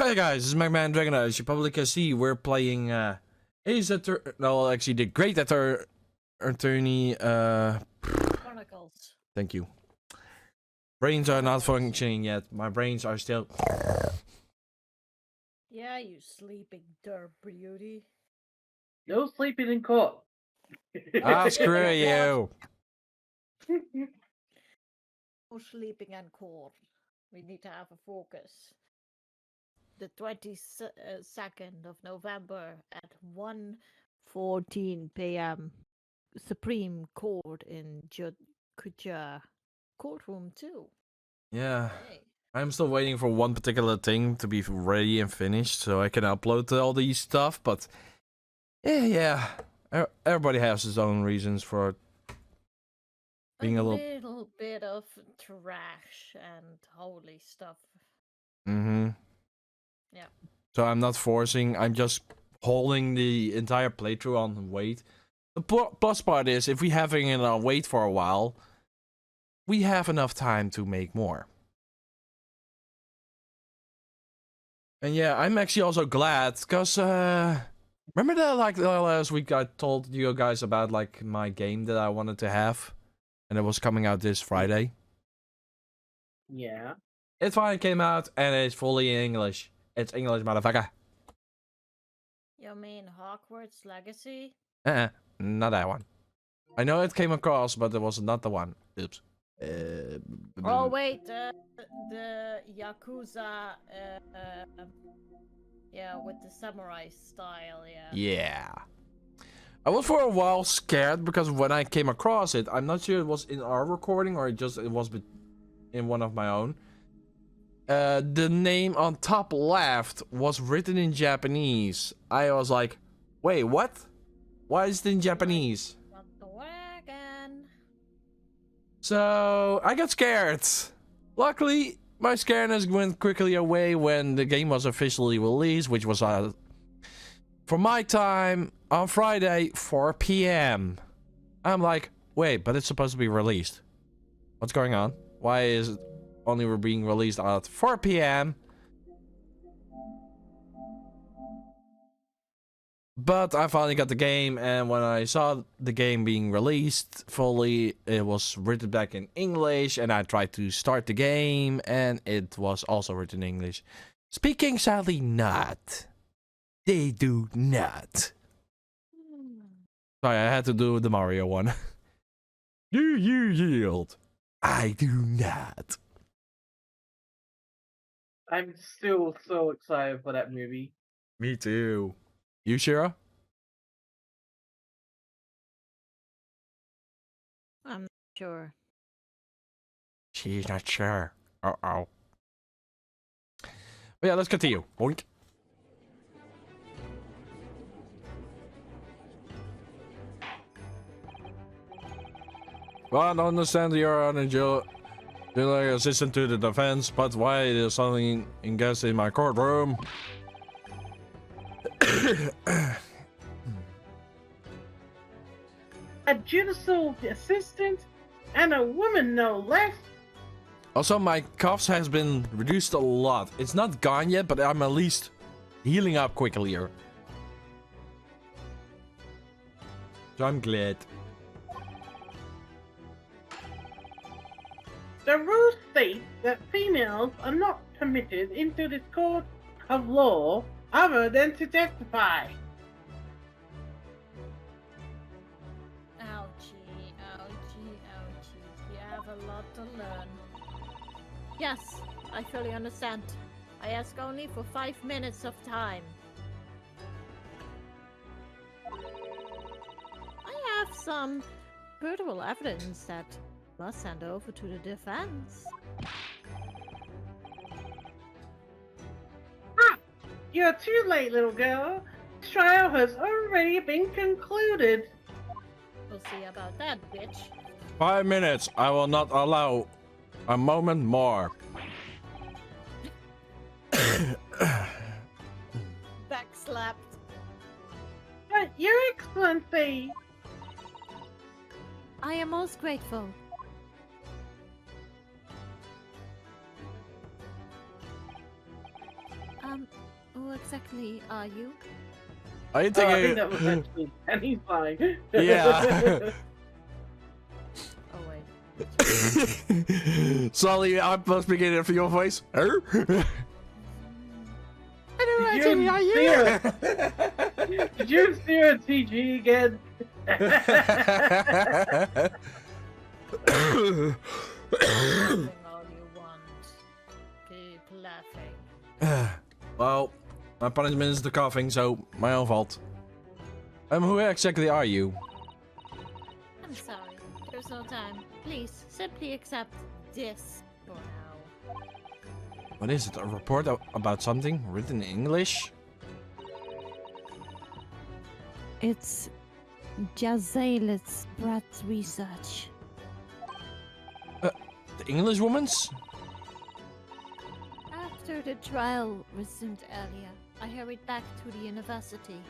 Hi guys, this is MegaDragonoid. As you probably can see, we're playing actually the Great Attorney Chronicles. Thank you. Brains are not functioning yet. My brains are still. Yeah, you sleeping dirt beauty. No sleeping in court. Ah, screw you. No sleeping in court. We need to have a focus. The 22nd of November at 1:14 p.m. Supreme Court in Kuja Courtroom 2. Yeah. Hey. I'm still waiting for one particular thing to be ready and finished so I can upload all these stuff, but yeah. Everybody has his own reasons for being a little bit of trash and holy stuff. Mm-hmm. Yeah. So I'm not forcing, I'm just holding the entire playthrough on wait. The plus part is, if we having it on wait for a while, we have enough time to make more. And yeah, I'm actually also glad, because, remember that, like, last week I told you guys about, like, my game that I wanted to have? And it was coming out this Friday? Yeah. It finally came out, and it's fully in English. It's English, motherfucker. You mean Hogwarts Legacy? Not that one. I know it came across, but it was not the one. Oops. Oh wait, the Yakuza, yeah, with the samurai style, yeah. Yeah. I was for a while scared because when I came across it, I'm not sure it was in our recording or it was in one of my own. The name on top left was written in Japanese. I was like, wait, what? Why is it in Japanese? Not the wagon. So I got scared. Luckily, my scaredness went quickly away when the game was officially released, which was for my time on Friday, 4 p.m. I'm like, wait, but it's supposed to be released. What's going on? Why is it only being released at 4 p.m.? But I finally got the game, and when I saw the game being released fully, it was written back in English, and I tried to start the game, and it was also written in English. Speaking sadly not. They do not. Sorry, I had to do the Mario one. Do you yield? I do not. I'm still so excited for that movie. Me too. You, Shira? I'm not sure. She's not sure. Uh-oh. But yeah, let's continue. Boink. Well, I don't understand you're an assistant to the defense, but why is something engaged in my courtroom? A judicial assistant and a woman, no less. Also, my coughs has been reduced a lot. It's not gone yet, but I'm at least healing up quickly here. So I'm glad. The rules state that females are not permitted into this court of law other than to testify. Ouchie, ouchie, ouchie. You have a lot to learn. Yes, I fully understand. I ask only for 5 minutes of time. I have some brutal evidence that must send over to the defense. Ah! You're too late, little girl. This trial has already been concluded. We'll see about that, bitch. 5 minutes. I will not allow a moment more. Backslapped. But, Your Excellency, I am most grateful. Who exactly are you? Are you Oh, I think thinking? that was actually Penny's line. Yeah. Oh wait. Sorry, I must begin it for your voice. Hello, Did Jimmy, you are see you? Did you see her TG again? Laughing all you want. Keep laughing. Well, my punishment is the coughing, so my own fault. Who exactly are you? I'm sorry. There's no time. Please, simply accept this for now. What is it? A report about something written in English? It's Jazale's Brat's research. The English woman's? After the trial resumed earlier, I hurried back to the university.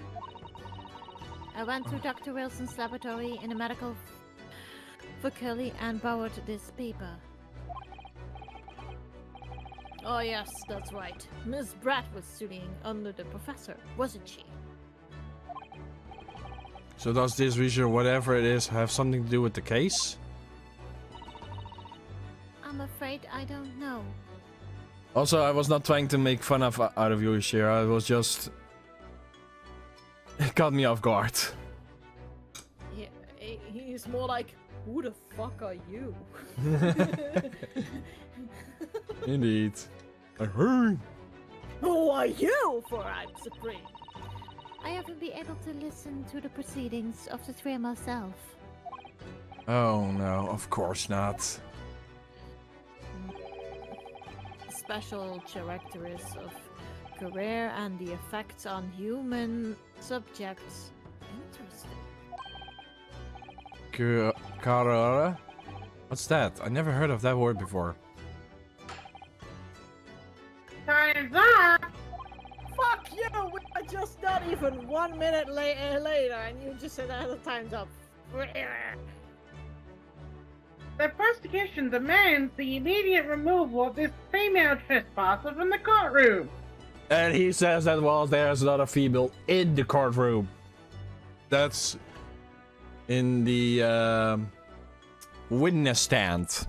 I went to Dr. Wilson's laboratory in the medical faculty and borrowed this paper. Oh yes, that's right. Miss Bratt was studying under the professor, wasn't she? So does this research, whatever it is, have something to do with the case? I'm afraid I don't know. Also, I was not trying to make fun out of you, Shira. It was just... It caught me off guard. He's more like, who the fuck are you? Indeed. Hey. Who are you for I'm supreme? I haven't been able to listen to the proceedings of the trial myself. Oh no, of course not. Special characteristics of career and the effects on human subjects. Interesting. Carrara? What's that? I never heard of that word before. Time's up! Fuck you! We're just not even 1 minute later and you just said that the time's up. The prosecution demands the immediate removal of this female trespasser from the courtroom. And he says that while there's not a female in the courtroom. That's in the witness stand.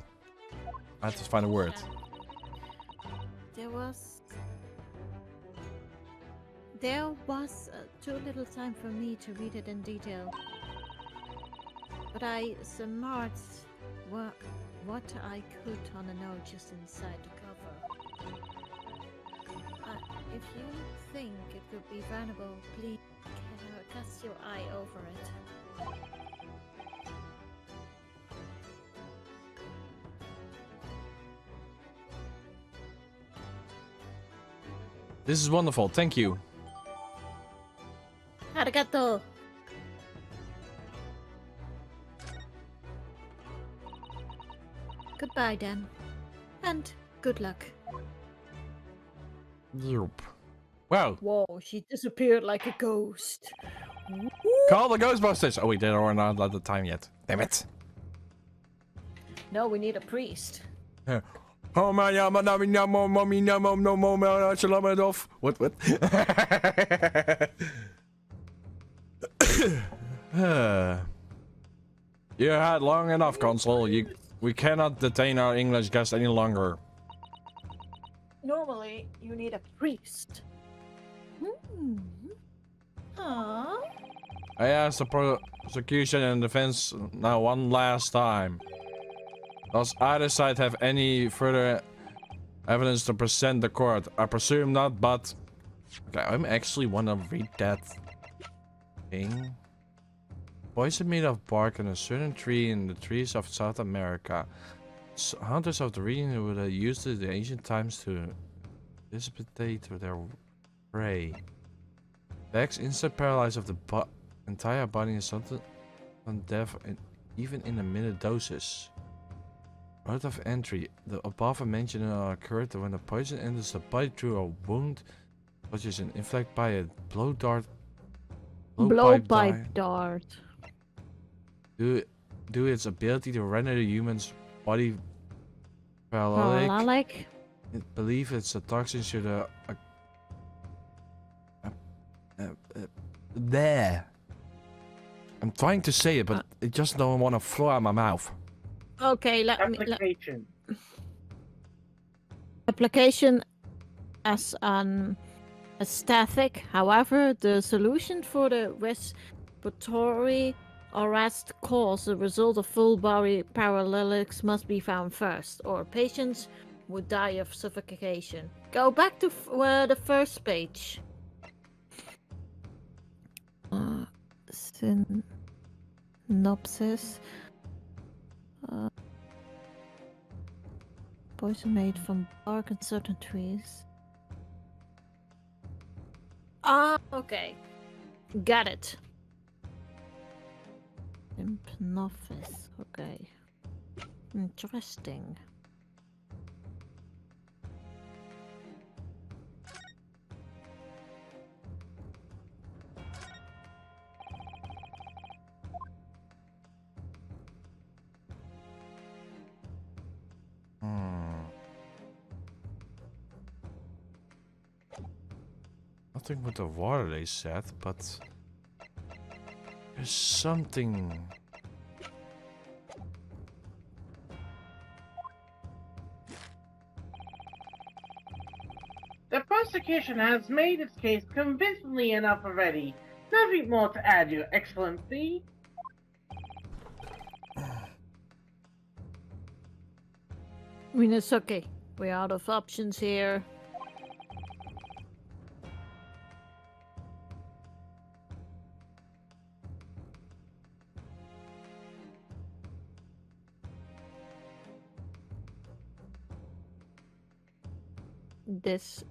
I have to find a word. There was too little time for me to read it in detail. But I summarized what I could on a note just inside the cover. If you think it could be valuable, please cast your eye over it. This is wonderful, thank you. Arigato! Goodbye then. And good luck. Yep. Wow. Whoa, she disappeared like a ghost. Call the Ghostbusters! Oh wait, they are not at the time yet. Damn it. No, we need a priest. Oh my god, What? You had long enough, Consul. We cannot detain our English guest any longer. Normally, you need a priest. Aww. I asked the prosecution and defense now one last time. Does either side have any further evidence to present the court? I presume not, but... Okay, I actually want to read that thing. Poison made of bark on a certain tree in the trees of South America. Hunters of the region would have used it in ancient times to dissipate their prey. Bags instant paralysis of the entire body is something on death, and even in a minute doses. Route of entry. The above mentioned occurred when the poison enters the body through a wound, such as an inflict by a blowpipe dart. Due its ability to render the human's body paralytic. It believes it's a toxin should there. I'm trying to say it, but I just don't want to flow out my mouth. Okay, Application. application as an aesthetic. However, the solution for the respiratory arrest cause, the result of full body paralytics, must be found first, or patients would die of suffocation. Go back to the first page. Synopsis. Poison made from bark and certain trees. Ah, okay. Got it. Hypnophis. Okay. Interesting. Nothing with the water, they said, but there's something. The prosecution has made its case convincingly enough already. Nothing more to add, Your Excellency. Minasuke, we're out of options here. This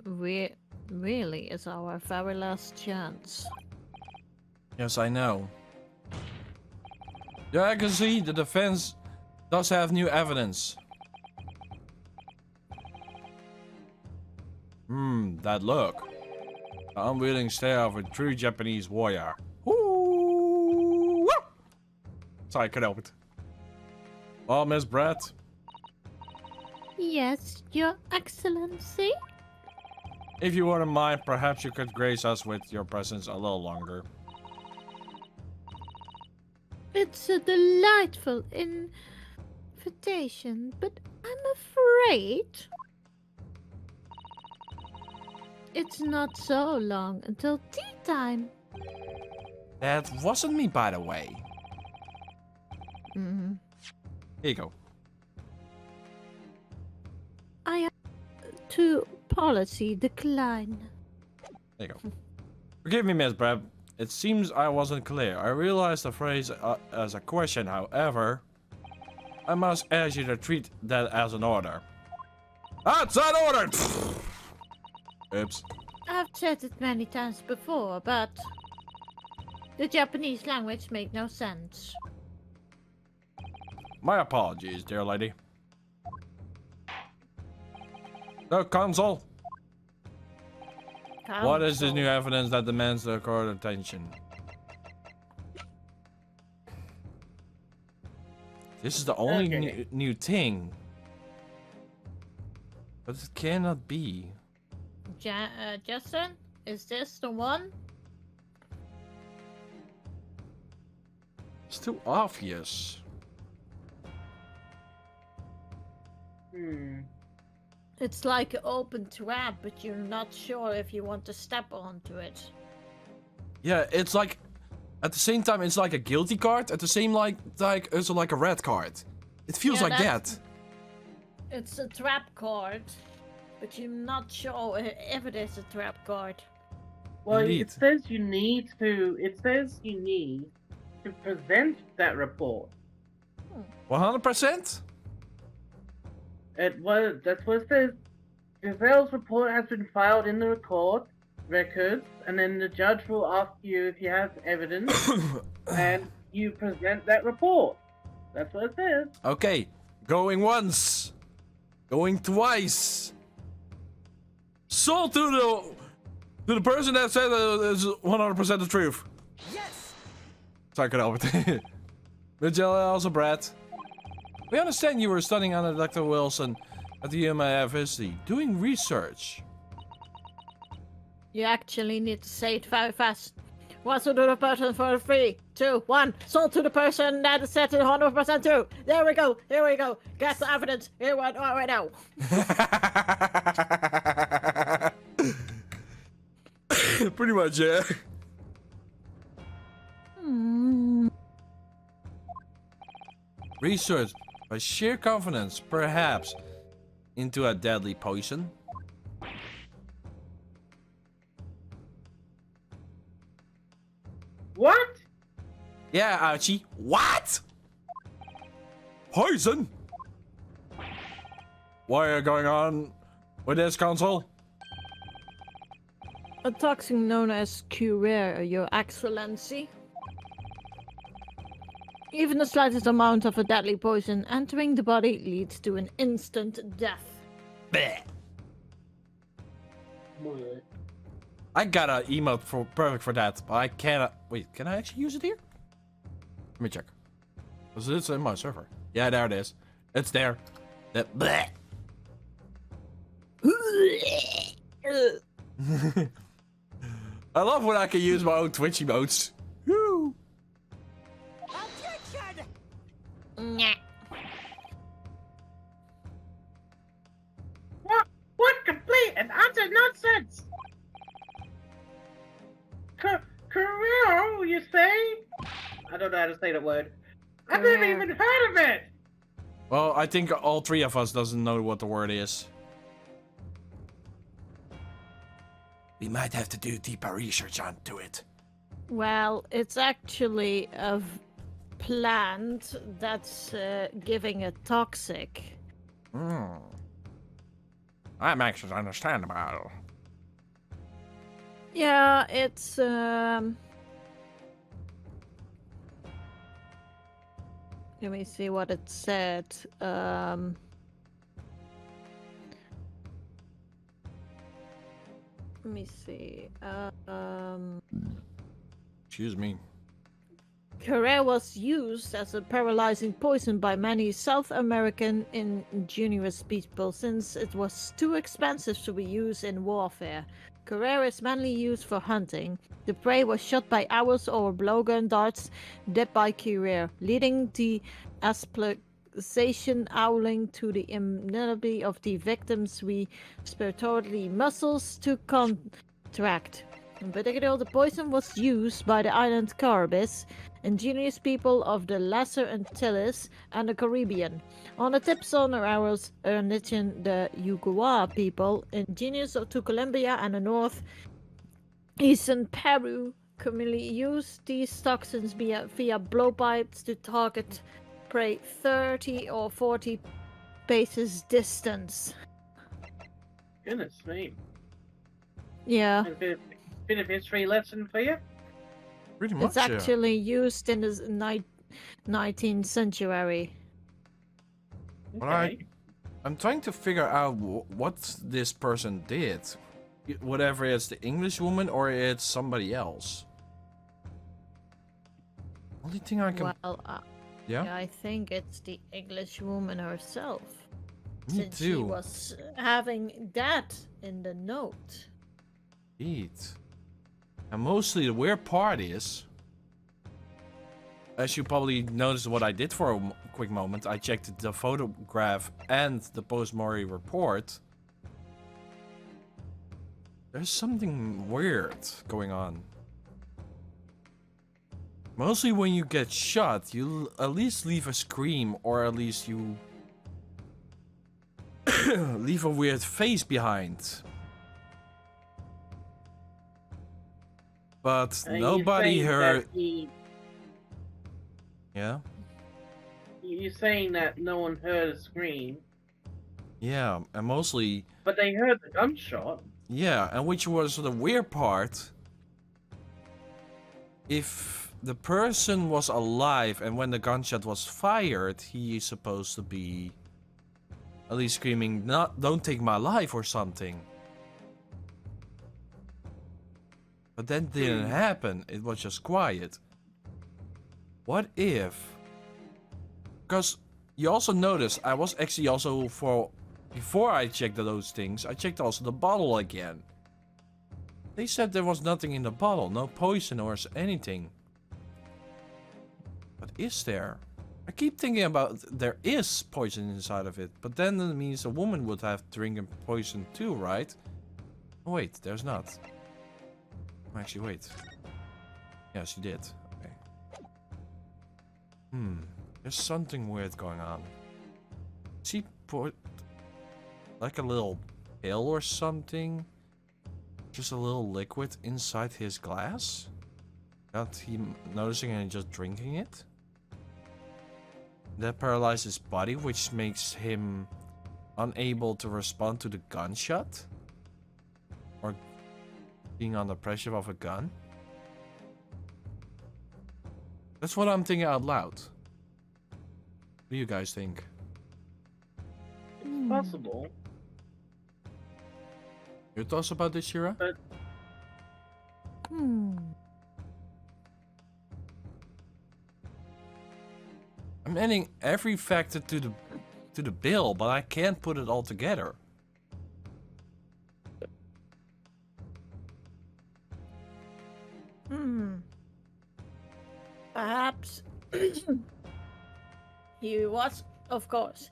really is our very last chance. Yes, I know. Yeah, I can see the defense does have new evidence. That look. The unwilling stare of a true Japanese warrior. Ooh! Sorry, I couldn't help it. Well, Miss Brett. Yes, Your Excellency? If you wouldn't mind, perhaps you could grace us with your presence a little longer. It's a delightful invitation, but I'm afraid it's not so long until tea time. That wasn't me, by the way. Mm-hmm. Here you go. I have to policy decline. There you go. Forgive me, Miss Brett. It seems I wasn't clear. I realized the phrase as a question, however, I must ask you to treat that as an order. That's an order! Oops. I've said it many times before, but the Japanese language makes no sense. My apologies, dear lady. The consul. What is this new evidence that demands the court attention? This is the only new thing. But it cannot be. Justin, is this the one? It's too obvious. It's like an open trap, but you're not sure if you want to step onto it. Yeah, it's like at the same time it's like a guilty card. At the same like it's like a red card. It feels like that. It's a trap card, but you're not sure if it is a trap card. Well, Indeed. it says you need to. It says you need to present that report. 100%? That's what it says. Gazelle's report has been filed in the records, and then the judge will ask you if you have evidence, and you present that report. That's what it says. Okay, going once, going twice. Sold to the person that said it's 100% the truth. Yes. Sorry, I could help it. Vigil, also Brad. We understand you were studying under Dr. Wilson at the UMA University, doing research. You actually need to say it very fast. What's to do the person for 3, 2, 1. Sold to the person that is set to 100% true. There we go. Here we go. Get the evidence. Here right now. Pretty much, yeah. Research by sheer confidence, perhaps, into a deadly poison. What? Yeah, Archie. What? Poison? What are going on with this console? A toxin known as Curare, Your Excellency. Even the slightest amount of a deadly poison entering the body leads to an instant death. Blech. I got an emote for perfect for that, but I cannot. Wait, can I actually use it here? Let me check. Was it in my server? Yeah, there it is. It's there. That. Bleh. I love when I can use my own Twitch emotes. Woo. What complete and utter nonsense! Carrero, you say? I don't know how to say the word. I've never even heard of it! Well, I think all three of us doesn't know what the word is. We might have to do deeper research onto it. Well, it's actually a plant that's giving a toxic. That makes it understandable. Yeah, it's let me see what it said. Let me see. Excuse me. Curare was used as a paralyzing poison by many South American indigenous people since it was too expensive to be used in warfare. Curare is mainly used for hunting. The prey was shot by arrows or blowgun darts dipped by Curare, leading the asphyxiation owling to the inability of the victim's respiratory muscles to contract. In particular, the poison was used by the island Caribbean, indigenous people of the Lesser Antilles and the Caribbean. On the tips on arrows are indigenous the Yucua people, indigenous to Colombia and the northeastern Peru, commonly use these toxins via blowpipes to target prey 30 or 40 paces distance. Goodness me. Yeah. A bit of history lesson for you? Pretty much. It's actually used in the 19th century. Okay. I'm trying to figure out what this person did. Whatever it's the English woman or it's somebody else. Only thing I can... Well, yeah? I think it's the English woman herself. Me since too. she was having that in the note. Eat. And mostly the weird part is, as you probably noticed what I did for a quick moment, I checked the photograph and the post-mortem report. There's something weird going on. Mostly when you get shot, you at least leave a scream, or at least you leave a weird face behind. But nobody heard. Yeah? You're saying that no one heard a scream, Yeah, and mostly. but they heard the gunshot. Yeah, and which was the weird part. If the person was alive and when the gunshot was fired, he is supposed to be at least screaming, "Don't take my life" or something. But that didn't happen. It was just quiet. What if? Because you also notice I was actually also before I checked those things, I checked also the bottle again. They said there was nothing in the bottle, no poison or anything. But is there? I keep thinking about there is poison inside of it, but then that means a woman would have drinking poison too, right? Oh, wait, there's not. Actually, wait. Yeah, she did. Okay. There's something weird going on. She put like a little pill or something, just a little liquid inside his glass. Without him noticing and just drinking it. That paralyzes his body, which makes him unable to respond to the gunshot. Or being under pressure of a gun. That's what I'm thinking out loud. What do you guys think? It's possible. Your thoughts about this, Shira? But I'm adding every factor to the bill, but I can't put it all together. Perhaps he was, of course,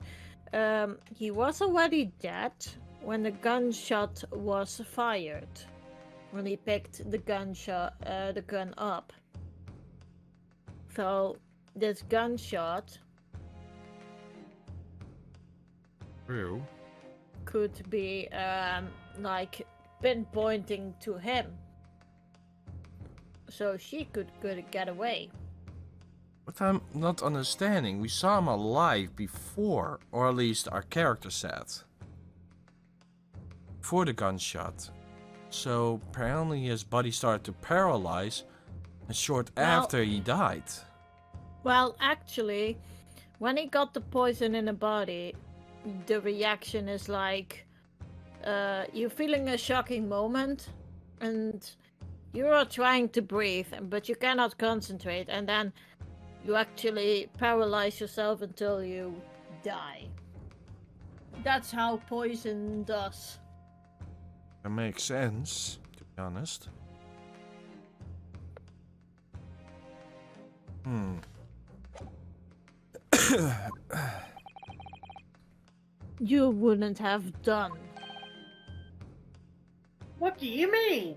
he was already dead when the gunshot was fired. When he picked the gun up. So this gunshot True. could be like pinpointing to him. So she could get away. But I'm not understanding. We saw him alive before, or at least our character said. Before the gunshot. So apparently his body started to paralyze and short after he died. Well, actually, when he got the poison in the body, the reaction is like you're feeling a shocking moment and you are trying to breathe, but you cannot concentrate, and then you actually paralyze yourself until you die. That's how poison does. That makes sense, to be honest. You wouldn't have done. what do you mean?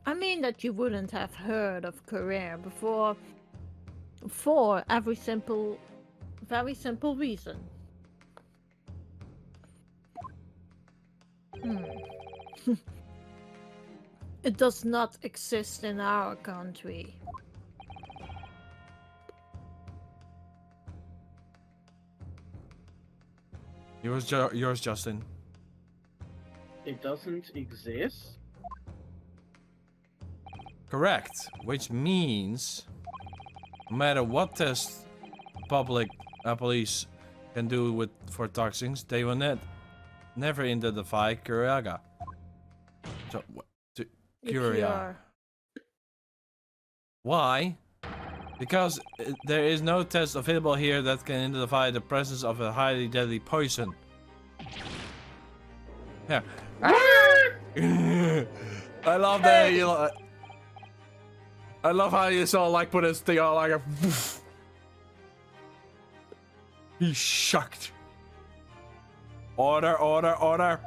I mean that you wouldn't have heard of career before for every very simple reason. It does not exist in our country. Yours, Justin. It doesn't exist? Correct. Which means, no matter what test police can do for toxins, they will never identify Curaga. So, Curia. Why? Because there is no test available here that can identify the presence of a highly deadly poison. Yeah. I love that. I love how you saw like put his thing on like a. He's shocked. Order.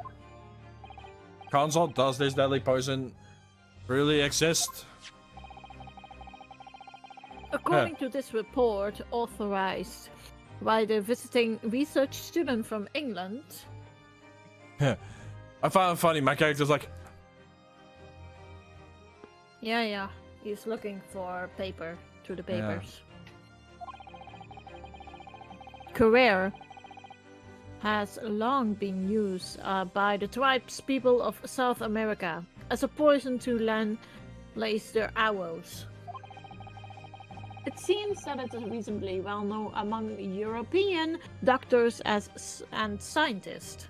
Consult, does this deadly poison really exist? According to this report, authorized by the visiting research student from England. I found it funny, my character's like... Yeah, he's looking for paper through the papers. Career has long been used by the tribes people of South America as a poison to place their arrows. It seems that it is reasonably well known among European doctors and scientists.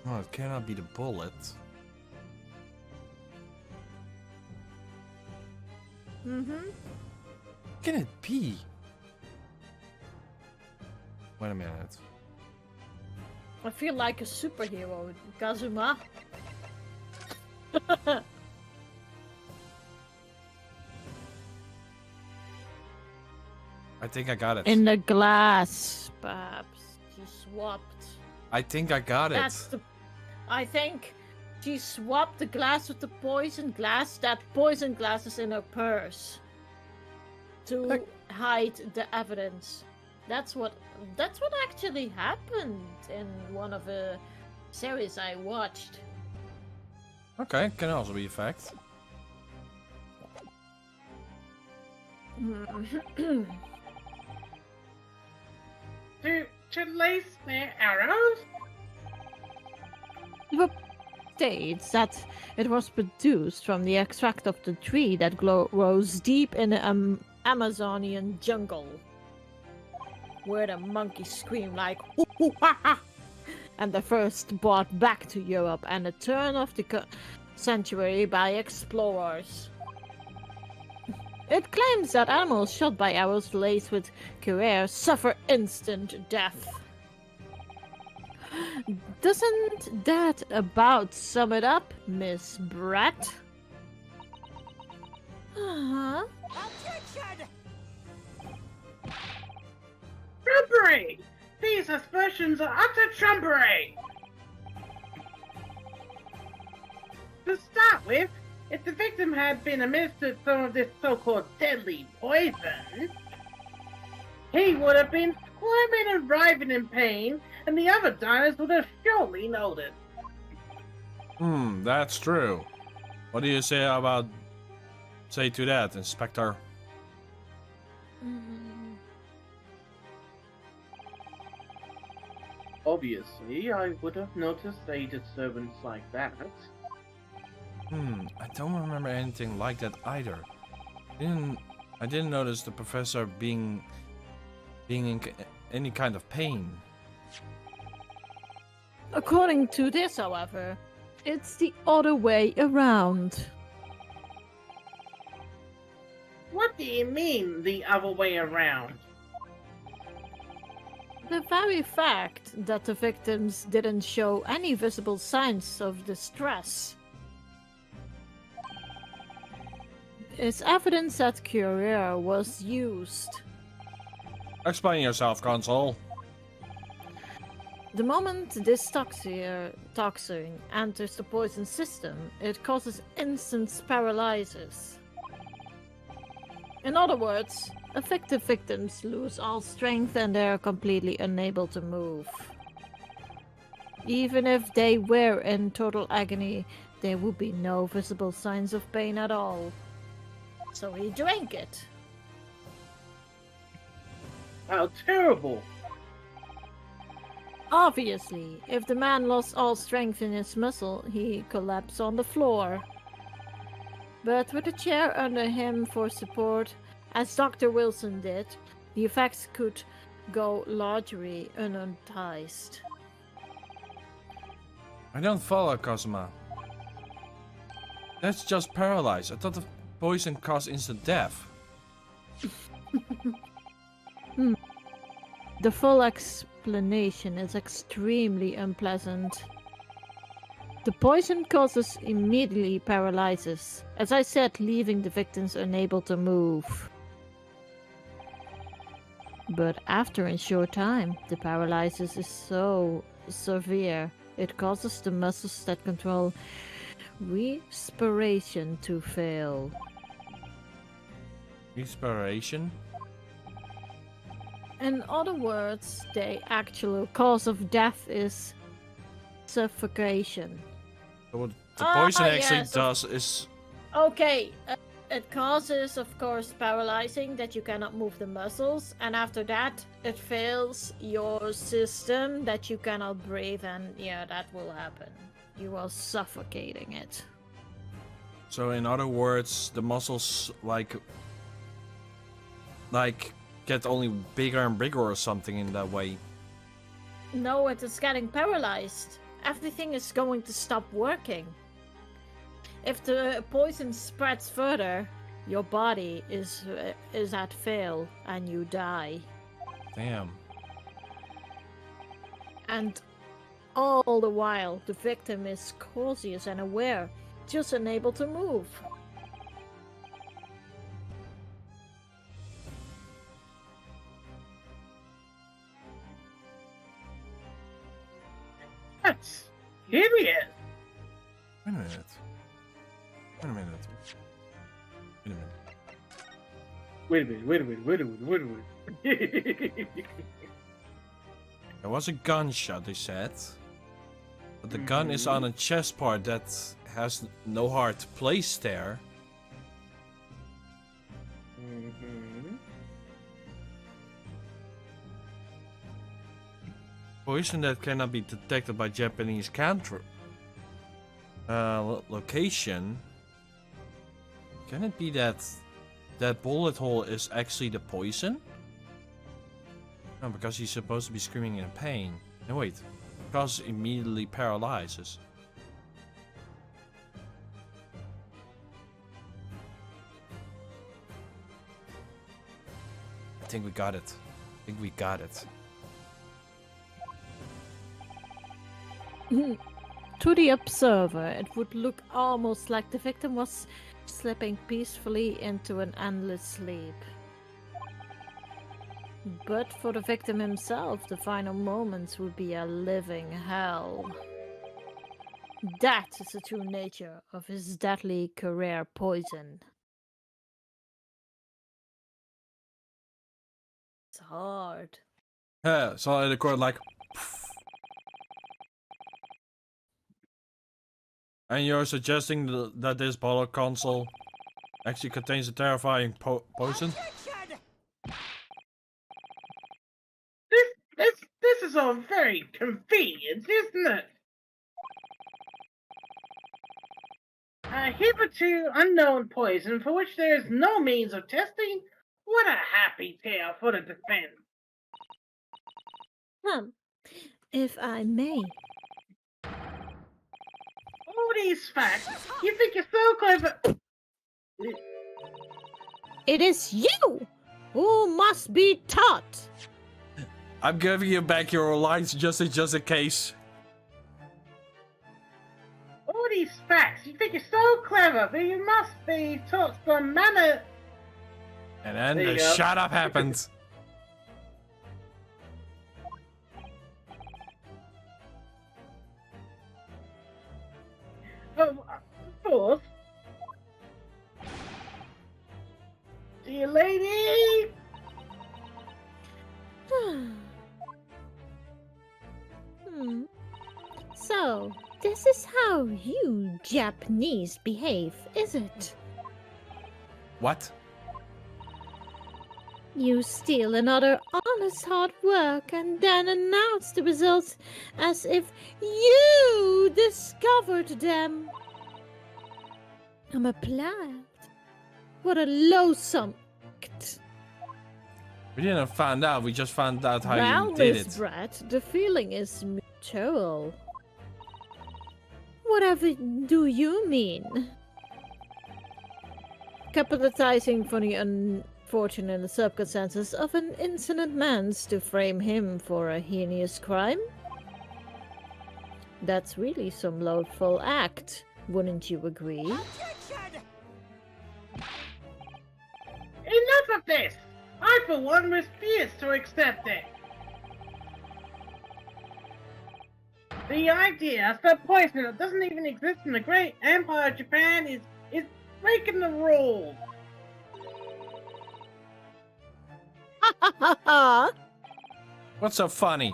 Oh, it cannot be the bullet. Mm-hmm. Can it be? Wait a minute. I feel like a superhero, Kazuma. I think I got it. In the glass, perhaps. She swapped. I think I got it. That's the. I think she swapped the glass with the poison glass. That poison glass is in her purse to hide the evidence. That's what actually happened in one of the series I watched. Okay, can also be a fact. To lace their arrows? The states that it was produced from the extract of the tree that grows deep in the Amazonian jungle, where the monkeys scream like "Hoo, hoo, ha, ha," and the first brought back to Europe and the turn of the century by explorers. It claims that animals shot by arrows laced with cuirass suffer instant death. Doesn't that about sum it up, Miss Brett? Uh-huh. Trumpery! These aspersions are utter trumpery! To start with, if the victim had been administered some of this so-called deadly poison, he would have been squirming and writhing in pain, and the other diners would have surely noticed. That's true. What do you say to that, Inspector? Obviously, I would have noticed a disturbance like that. I don't remember anything like that either. I didn't notice the professor being in any kind of pain. According to this, however, it's the other way around. What do you mean, the other way around? The very fact that the victims didn't show any visible signs of distress is evidence that courier was used. Explain yourself, Console. The moment this toxin enters the poison system, it causes instant paralysis. In other words, affected victims lose all strength and they are completely unable to move. Even if they were in total agony, there would be no visible signs of pain at all. So he drank it. How terrible! Obviously, if the man lost all strength in his muscle, he collapsed on the floor. But with a chair under him for support, as Dr. Wilson did, the effects could go largely unnoticed. I don't follow, Kazuma. That's just paralyzed. I thought the poison caused instant death. The full explanation is extremely unpleasant. The poison causes immediately paralysis, as I said, leaving the victims unable to move. But after a short time, the paralysis is so severe, it causes the muscles that control respiration to fail. Respiration? In other words, the actual cause of death is suffocation. So what the poison actually yes, does is... Okay, it causes, of course, paralyzing, that you cannot move the muscles, and after that, it fails your system, that you cannot breathe, and yeah, that will happen. You are suffocating it. So in other words, the muscles like get only bigger and bigger or something in that way. No, it is getting paralyzed. Everything is going to stop working. If the poison spreads further, your body is at fail and you die. Damn. And all the while, the victim is cautious and aware, just unable to move. That's hideous. Wait a minute. Wait a minute. Wait a minute. Wait a minute. There was a gunshot, they said. But the gun is on a chest part that has no hard place there. Poison that cannot be detected by Japanese counter. Location. Can it be that that bullet hole is actually the poison? No, because he's supposed to be screaming in pain. No, wait. Because it immediately paralyzes. I think we got it. I think we got it. To the observer, it would look almost like the victim was slipping peacefully into an endless sleep. But for the victim himself, the final moments would be a living hell. That is the true nature of his deadly career poison. It's hard. Yeah, so in the court like... And you're suggesting that this bottle console actually contains a terrifying poison? This is all very convenient, isn't it? A hitherto unknown poison for which there is no means of testing? What a happy tale for the defense. If I may. All these facts, you think you're so clever. It is you who must be taught. I'm giving you back your lines just in case. All these facts, you think you're so clever, but you must be taught some manner. And then the shut up happens. Oh, of course. See you, lady. So, this is how you Japanese behave, is it? What? You steal another honest hard work and then announce the results as if you discovered them. I'm applied. What a loathsome act. We didn't find out, we just found out how Well, you did Miss it. Brett, the feeling is mutual. Whatever do you mean? Capitalizing for the unfortunate circumstances of an innocent man's to frame him for a heinous crime? That's really some loathful act, wouldn't you agree? Enough of this! I, for one, refuse to accept it. The idea that poison that doesn't even exist in the great empire of Japan is breaking the rules. Ha ha ha! What's so funny?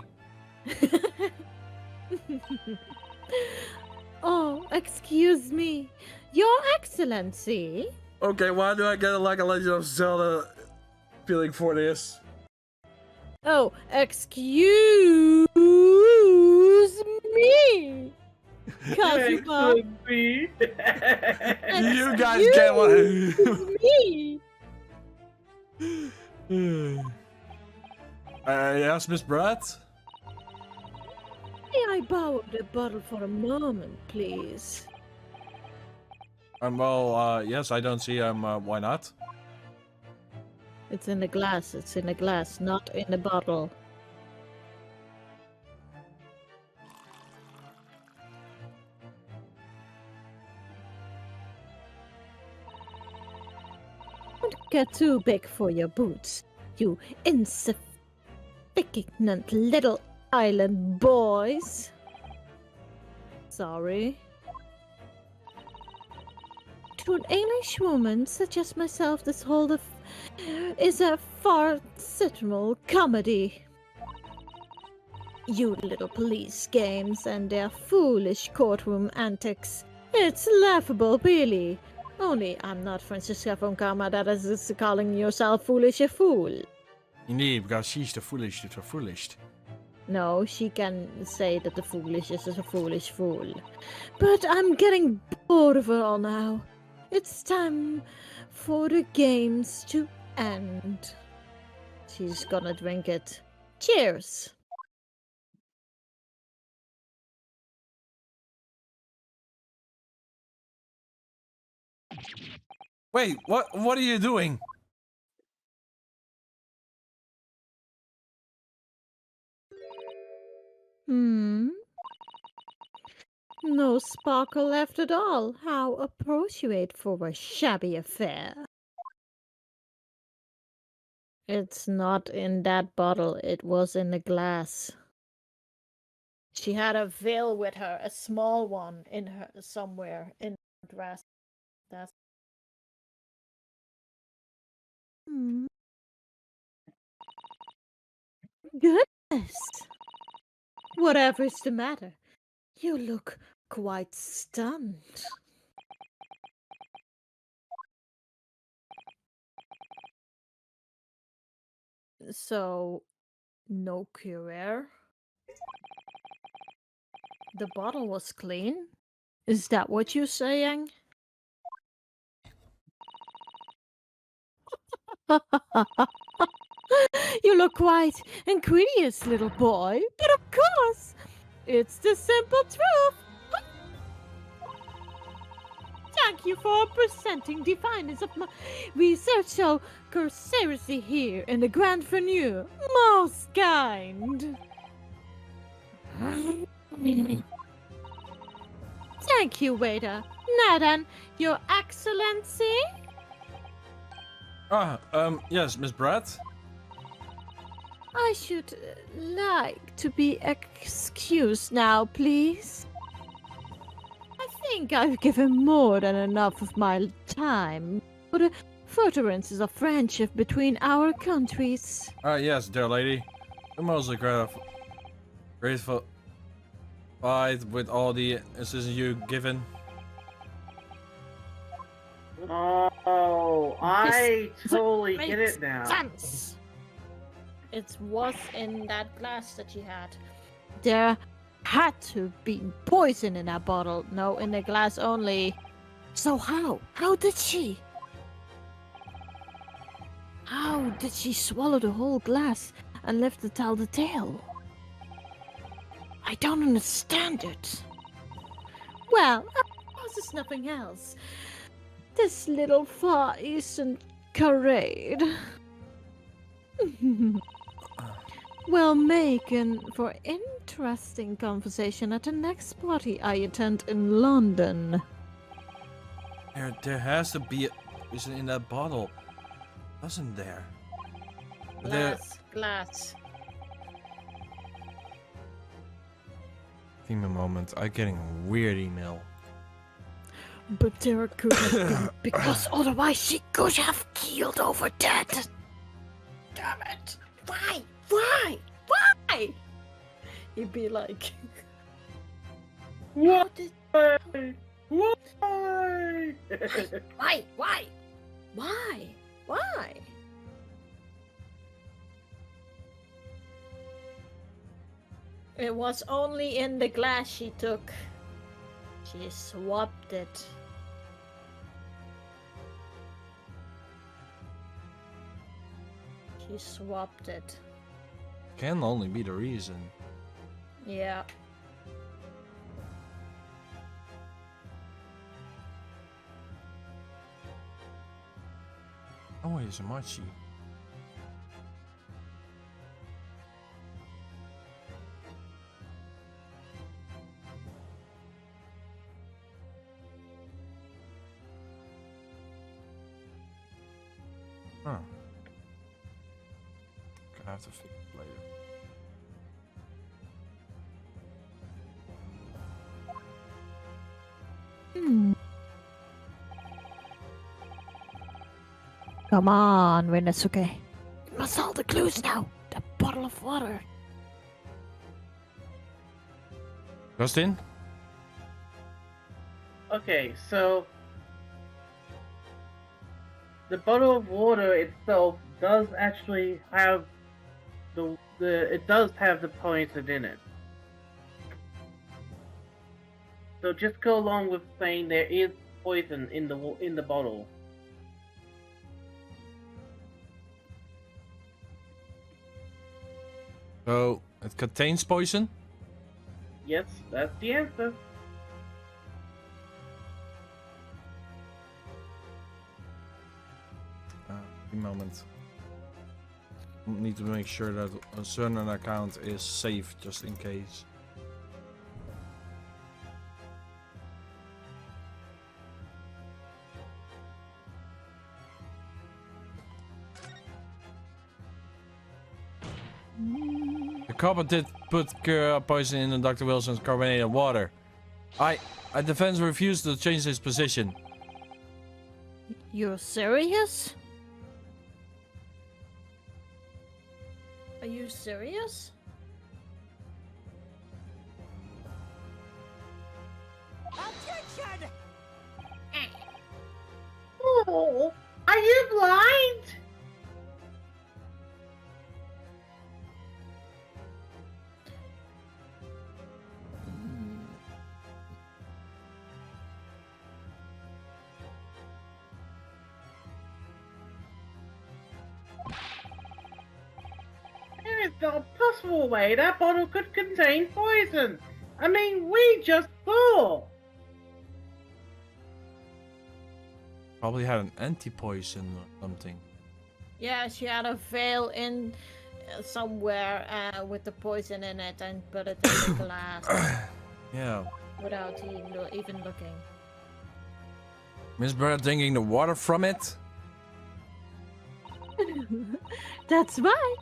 Oh, excuse me. Your Excellency. Okay, why do I get like a Legend of Zelda feeling for this? Oh, excuse me. Kazuma. Me. You guys get one. Me. Yes, Miss Brett? May I borrow the bottle for a moment, please? Well, yes, I don't see, why not? It's in the glass, not in the bottle. get too big for your boots, you insignificant little island boys. Sorry. To an English woman such as myself, this whole is a farcical comedy. You little police games and their foolish courtroom antics. It's laughable, really. Only I'm not Francisca von Karma that is calling yourself foolish a fool. Indeed, because she's the foolish, the foolish. No, she can say that the foolish is a foolish fool. But I'm getting bored of it all now. It's time for the games to end. She's gonna drink it. Cheers! Wait, what are you doing? No sparkle left at all. How appropriate for a shabby affair. It's not in that bottle, it was in the glass. She had a veil with her, a small one in her somewhere in her dress. That's Goodness! Whatever's the matter? You look quite stunned. So, no cure? The bottle was clean? Is that what you're saying? You look quite inquirious, little boy. But of course, it's the simple truth. Thank you for presenting the findings of my research so cursoriously here in the Grand Venue. Most kind. Thank you, waiter. Now then, Your Excellency? Yes, Miss Brett? I should like to be excused now, please. I think I've given more than enough of my time for the furtherance of friendship between our countries. Yes, dear lady. I'm mostly grateful with all the assistance you've given. Oh, I totally get it now. Sense. It was in that glass that she had. There had to be poison in that bottle. No, in the glass only. So how? How did she? How did she swallow the whole glass and live to tell the tale? I don't understand it. Well, there's nothing else. This little Far Eastern charade. We'll make for interesting conversation at the next party I attend in London. There has to be poison in that bottle. Wasn't there? Glass. Give me a moment. I'm getting a weird email. But there could have been, because otherwise she could have keeled over dead. Damn it. Why? You'd be like... What? Why? It was only in the glass she took. She swapped it. She swapped it. Can only be the reason. Yeah. Oh, wait, it's a Machi. Huh. I have to fix it later. Come on, Rinnosuke. You must solve the clues now. The bottle of water. Justin? Okay, so the bottle of water itself does actually have it does have the poison in it. So just go along with saying there is poison in the bottle. So, it contains poison? Yes, that's the answer. A moment. Need to make sure that a certain account is safe just in case. The copper did put poison in Dr. Wilson's carbonated water. I defense refused to change his position. You're serious? Are you serious? Attention! Oh, are you blind? There is no possible way that bottle could contain poison. I mean, we just saw. Probably had an anti-poison or something. Yeah, she had a veil in somewhere with the poison in it and put it in the glass Yeah. without even looking. Miss Bird drinking the water from it? That's right.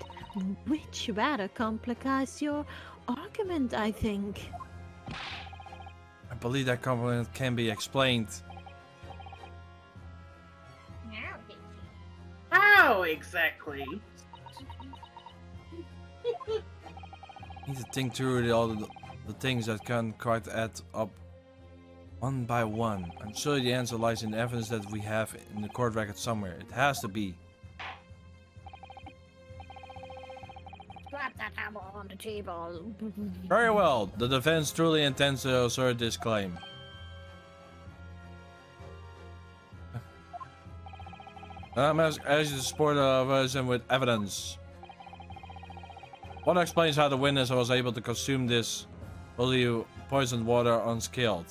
Which rather complicates your argument, I think. I believe that compliment can be explained. How exactly? Need to think through all the things that can quite add up one by one. I'm sure the answer lies in the evidence that we have in the court record somewhere. It has to be. Slap that hammer on the table. Very well. The defense truly intends to assert this claim. I'm asking you to support of us and with evidence. What explains how the witness was able to consume this holy poisoned water unskilled?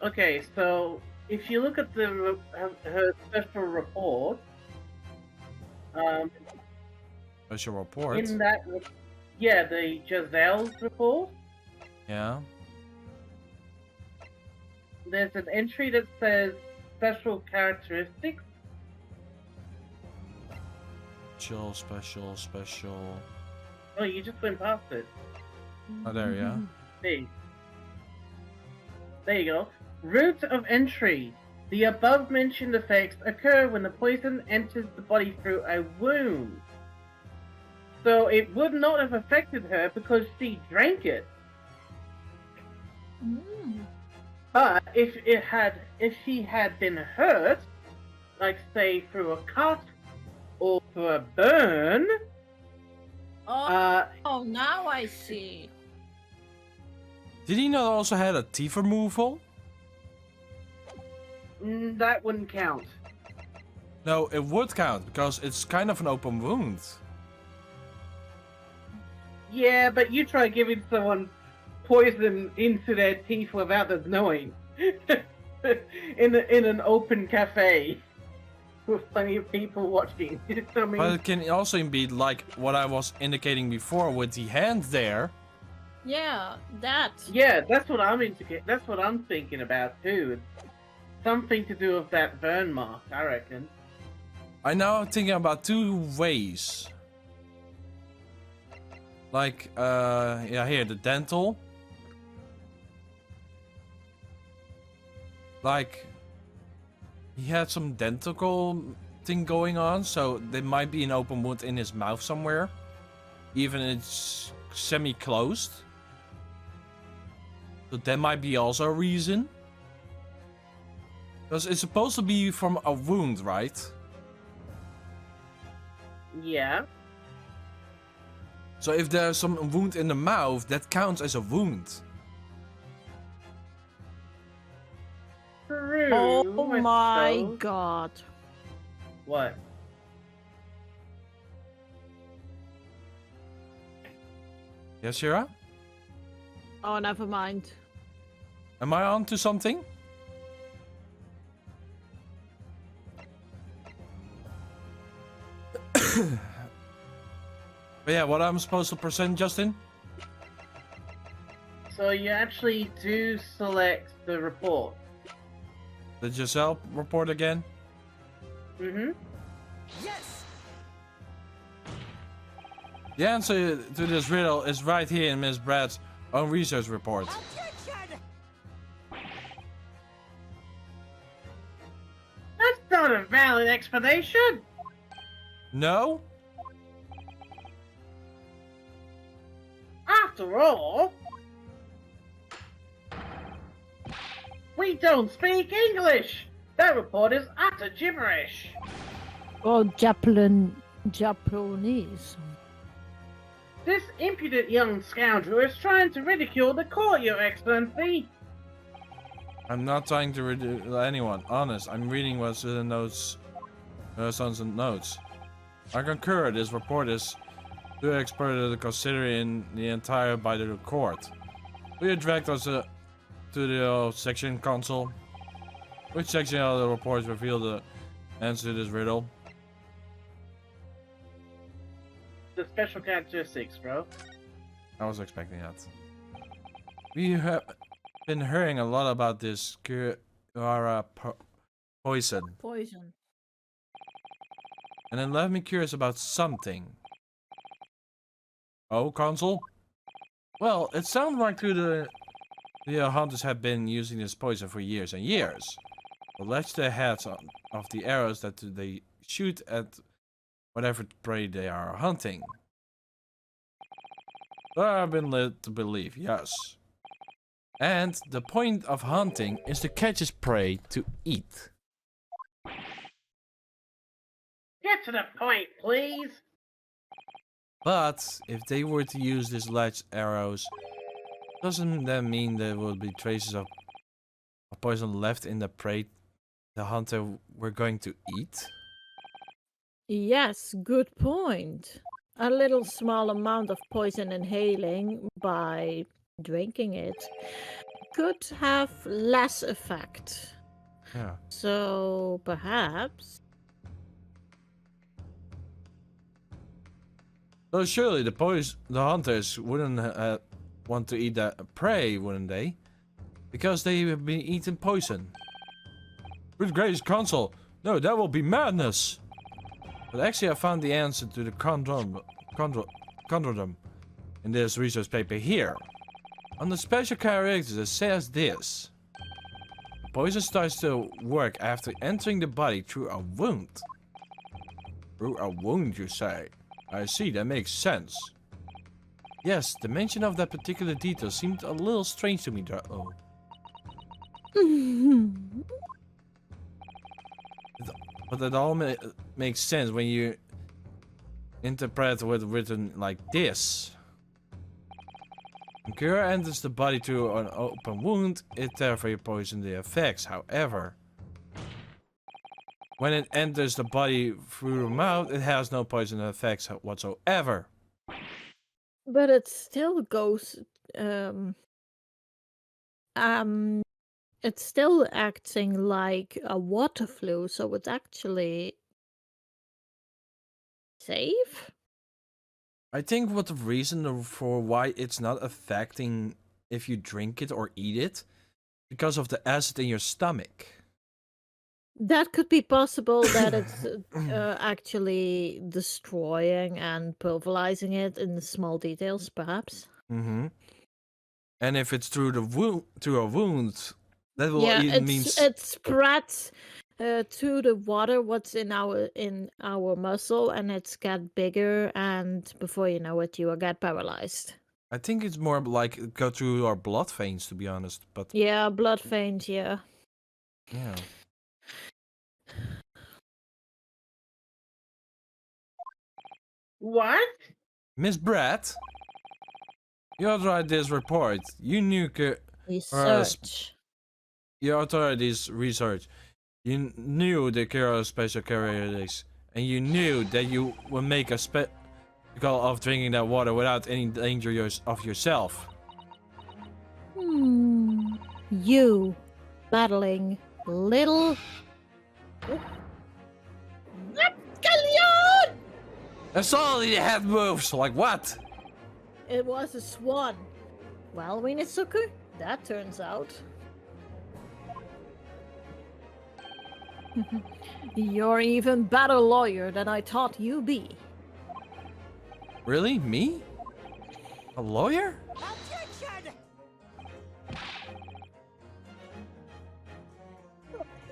Okay, so if you look at her special report, Special report. in that, yeah, the Giselle's report, Yeah. there's an entry that says special characteristics. Special. Oh, you just went past it. Oh, there, yeah. There you go. Route of entry. The above mentioned effects occur when the poison enters the body through a wound. So it would not have affected her because she drank it. But if she had been hurt, like say through a cut or through a burn, Oh, now I see. Did he not also had a teeth removal? that wouldn't count. No, it would count because it's kind of an open wound. Yeah, but you try giving someone poison into their teeth without them knowing. in an open cafe with plenty of people watching. I mean, But it can also be like what I was indicating before with the hand there. Yeah, that. Yeah, that's what I'm into. That's what I'm thinking about too. Something to do with that burn mark, I reckon. I'm now thinking about two ways. Like, yeah, here, the dental. Like, he had some dental thing going on, so there might be an open wound in his mouth somewhere. Even it's semi-closed. So that might be also a reason. Because it's supposed to be from a wound, right? Yeah. So if there's some wound in the mouth, that counts as a wound. True. Oh I my suppose. god. What? Yes, Sira? Oh, never mind. Am I on to something? But yeah, what I'm supposed to present, Justin? So you actually do select the report. The Giselle report again? Mm-hmm. Yes! The answer to this riddle is right here in Miss Brad's own research report. Attention! That's not a valid explanation. No? After all, we don't speak English. That report is utter gibberish. Oh, Japanese. This impudent young scoundrel is trying to ridicule the court, Your Excellency. I'm not trying to ridicule anyone. Honest, I'm reading what's in the notes. Sons and notes. I concur. This report is too expert to consider in the entire by the court. Will you direct us to the section council? Which section of the report reveal the answer to this riddle? The special characteristics, bro. I was expecting that. We have been hearing a lot about this Kira poison. Poison. And it left me curious about something. Oh, Consul? Well, it sounds like the hunters have been using this poison for years and years. But let's the heads of the arrows that they shoot at whatever prey they are hunting. I've been led to believe, yes. And the point of hunting is to catch its prey to eat. Get to the point, please. But if they were to use these ledge arrows, doesn't that mean there will be traces of poison left in the prey the hunter were going to eat? Yes, good point. A little small amount of poison inhaling by drinking it could have less effect. Yeah. So perhaps. So surely the hunters wouldn't want to eat that prey, wouldn't they? Because they have been eating poison. Good gracious, Consul! No, that will be madness! But actually I found the answer to the conundrum in this research paper here. On the special characteristics it says this. The poison starts to work after entering the body through a wound. Through a wound, you say? I see, that makes sense. Yes, the mention of that particular detail seemed a little strange to me, though. But it all makes sense when you interpret what's written like this. When Kira enters the body through an open wound, it therefore poisons the effects. However, when it enters the body through the mouth, it has no poison effects whatsoever. But it still goes. It's still acting like a water flu, so it's actually safe. I think what the reason for why it's not affecting if you drink it or eat it, because of the acid in your stomach. That could be possible that it's actually destroying and pulverizing it in the small details, perhaps. Mm-hmm. And if it's through the wound, through a wound, that will Yeah, even mean it spreads to the water what's in our muscle, and it's get bigger, and before you know it, you will get paralyzed. I think it's more like go through our blood veins, to be honest. But Yeah, blood veins. Yeah. yeah. What? Miss Brett, you authorized this report. You knew Research. you authorized this research. You knew the Kira special characteristics, and you knew that you would make a spectacle of drinking that water without any danger of yourself. You battling little. Galleon! And suddenly the head moves. Like what? It was a swan. Well, Winisuku, that turns out. You're even better lawyer than I thought you be. Really? Me? A lawyer? Objection!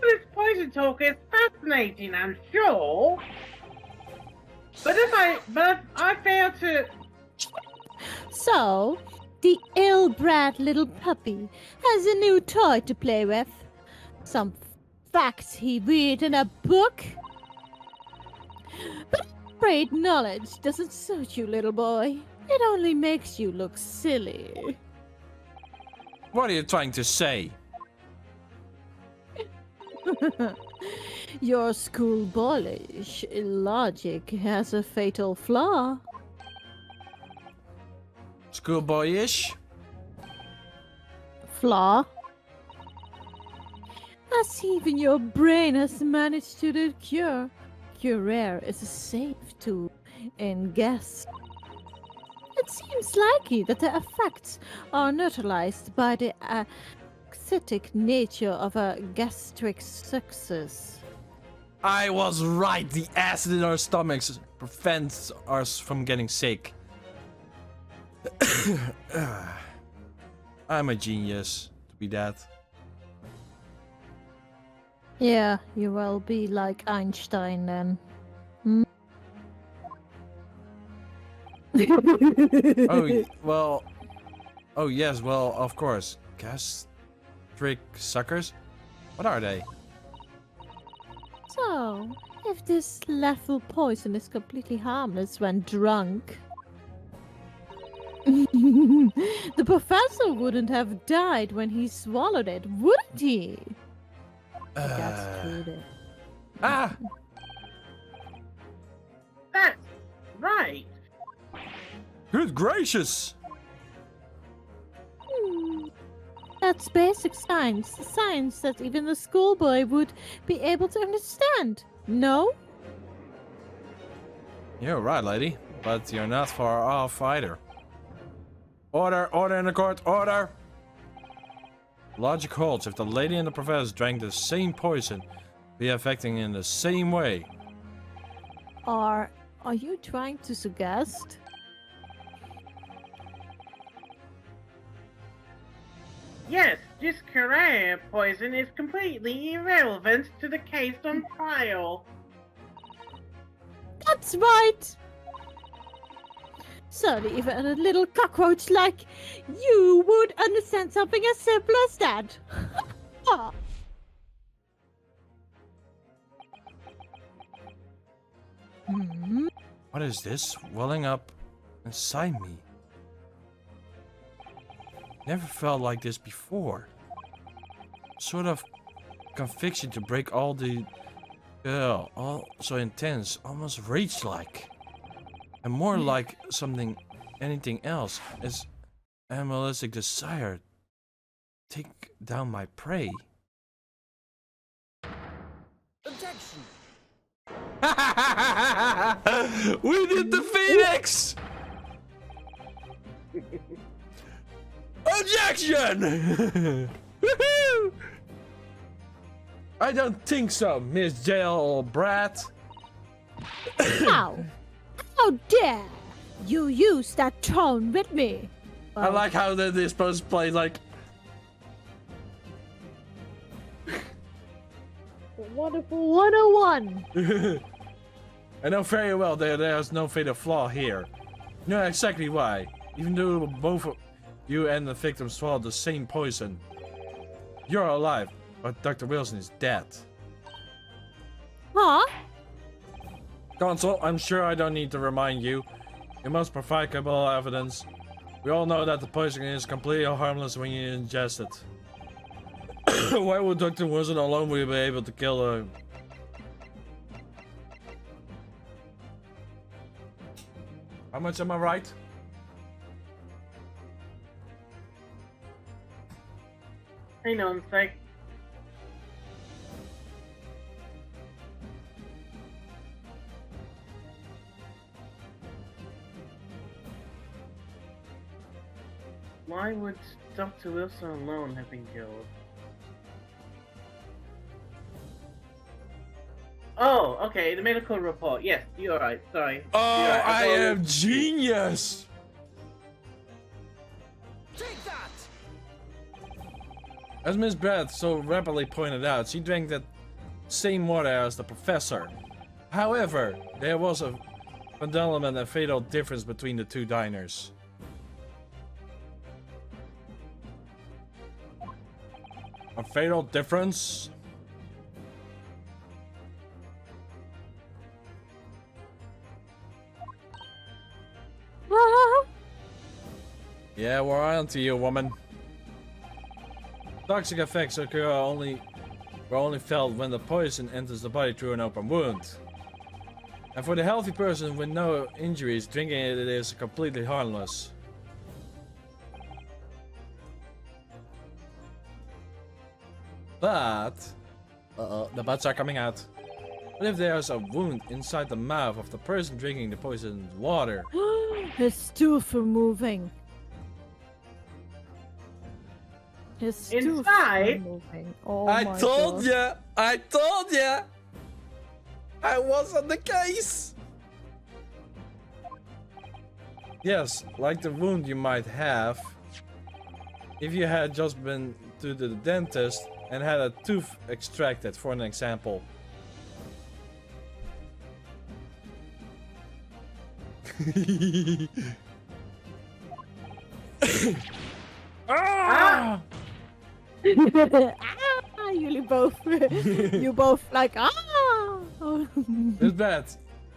This poison talk is fascinating, I'm sure. But if I fail to... So, the ill-bred little puppy has a new toy to play with. Some facts he read in a book. But I'm afraid knowledge doesn't suit you, little boy. It only makes you look silly. What are you trying to say? Your schoolboyish logic has a fatal flaw. Schoolboyish? Flaw? As even your brain has managed to cure. Curare is a safe tool in guess. It seems likely that the effects are neutralized by the acidic nature of a gastric success. I was right. The acid in our stomachs prevents us from getting sick. I'm a genius to be that. Yeah, you will be like Einstein then. Well. Oh, yes, well, of course. Gastric suckers? What are they? So, if this lethal poison is completely harmless when drunk, the professor wouldn't have died when he swallowed it, wouldn't he? That's true. Ah! That's right. Good gracious! That's basic science. Science that even the schoolboy would be able to understand. No? You're right, lady. But you're not far off either. Order! Order in the court! Order! Logic holds. If the lady and the professor drank the same poison, be affecting in the same way. Are you trying to suggest? Yes, this Curare poison is completely irrelevant to the case on trial. That's right! Certainly even a little cockroach like you would understand something as simple as that. What is this welling up inside me? Never felt like this before. Sort of conviction to break all the... all so intense, almost rage-like. And more like anything else, is animalistic desire. Take down my prey. Objection! We did the Phoenix! Objection! Woohoo! I don't think so, Miss Jail Brat. How? How dare you use that tone with me? I like how they're supposed to play like. Wonderful 101. I know very well there's no fatal flaw here. You know exactly why. Even though both of you and the victim swallowed the same poison. You're alive, but Dr. Wilson is dead. Huh? Consul, I'm sure I don't need to remind you. You must provide credible evidence. We all know that the poison is completely harmless when you ingest it. Why would Dr. Wilson alone be able to kill her? How much am I right? Hang on a sec. Why would Dr. Wilson alone have been killed? Oh, okay, the medical report. Yes, you're right, sorry. Oh, You're right. I am genius! Take that! As Miss Brad so rapidly pointed out, she drank that same water as the professor. However, there was a fundamental and fatal difference between the two diners. A fatal difference? Yeah, we're on to you, woman. Toxic effects occur only felt when the poison enters the body through an open wound. And for the healthy person with no injuries, drinking it is completely harmless. But... Uh-oh, the butts are coming out. What if there's a wound inside the mouth of the person drinking the poisoned water? His tooth are moving. His tooth are Inside? moving. Oh I my told God. ya! I told ya! I was on the case! Yes, like the wound you might have if you had just been to the dentist and had a tooth extracted, for an example. Ah! Ah, you both, you both like It's bad.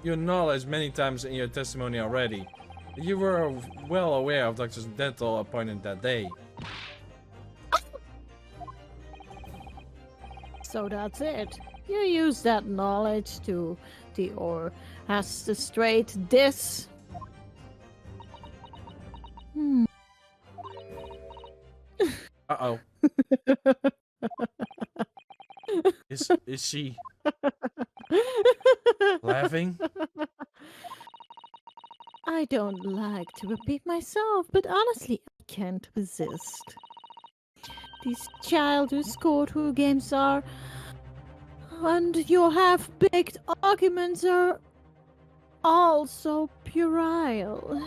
You acknowledged many times in your testimony already. You were well aware of Doctor's dental appointment that day. So that's it. You use that knowledge to or has to straight this. Uh-oh. Is she laughing? I don't like to repeat myself, but honestly, I can't resist. These childish courtroom games are, and your half-baked arguments are all so puerile.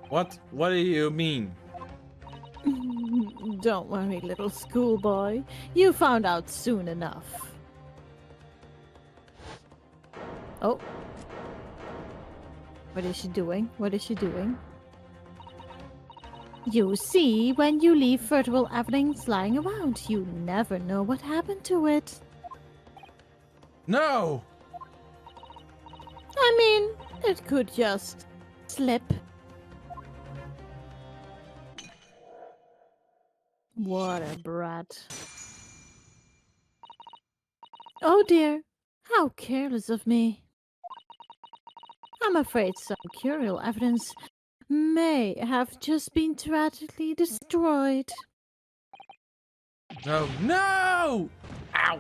What do you mean? Don't worry, little schoolboy. You found out soon enough. Oh. What is she doing? What is she doing? You see, when you leave virtual evidence lying around, you never know what happened to it. No! I mean, it could just slip. What a brat. Oh dear, how careless of me. I'm afraid some curial evidence may have just been tragically destroyed. No! No! Ow!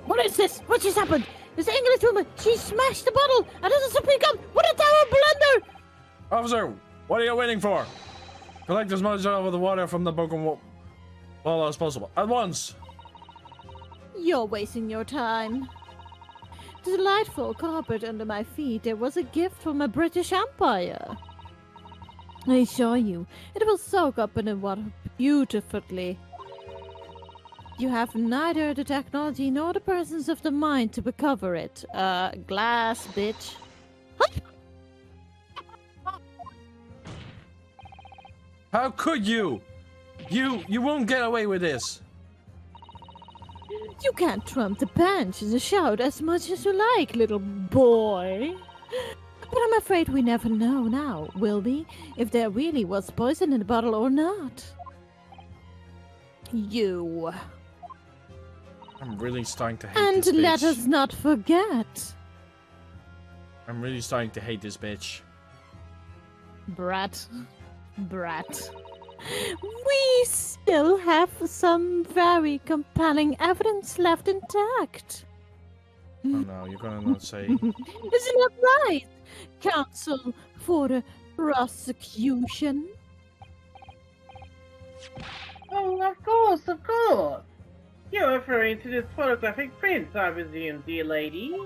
What is this? What just happened? This English woman, she smashed the bottle and this is a speak up. What a terrible blunder! Officer, what are you waiting for? Collect as much of the water from the broken wall as possible. At once! You're wasting your time. The delightful carpet under my feet, it was a gift from a British Empire. I assure you, it will soak up in the water beautifully. You have neither the technology nor the presence of the mind to recover it. Glass, bitch. How could you? You won't get away with this. You can't trump the bench and shout as much as you like, little boy. But I'm afraid we never know now, will we? If there really was poison in the bottle or not. You. I'm really starting to hate And this bitch. let us not forget. I'm really starting to hate this bitch. Brat. We still have some very compelling evidence left intact. Oh no, you're gonna not say. Isn't that right, counsel for the prosecution? Oh, of course, of course. You're referring to this photographic print, I presume, dear lady.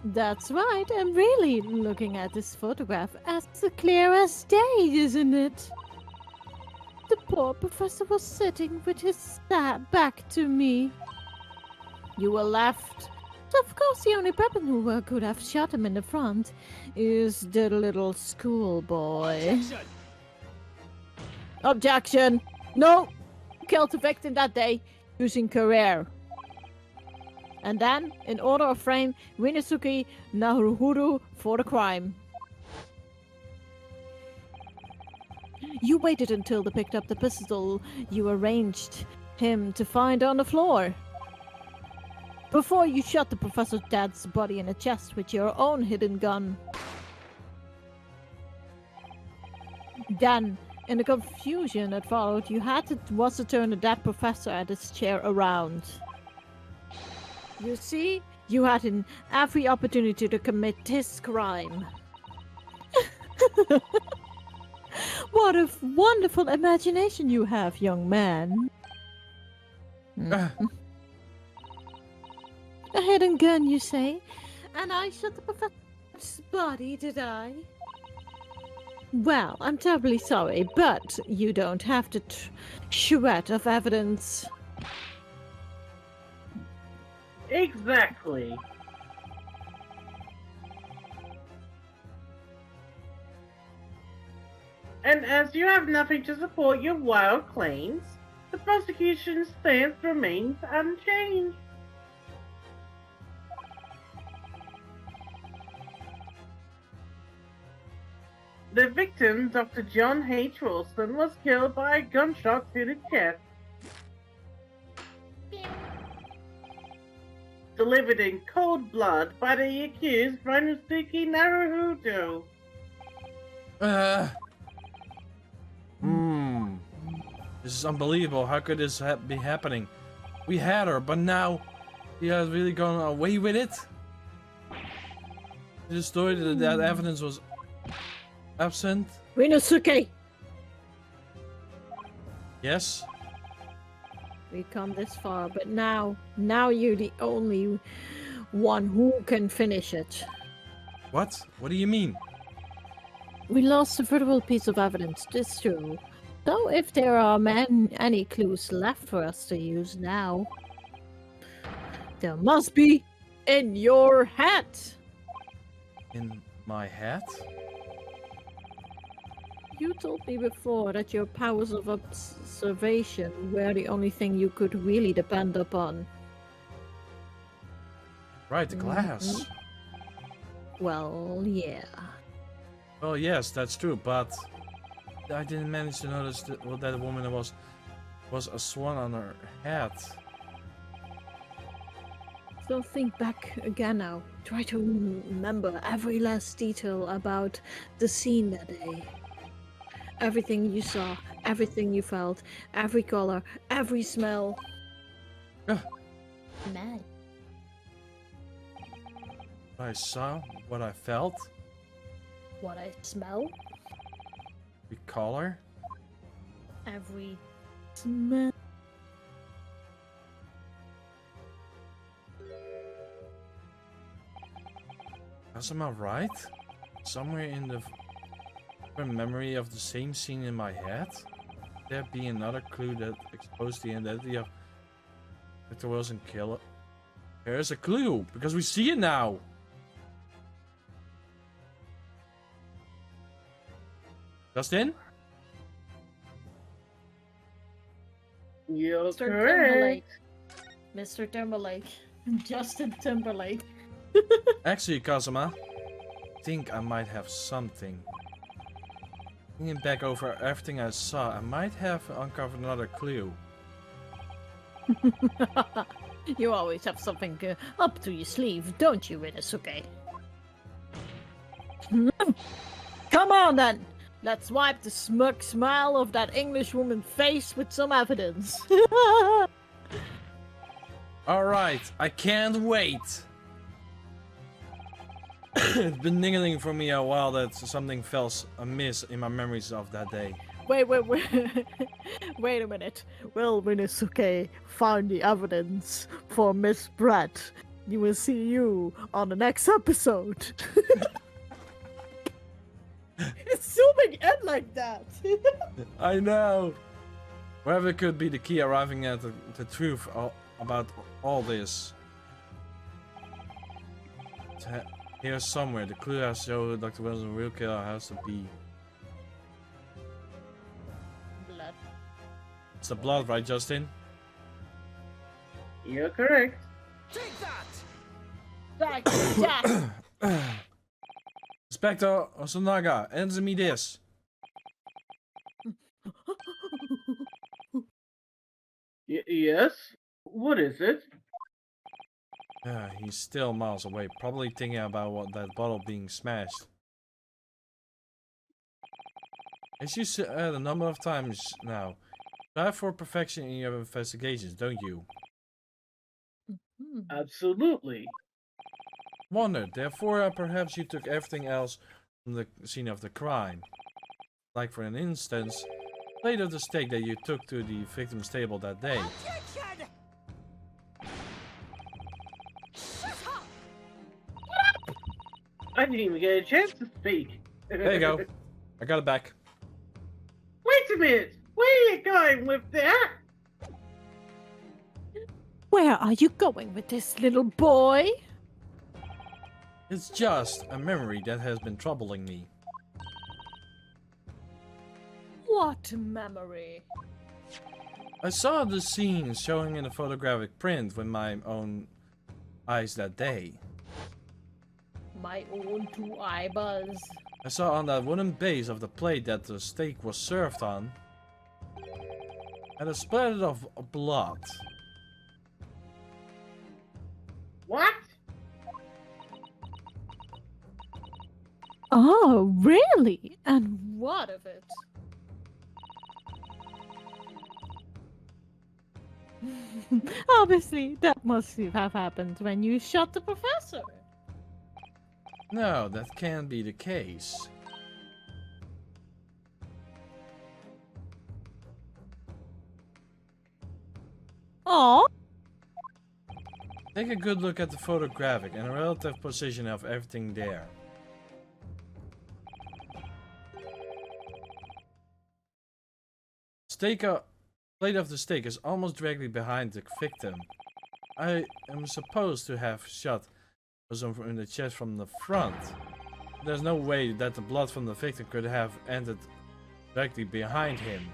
That's right, I'm really looking at this photograph as clear as day, isn't it? The poor professor was sitting with his back to me. You were left. So of course the only person who could have shot him in the front is the little schoolboy. Objection! No! Killed the victim that day using career. And then, in order of frame, Rinosuke Naruhuru for the crime. You waited until they picked up the pistol you arranged him to find on the floor. Before you shot the professor's dad's body in the chest with your own hidden gun. Then, in the confusion that followed, you had to turn the dead professor and his chair around. You see, you had every opportunity to commit this crime. What a wonderful imagination you have, young man. A hidden gun, you say? And I shot the professor's body, did I? Well, I'm terribly sorry, but you don't have the shred of evidence. Exactly. And as you have nothing to support your wild claims, the prosecution's stance remains unchanged. The victim, Dr. John H. Wilson, was killed by a gunshot to the chest. Delivered in cold blood by the accused Rinosuke Naruhito. This is unbelievable. How could this be happening? We had her, but now he has really gone away with it? The story that evidence was absent? Rinosuke! Yes? We've come this far, but now you're the only one who can finish it. What? What do you mean? We lost a valuable piece of evidence, this true. So if there are any clues left for us to use now, there must be in your hat. In my hat? You told me before that your powers of observation were the only thing you could really depend upon. Right, the glass. Well, yeah. Well, yes, that's true, but I didn't manage to notice that woman was a swan on her hat. So think back again now. Try to remember every last detail about the scene that day. Everything you saw, everything you felt, every color, every smell. Ugh. Man. What I saw, what I felt, What I smell? the color. Every smell. Am I right? Somewhere in the memory of the same scene in my head, there be another clue that exposed the identity of Victor Wilson killer. There's a clue because we see it now. Justin? You're Mr. correct. Timberlake. Mr. Timberlake. Justin Timberlake. Actually, Kazuma, I think I might have something. Thinking back over everything I saw, I might have uncovered another clue. You always have something up to your sleeve, don't you, Inosuke? Come on then! Let's wipe the smug smile of that English woman's face with some evidence. Alright, I can't wait! It's been niggling for me a while that something felt amiss in my memories of that day. Wait. Wait a minute. Will Inosuke find the evidence for Miss Brett? You will see you on the next episode. It's zooming in like that. I know! Whatever could be the key arriving at the truth about all this. Here somewhere, the clue has shown Dr. Wilson's real killer has to be. Blood. It's the blood, right, Justin? You're correct. Take that! Inspector Osanaga, answer me this. Yes? What is it? He's still miles away, probably thinking about that bottle being smashed. As you said a number of times now, strive for perfection in your investigations, don't you? Absolutely. Wonder, therefore, perhaps you took everything else from the scene of the crime. Like for an instance, the plate of the steak that you took to the victim's table that day. Attention! Shut up! I didn't even get a chance to speak. There you go. I got it back. Wait a minute! Where are you going with that? Where are you going with this little boy? It's just a memory that has been troubling me. What memory? I saw the scene showing in a photographic print with my own eyes that day. My own two eyeballs. I saw on that wooden base of the plate that the steak was served on had a splatter of blood. What? Oh, really? And what of it? Obviously, that must have happened when you shot the professor. No, that can't be the case. Oh, Take a good look at the photographic and relative position of everything there. Plate of the steak is almost directly behind the victim. I am supposed to have shot someone in the chest from the front. There's no way that the blood from the victim could have ended directly behind him.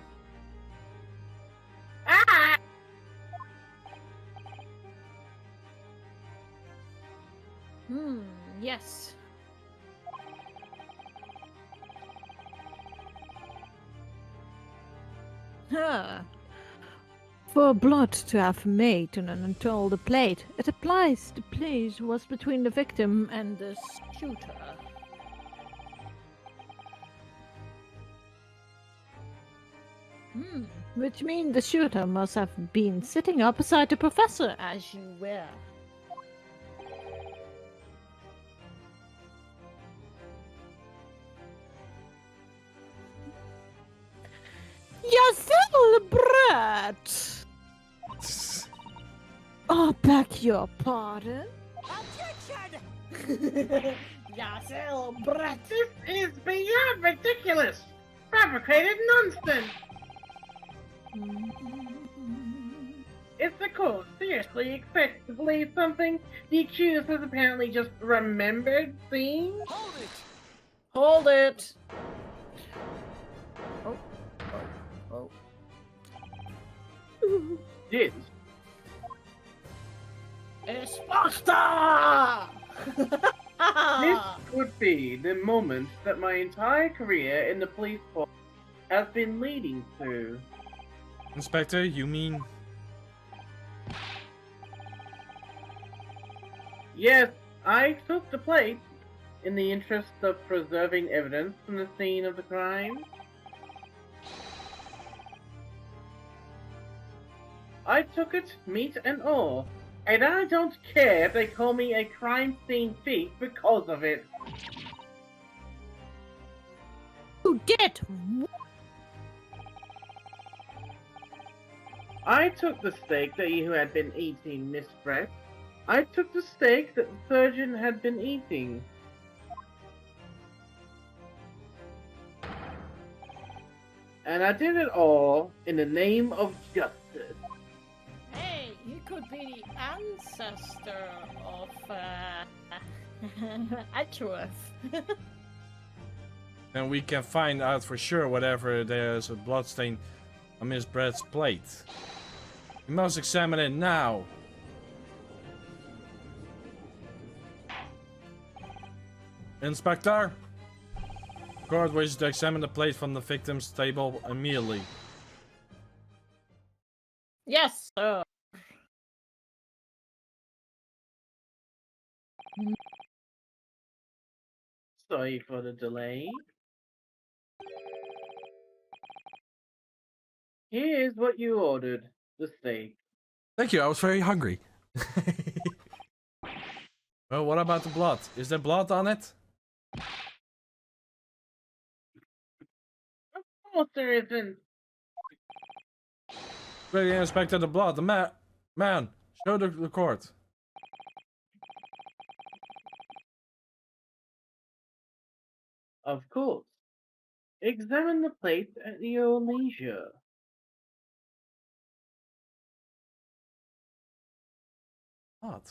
Ah! yes. Huh. For blood to have made on an untold plate, it applies the place was between the victim and the shooter. Which means the shooter must have been sitting up beside the professor as you were. Yourself, Brett! Oh, beg your pardon? Objection! Yourself, Brett! This is beyond ridiculous! Fabricated nonsense! Is the court seriously expected to believe something the accused has apparently just remembered seeing? Hold it! Hold it! Oh. Yes. Esparta! This would be the moment that my entire career in the police force has been leading to. Inspector, you mean? Yes, I took the plate in the interest of preserving evidence from the scene of the crime. I took it, meat and all, and I don't care if they call me a crime scene thief because of it. You did! I took the steak that you had been eating, Miss Brett. I took the steak that the surgeon had been eating. And I did it all in the name of justice. Hey, you could be the ancestor of, Atruth. And we can find out for sure whatever there's a bloodstain on Miss Brett's plate. We must examine it now. Inspector? Court wishes to examine the plate from the victim's table immediately. Yes, sir. Sorry for the delay. Here's what you ordered. The steak. Thank you, I was very hungry. Well, what about the blood? Is there blood on it? Of course there isn't. Really, Inspector, the blood. The man, show the court. Of course. Examine the plate at your leisure. What?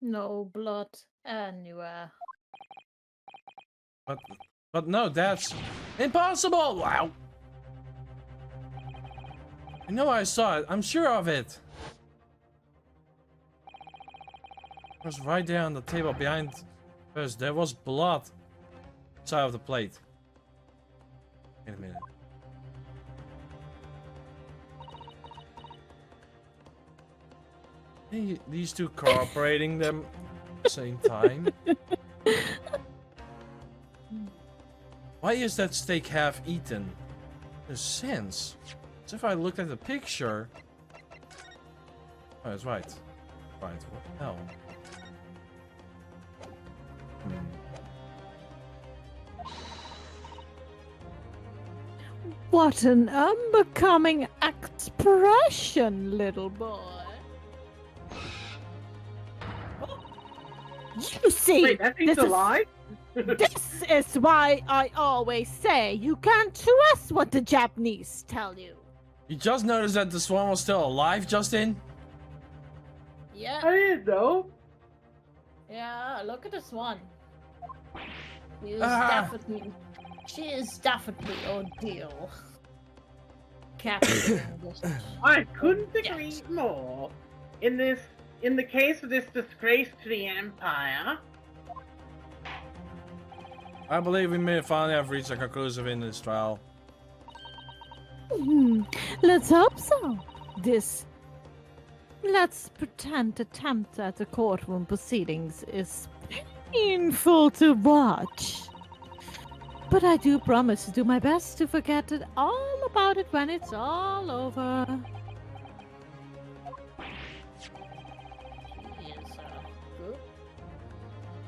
No blood anywhere. But no, that's impossible! Wow! I know I saw it. I'm sure of it. It was right there on the table behind us. There was blood inside of the plate. Wait a minute. Hey, these two cooperating them at the same time. Why is that steak half eaten? There's sense. As if I looked at the picture. Oh, that's right. Right, what the hell? What an unbecoming expression, little boy. You see, Wait, that thing's alive? this is why I always say you can't trust what the Japanese tell you. You just noticed that the swan was still alive, Justin? Yeah, I didn't know. yeah, look at this one. She is definitely ordeal. Captain. I couldn't agree more. In the case of this disgrace to the Empire, I believe we may finally have reached a conclusive in this trial. Let's hope so. Let's pretend attempt at the courtroom proceedings is painful to watch. But I do promise to do my best to forget it all about it when it's all over.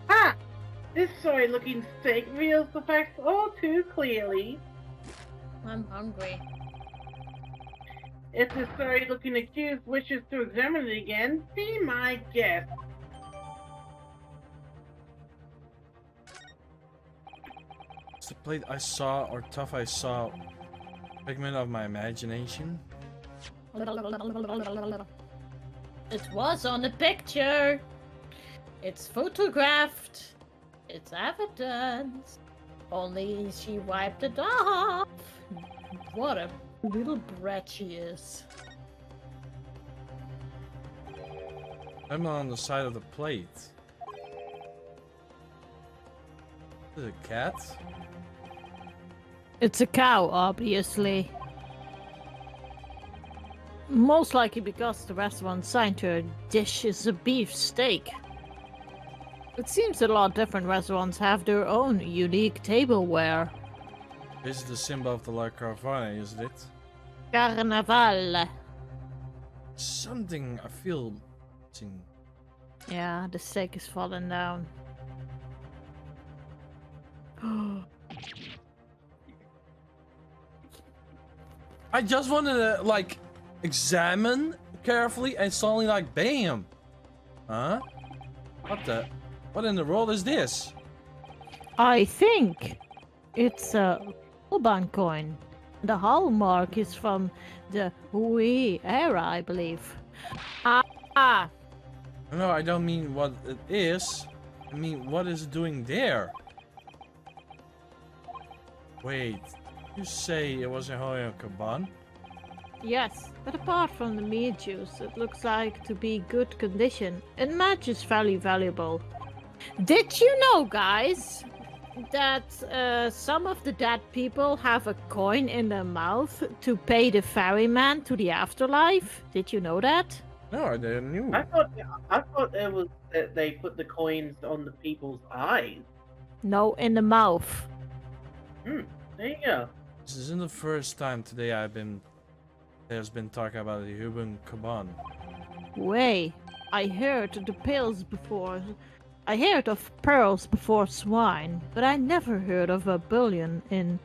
ha! This sorry-looking steak reveals the facts all too clearly. I'm hungry. If the sorry-looking accused wishes to examine it again, be my guest. It's the plate I saw, or tough I saw. Figment of my imagination. It was on the picture. It's photographed. It's evidence. Only she wiped it off. What a little brat she is. I'm on the side of the plate. Is it a cat? It's a cow, obviously. Most likely because the restaurant signed to her dish is a beef steak. It seems a lot of different restaurants have their own unique tableware. This is the symbol of the La Caravana, isn't it? Carnaval. Something I feel. Yeah, the steak is falling down. I just wanted to, like, examine carefully and suddenly, like, bam! Huh? What in the world is this? I think it's a Urban coin. The hallmark is from the Hui era, I believe. No, I don't mean what it is. I mean, what is it doing there? Wait, you say it was in Hoya Kaban? Yes, but apart from the meat juice, it looks like to be good condition. It matches very valuable. Did you know, guys, that some of the dead people have a coin in their mouth to pay the ferryman to the afterlife? Did you know that? No, I didn't knew. I thought it was that they put the coins on the people's eyes. No, in the mouth. There you go. This isn't the first time today there's been talking about the Huban Kaban. Wait, I heard the pills before. I heard of pearls before swine, but I never heard of a bullion in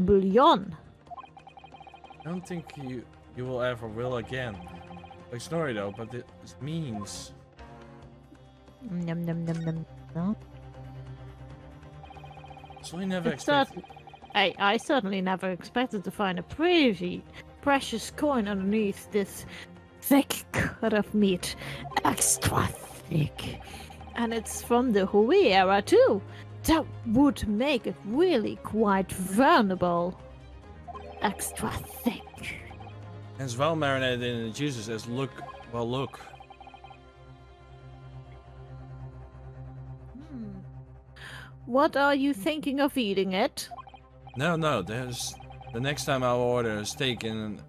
bouillon. I don't think you will ever will again. Like Snorri though, but it means. Num num num num. No. So we never It's expected. I certainly never expected to find a pretty precious coin underneath this thick cut of meat. Extra thick. And it's from the Hui era too. That would make it really quite vulnerable. Extra thick. And it's well marinated in the juices as look. What are you thinking of eating it? No, there's the next time I'll order a steak in an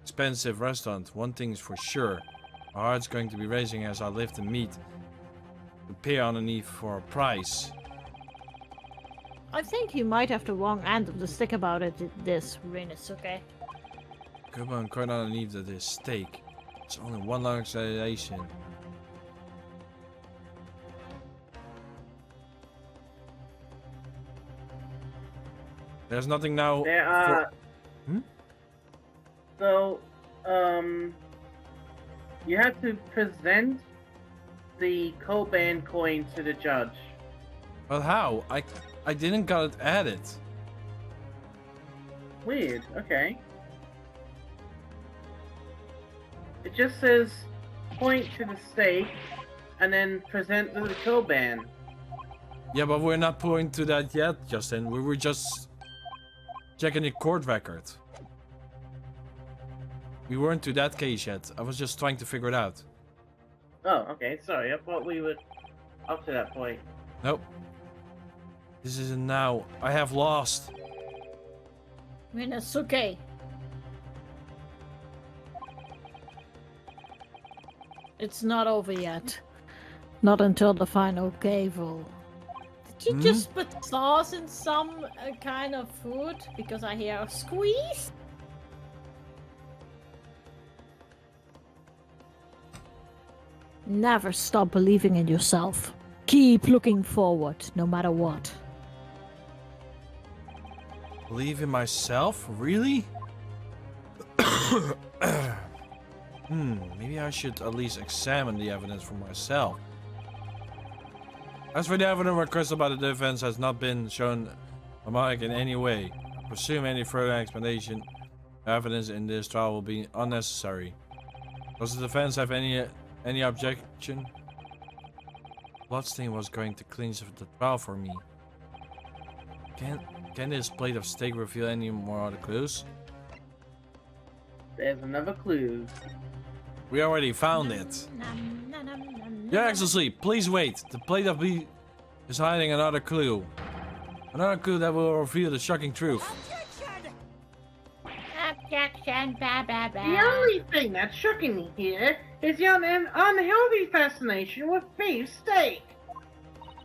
expensive restaurant, one thing's for sure. My heart's going to be racing as I lift the meat to peer underneath for a price. I think you might have the wrong end of the stick about it, this Rinasuke. Come on, quite underneath of this steak. It's only one long exaggeration. There's nothing now. There are. So, you have to present the Koban coin to the judge. But how? I didn't got it added. Weird. Okay. It just says point to the stake and then present to the Koban. Yeah, but we're not pointing to that yet, Justin. We were just checking the court record. We weren't to that case yet. I was just trying to figure it out. Oh, okay. Sorry, I thought we were up to that point. Nope. This isn't now. I have lost. Rinasuke. It's not over yet. Not until the final gavel. Did you just put sauce in some kind of food? Because I hear a squeeze. Never stop believing in yourself. keep looking forward, no matter what. Believe in myself? Really? Maybe I should at least examine the evidence for myself. As for the evidence requested by the defense has not been shown harmonic in any way. I presume any further explanation evidence in this trial will be unnecessary. Does the defense have any objection? Bloodstain was going to clinch the trial for me. Can this plate of steak reveal any more other clues? There's another clue. We already found it. Your Excellency, please wait. The plate of beef is hiding another clue. Another clue that will reveal the shocking truth. Objection, ba ba ba. The only thing that's shocking me here is your unhealthy fascination with beef steak.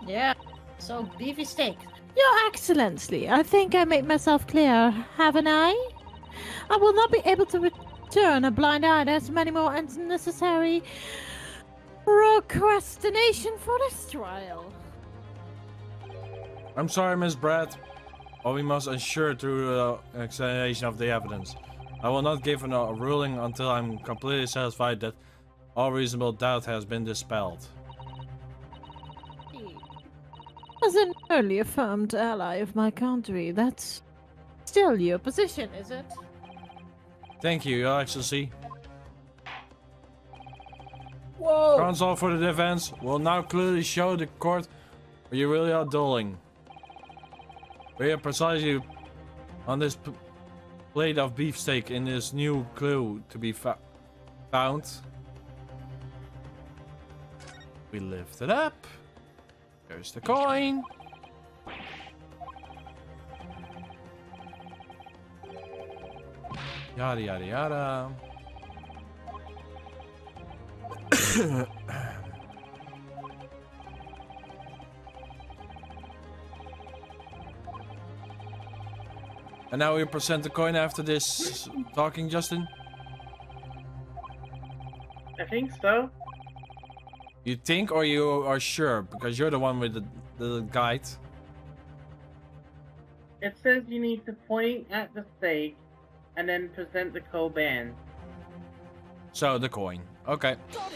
Yeah, so beefy steak. Your Excellency, I think I made myself clear, haven't I? I will not be able to return a blind eye. There's many more unnecessary procrastination for this trial. I'm sorry, Miss Brad, but we must ensure through the examination of the evidence. I will not give a ruling until I'm completely satisfied that all reasonable doubt has been dispelled. As an early affirmed ally of my country, that's still your position, is it? Thank you, Your Excellency. Whoa! Counsel for the defense will now clearly show the court where you really are dueling. We are precisely on this plate of beefsteak in this new clue to be found. We lift it up. There's the coin. Yada yada yada. And now we present the coin after this talking, Justin? I think so. You think or you are sure? Because you're the one with the guide. It says you need to point at the steak and then present the Coban. So, the coin. Okay. Got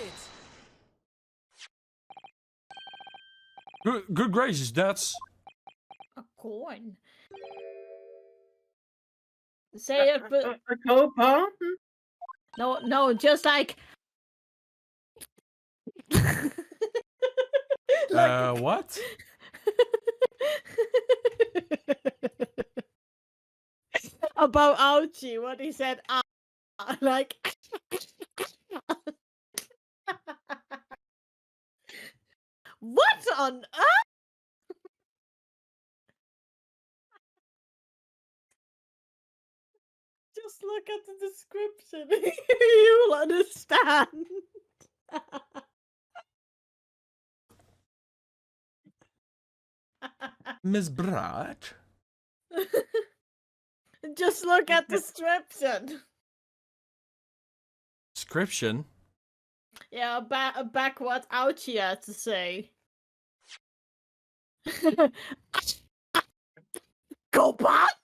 it. Good gracious, that's... A coin. Say it, but A Coban? no, just like. What? About Ouchie, what he said, like. What on earth? Just look at the description. You'll understand. Miss Brad? Just look at the description. Description? Yeah, back what Ouchie had to say. Go back!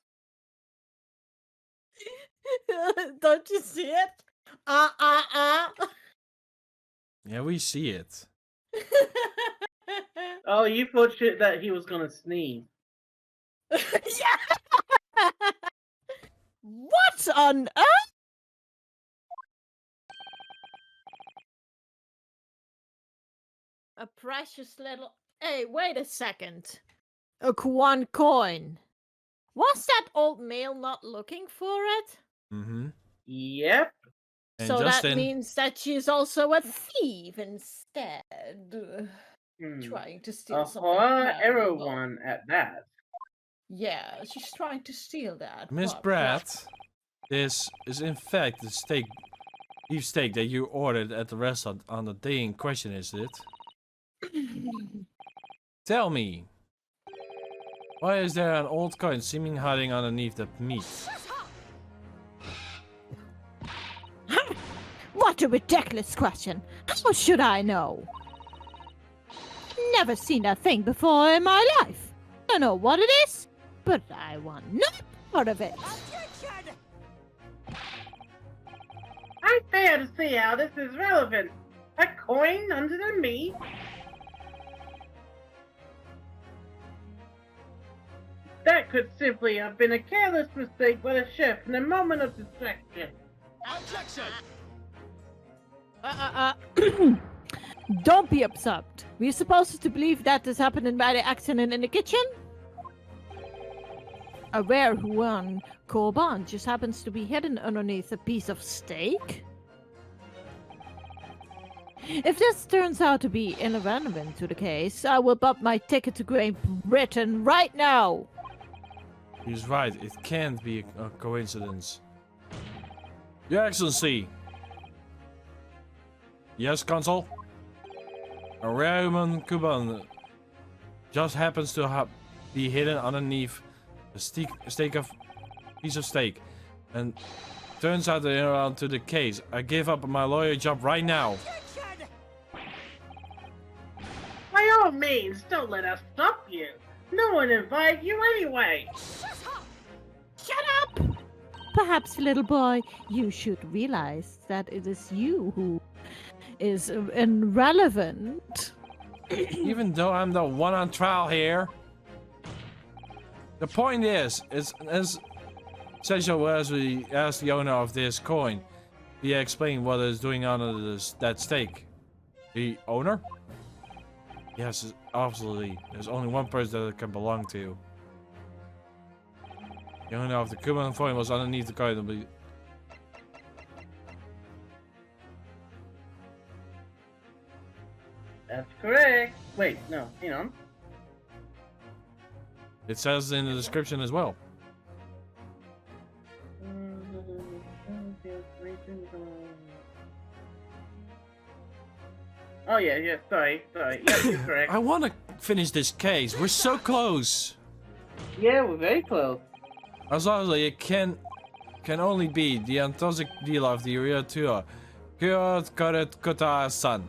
Don't you see it? Yeah, we see it. Oh, you thought shit that he was gonna sneeze. Yeah! What on earth? A precious little... Hey, wait a second. A one coin. Was that old male not looking for it? Mm-hmm. Yep. And so Justin, that means that she's also a thief instead. Hmm. Trying to steal A something. horror arrow valuable. one at that. Yeah, she's trying to steal that. Miss but- Brad, this is in fact the beef steak that you ordered at the restaurant on the day in question, is it? Tell me, why is there an old coin seeming hiding underneath the meat? What a ridiculous question. How should I know? never seen that thing before in my life. Don't know what it is, but I want no part of it. Attention! I fail to see how this is relevant. A coin under the meat? That could simply have been a careless mistake by the chef in a moment of distraction. Objection! Don't be upset. We're supposed to believe that this happened by the accident in the kitchen? A rare Huan Korban just happens to be hidden underneath a piece of steak? If this turns out to be irrelevant to the case, I will bump my ticket to Great Britain right now! He's right, it can't be a coincidence. Your Excellency! Yes, Consul? A Roman Cuban just happens to be hidden underneath a piece of steak. And turns out they're around to the case. I give up my lawyer job right now. Attention! By all means, don't let us stop you. No one invited you anyway. Shut up! Perhaps, little boy, you should realize that it is you who is irrelevant. Even though I'm the one on trial here. The point is, it's as essential as we ask the owner of this coin. He explained what is doing under that stake. The owner? Yes, absolutely. There's only one person that it can belong to. The owner of the Cuban coin was underneath the coin. That's correct. Wait, no, hang on. It says in the description as well. Oh yeah, sorry. Yeah, you're correct. I want to finish this case. We're so close. Yeah, we're very close. As long as it can only be the Antozic dealer of the Rio Tour. Kurt Koret Kota-san.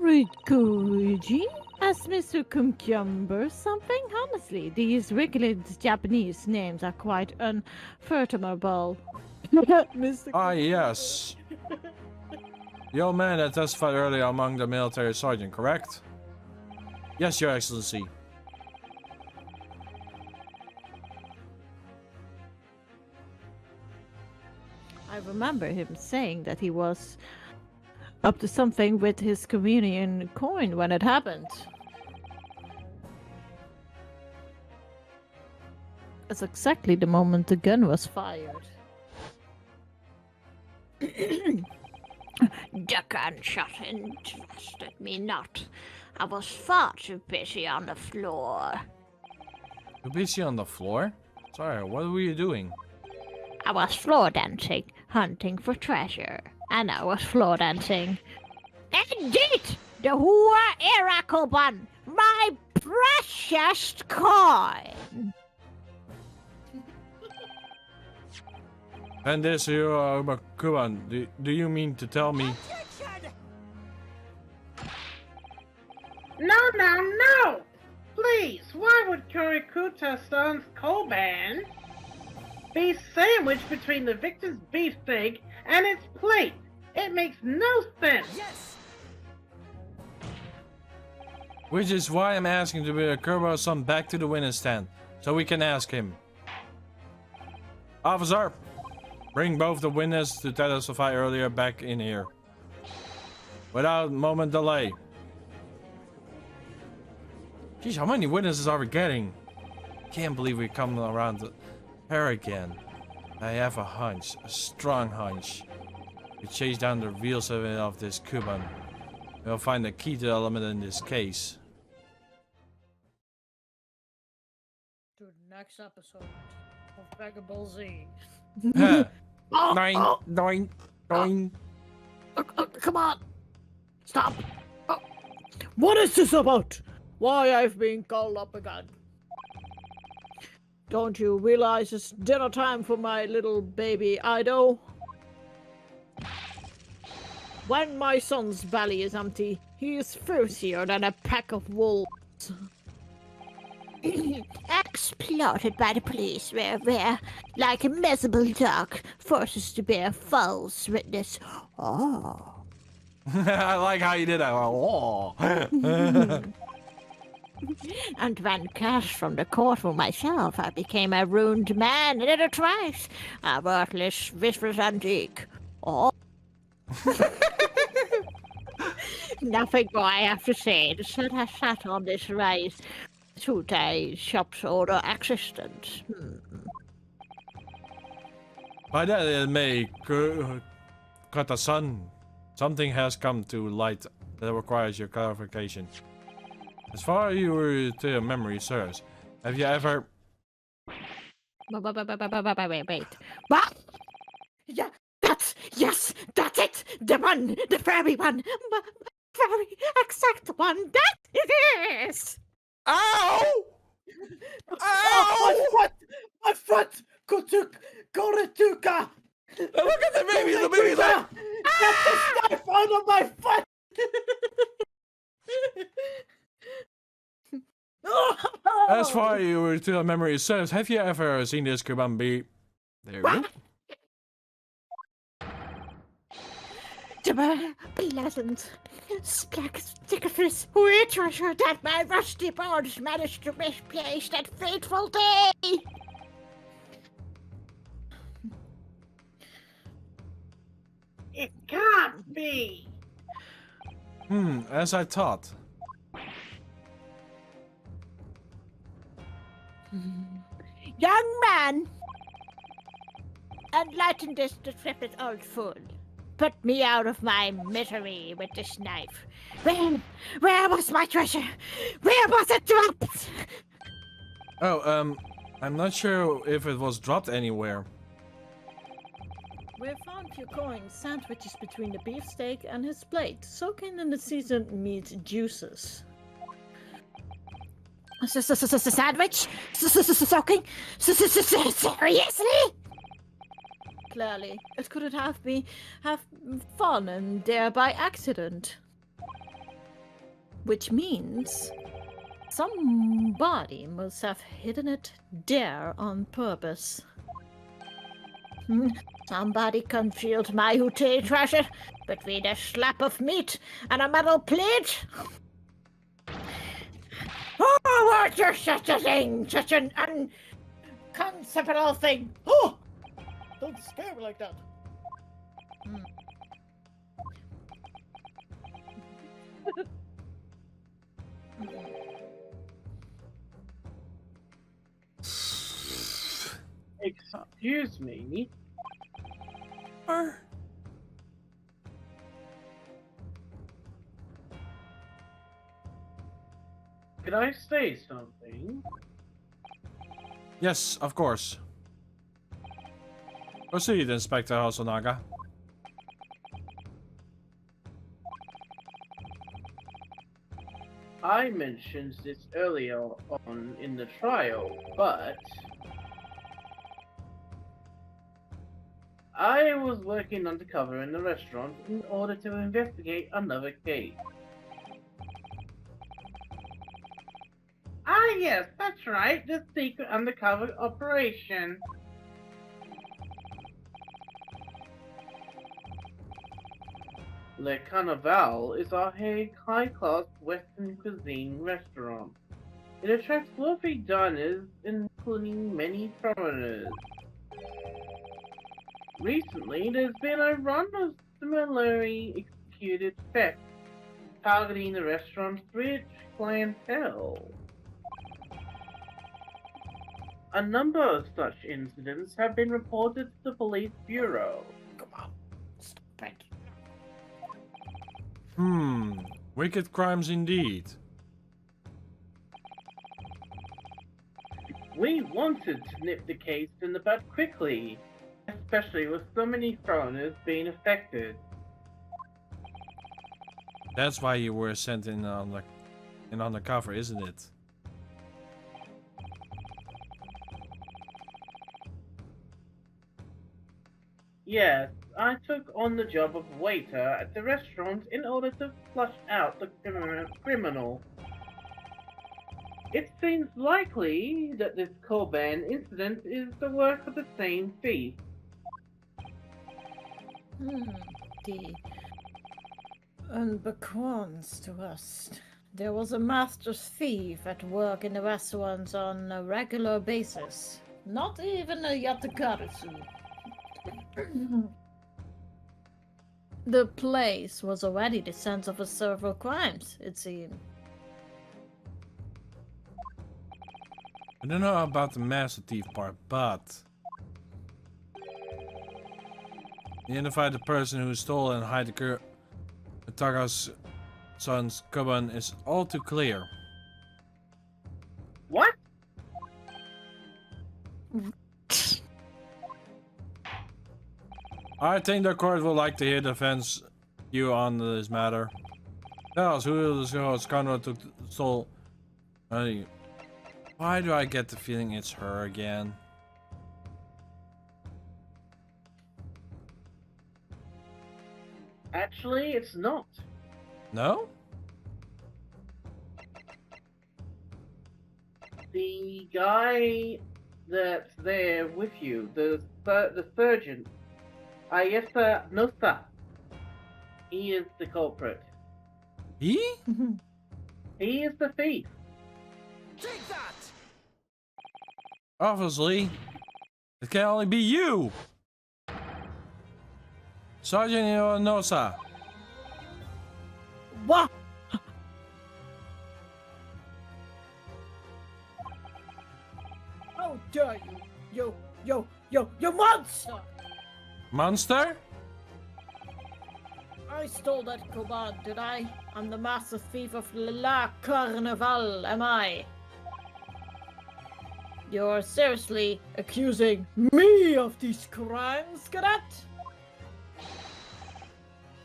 Rikuji? Ask Mr. Cucumber something? Honestly, these wicked Japanese names are quite unfathomable. Mr. Ah, yes. The old man that testified earlier among the military sergeant, correct? Yes, Your Excellency. I remember him saying that he was up to something with his communion coin when it happened. That's exactly the moment the gun was fired. The gunshot interested me not. I was far too busy on the floor. You're busy on the floor? Sorry, what were you doing? I was floor dancing, hunting for treasure. And I was floor dancing. Indeed! The Hua Erakoban! My precious coin! And this Kuban, do you mean to tell me? Attention! No! Please, why would Kurikuta-san's Koban be sandwiched between the victor's beefsteak and its plate? It makes no sense! Yes! Which is why I'm asking to bring Kurbo-san back to the witness stand, so we can ask him. Officer, bring both the witnesses to testify earlier back in here. Without moment delay. Jeez, how many witnesses are we getting? Can't believe we come around her again. I have a hunch, a strong hunch. We chase down the real servant of this Cuban. We'll find the key to the element in this case. To the next episode of Dragon Ball Z. Nine, nine, nine. Come on! Stop! What is this about? Why I've been called up again? Don't you realize it's dinner time for my little baby idol? When my son's belly is empty, he is fiercer than a pack of wolves. Exploited by the police, where, like a miserable dog, forced to bear false witness. Oh. I like how you did that. Oh. And when cast from the courtroom myself, I became a ruined man in a trice, a worthless, vicious antique. Oh. Nothing more I have to say. The sun has sat on this rise to a shop's order existence. By that it may cut the sun. Something has come to light that requires your clarification. As far as your memory serves, have you ever... Wait. What? Yeah, that's it! The one! The very one! Very exact one! That it is! Ow! Oh, Ow! my foot! Korituka! Look at the baby's like... Get this knife out of my foot! As far as your memory serves, have you ever seen this Kubambi? There we go. The pleasant, spectaculous treasure that my rusty bones managed to misplace that fateful day! It can't be! As I thought. Young man! Enlighten this decrepit old fool. Put me out of my misery with this knife. Where was my treasure? Where was it dropped? Oh, I'm not sure if it was dropped anywhere. We found few coins sandwiches between the beefsteak and his plate, soaking in the seasoned meat juices. Sandwich? Soaking? Seriously? Clearly, it couldn't have fallen there by accident. Which means somebody must have hidden it there on purpose. Somebody concealed my Ute treasure between a slab of meat and a metal plate. Oh, was there such a thing? Such an unconceivable thing? Oh! Don't scare me like that. Excuse me. Could I say something? Yes, of course. Proceed, Inspector Hosonaga. I mentioned this earlier on in the trial, but I was working undercover in the restaurant in order to investigate another case. Ah yes, that's right, the secret undercover operation. Le Carnaval is a high-class Western cuisine restaurant. It attracts wealthy diners, including many foreigners. Recently, there's been a run of similarly executed thefts targeting the restaurant's rich clientele. A number of such incidents have been reported to the police bureau. Come on, stop it. Wicked crimes indeed. We wanted to nip the case in the bud quickly, especially with so many foreigners being affected. That's why you were sent in undercover, isn't it? Yes, I took on the job of waiter at the restaurant in order to flush out the criminal. It seems likely that this Coban incident is the work of the same thief. The unbecomes to us. There was a master thief at work in the restaurant on a regular basis. Not even a yatakarisu. The place was already the center of several crimes, it seemed. I don't know about the master thief part, but identify the person who stole and hid the Taga's son's Koban is all too clear. What? I think the court would like to hear defense view on this matter. Tell us who the scoundrel stole. Why do I get the feeling it's her again? Actually, it's not. No? The guy that's there with you, the surgeon, Ayesa Nosa, he is the culprit. He? He is the thief. Take that! Obviously. It can only be you! Sergeant Nosa. What? How dare you? You monster! Monster? I stole that Koban, did I? I'm the master thief of La Carnival, am I? You're seriously accusing me of these crimes, cadet?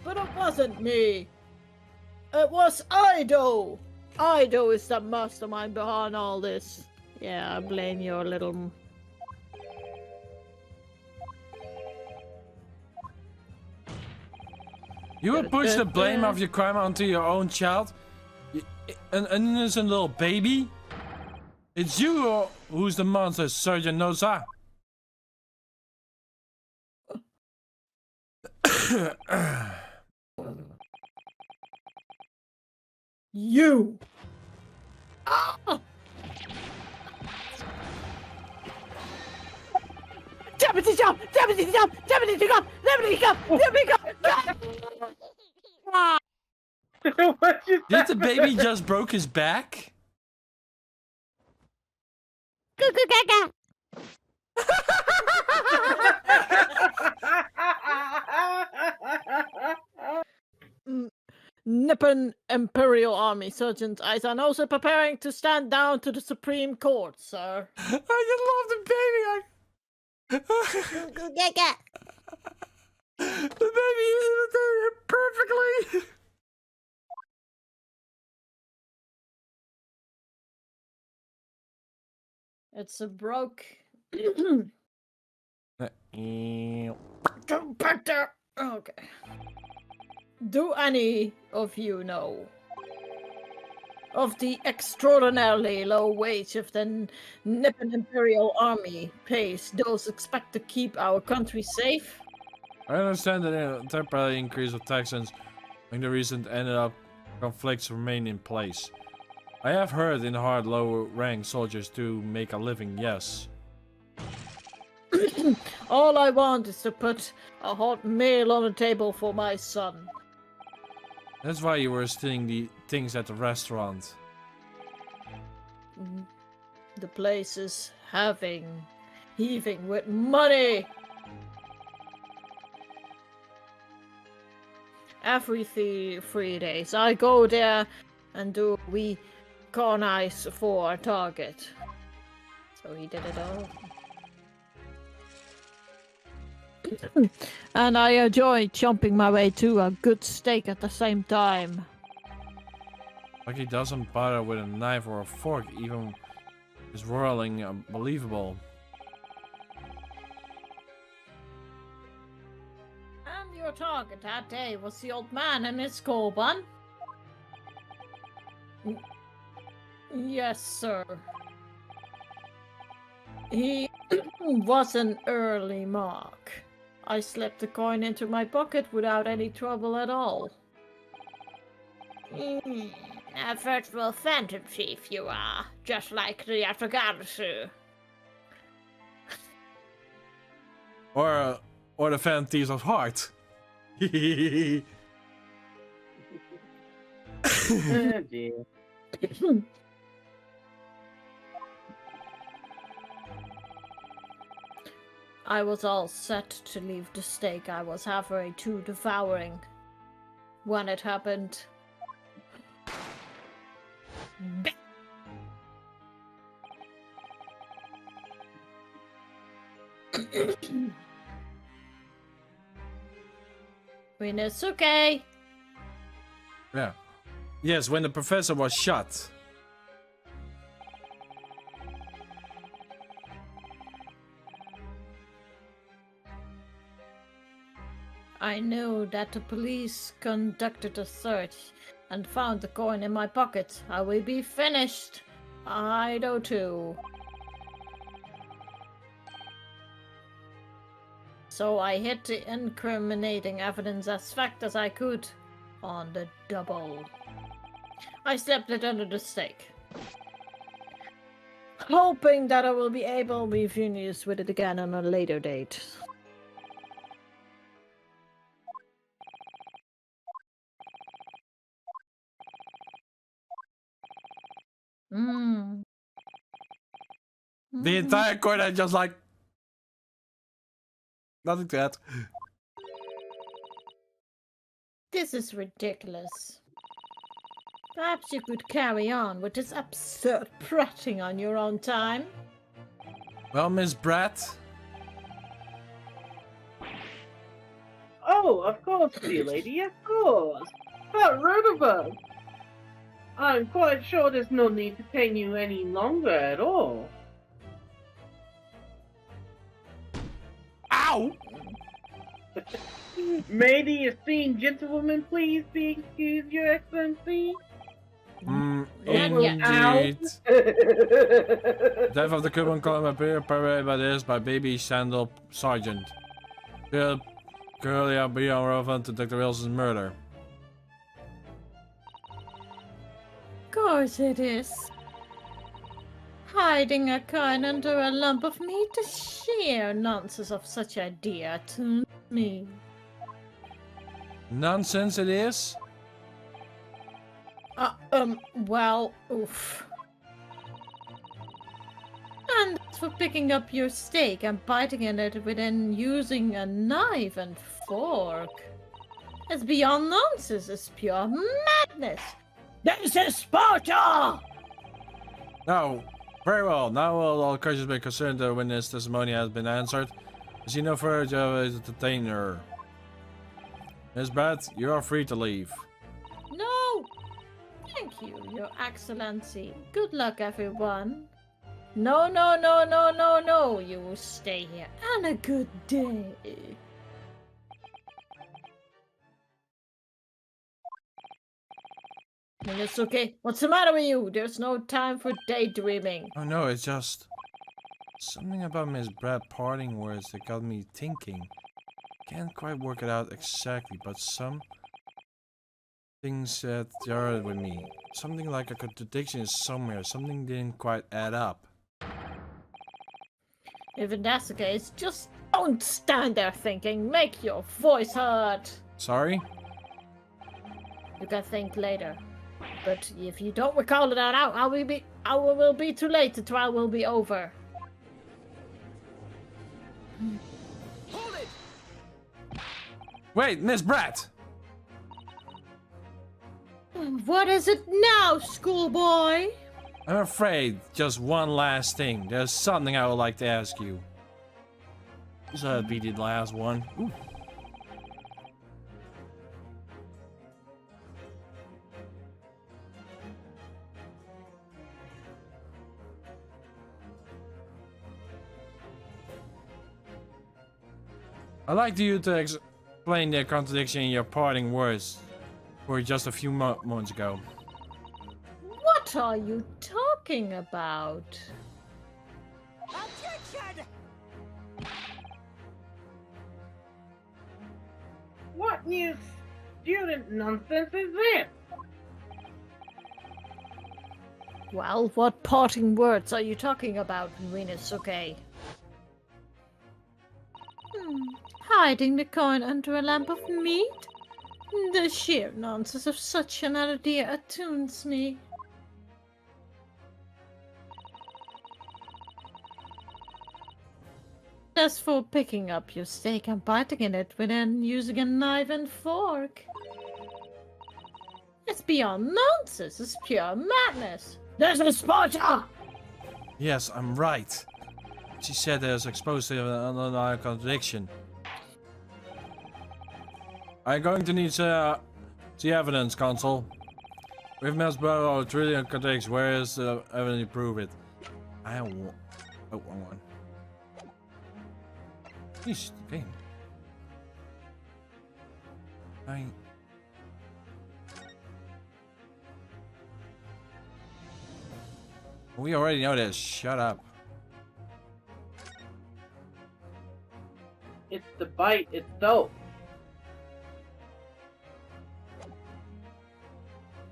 But it wasn't me. It was Ido. Ido is the mastermind behind all this. Yeah, I blame your little... You would push the blame of your crime onto your own child? An innocent little baby? It's you who's the monster, Sergeant Nosa. You! Ah! Deputy jump! Deputy jump! Deputy jump! Deputy jump! Deputy jump! What you Did the baby just broke his back? Nippon Imperial Army Sergeant Aizen also preparing to stand down to the Supreme Court, sir. I just love the baby. The baby is there perfectly. It's a broke. Go back there. Okay. Do any of you know of the extraordinarily low wage of the Nippon Imperial Army pays those expect to keep our country safe? I understand that a temporary increase of taxes during the recent ended up conflicts remain in place. I have heard in hard low-rank soldiers to make a living, yes. All I want is to put a hot meal on the table for my son. That's why you were stealing the things at the restaurant. The place is heaving with money. Every 3 days I go there and we colonize for a target. So he did it all. And I enjoy chomping my way to a good steak at the same time. Like he doesn't bother with a knife or a fork, even is roiling unbelievable. your target that day was the old man and his skull bun? Yes, sir. He was an early mark. I slipped the coin into my pocket without any trouble at all. A virtual phantom thief you are, just like the Atragasu. Or the Phantom Thieves of Heart. Oh, dear. I was all set to leave the steak I was halfway to devouring when it happened. Inosuke! Yeah. Yes, when the professor was shot. I knew that the police conducted a search and found the coin in my pocket. I will be finished. I do too. So I hid the incriminating evidence as fast as I could on the double. I slipped it under the steak, hoping that I will be able to be furious with it again on a later date. The entire coin, I just like... Nothing to add. This is ridiculous. Perhaps you could carry on with this absurd prating on your own time. Well, Miss Bratt. Oh, of course, dear lady, of course. How rude of us. I'm quite sure there's no need to detain you any longer at all. Ow! May the esteemed gentlewoman please be excused, Your Excellency? Indeed. Death of the Cuban column appear parade by this by Baby Sandal Sergeant. Curly be relevant to Dr. Wilson's murder. Of course it is. Hiding a coin under a lump of meat, the sheer nonsense of such idea to me. Nonsense it is? Well, oof. And as for picking up your steak and biting in it within using a knife and fork. It's beyond nonsense, it's pure madness. This is Sparta! No. Very well. Now will all questions be concerned the witness testimony has been answered. I see no further job as a detainer. Miss Bratt, you are free to leave. No! Thank you, Your Excellency. Good luck, everyone. No, no, no, no, no, no. You will stay here. And a good day. It's okay. What's the matter with you? There's no time for daydreaming. Oh no, it's just... something about Miss Bratt parting words that got me thinking. Can't quite work it out exactly, but some things that jarred with me. Something like a contradiction is somewhere. Something didn't quite add up. If that's the case, just don't stand there thinking. Make your voice heard. Sorry? You can think later. But if you don't recall it out, I will be too late. The trial will be over. Hold it! Wait, Miss Bratt! What is it now, schoolboy? I'm afraid just one last thing. There's something I would like to ask you. This would be the last one. Ooh. I'd like you to Explain the contradiction in your parting words were just a few moments ago. What are you talking about? Objection! What new student nonsense is this? Well, what parting words are you talking about, Inosuke? Hiding the coin under a lamp of meat? The sheer nonsense of such an idea attunes me. As for picking up your steak and biting in it within using a knife and fork, it's beyond nonsense, it's pure madness. This is Sparta! Yes, I'm right. She said I was exposed to an underlying contradiction. I'm going to need the evidence, Consul. We've messed about a trillion contradictions. Where is the evidence to prove it? I want... Oh, wrong one. Jeez, the game. We already know this. Shut up. It's the bite itself.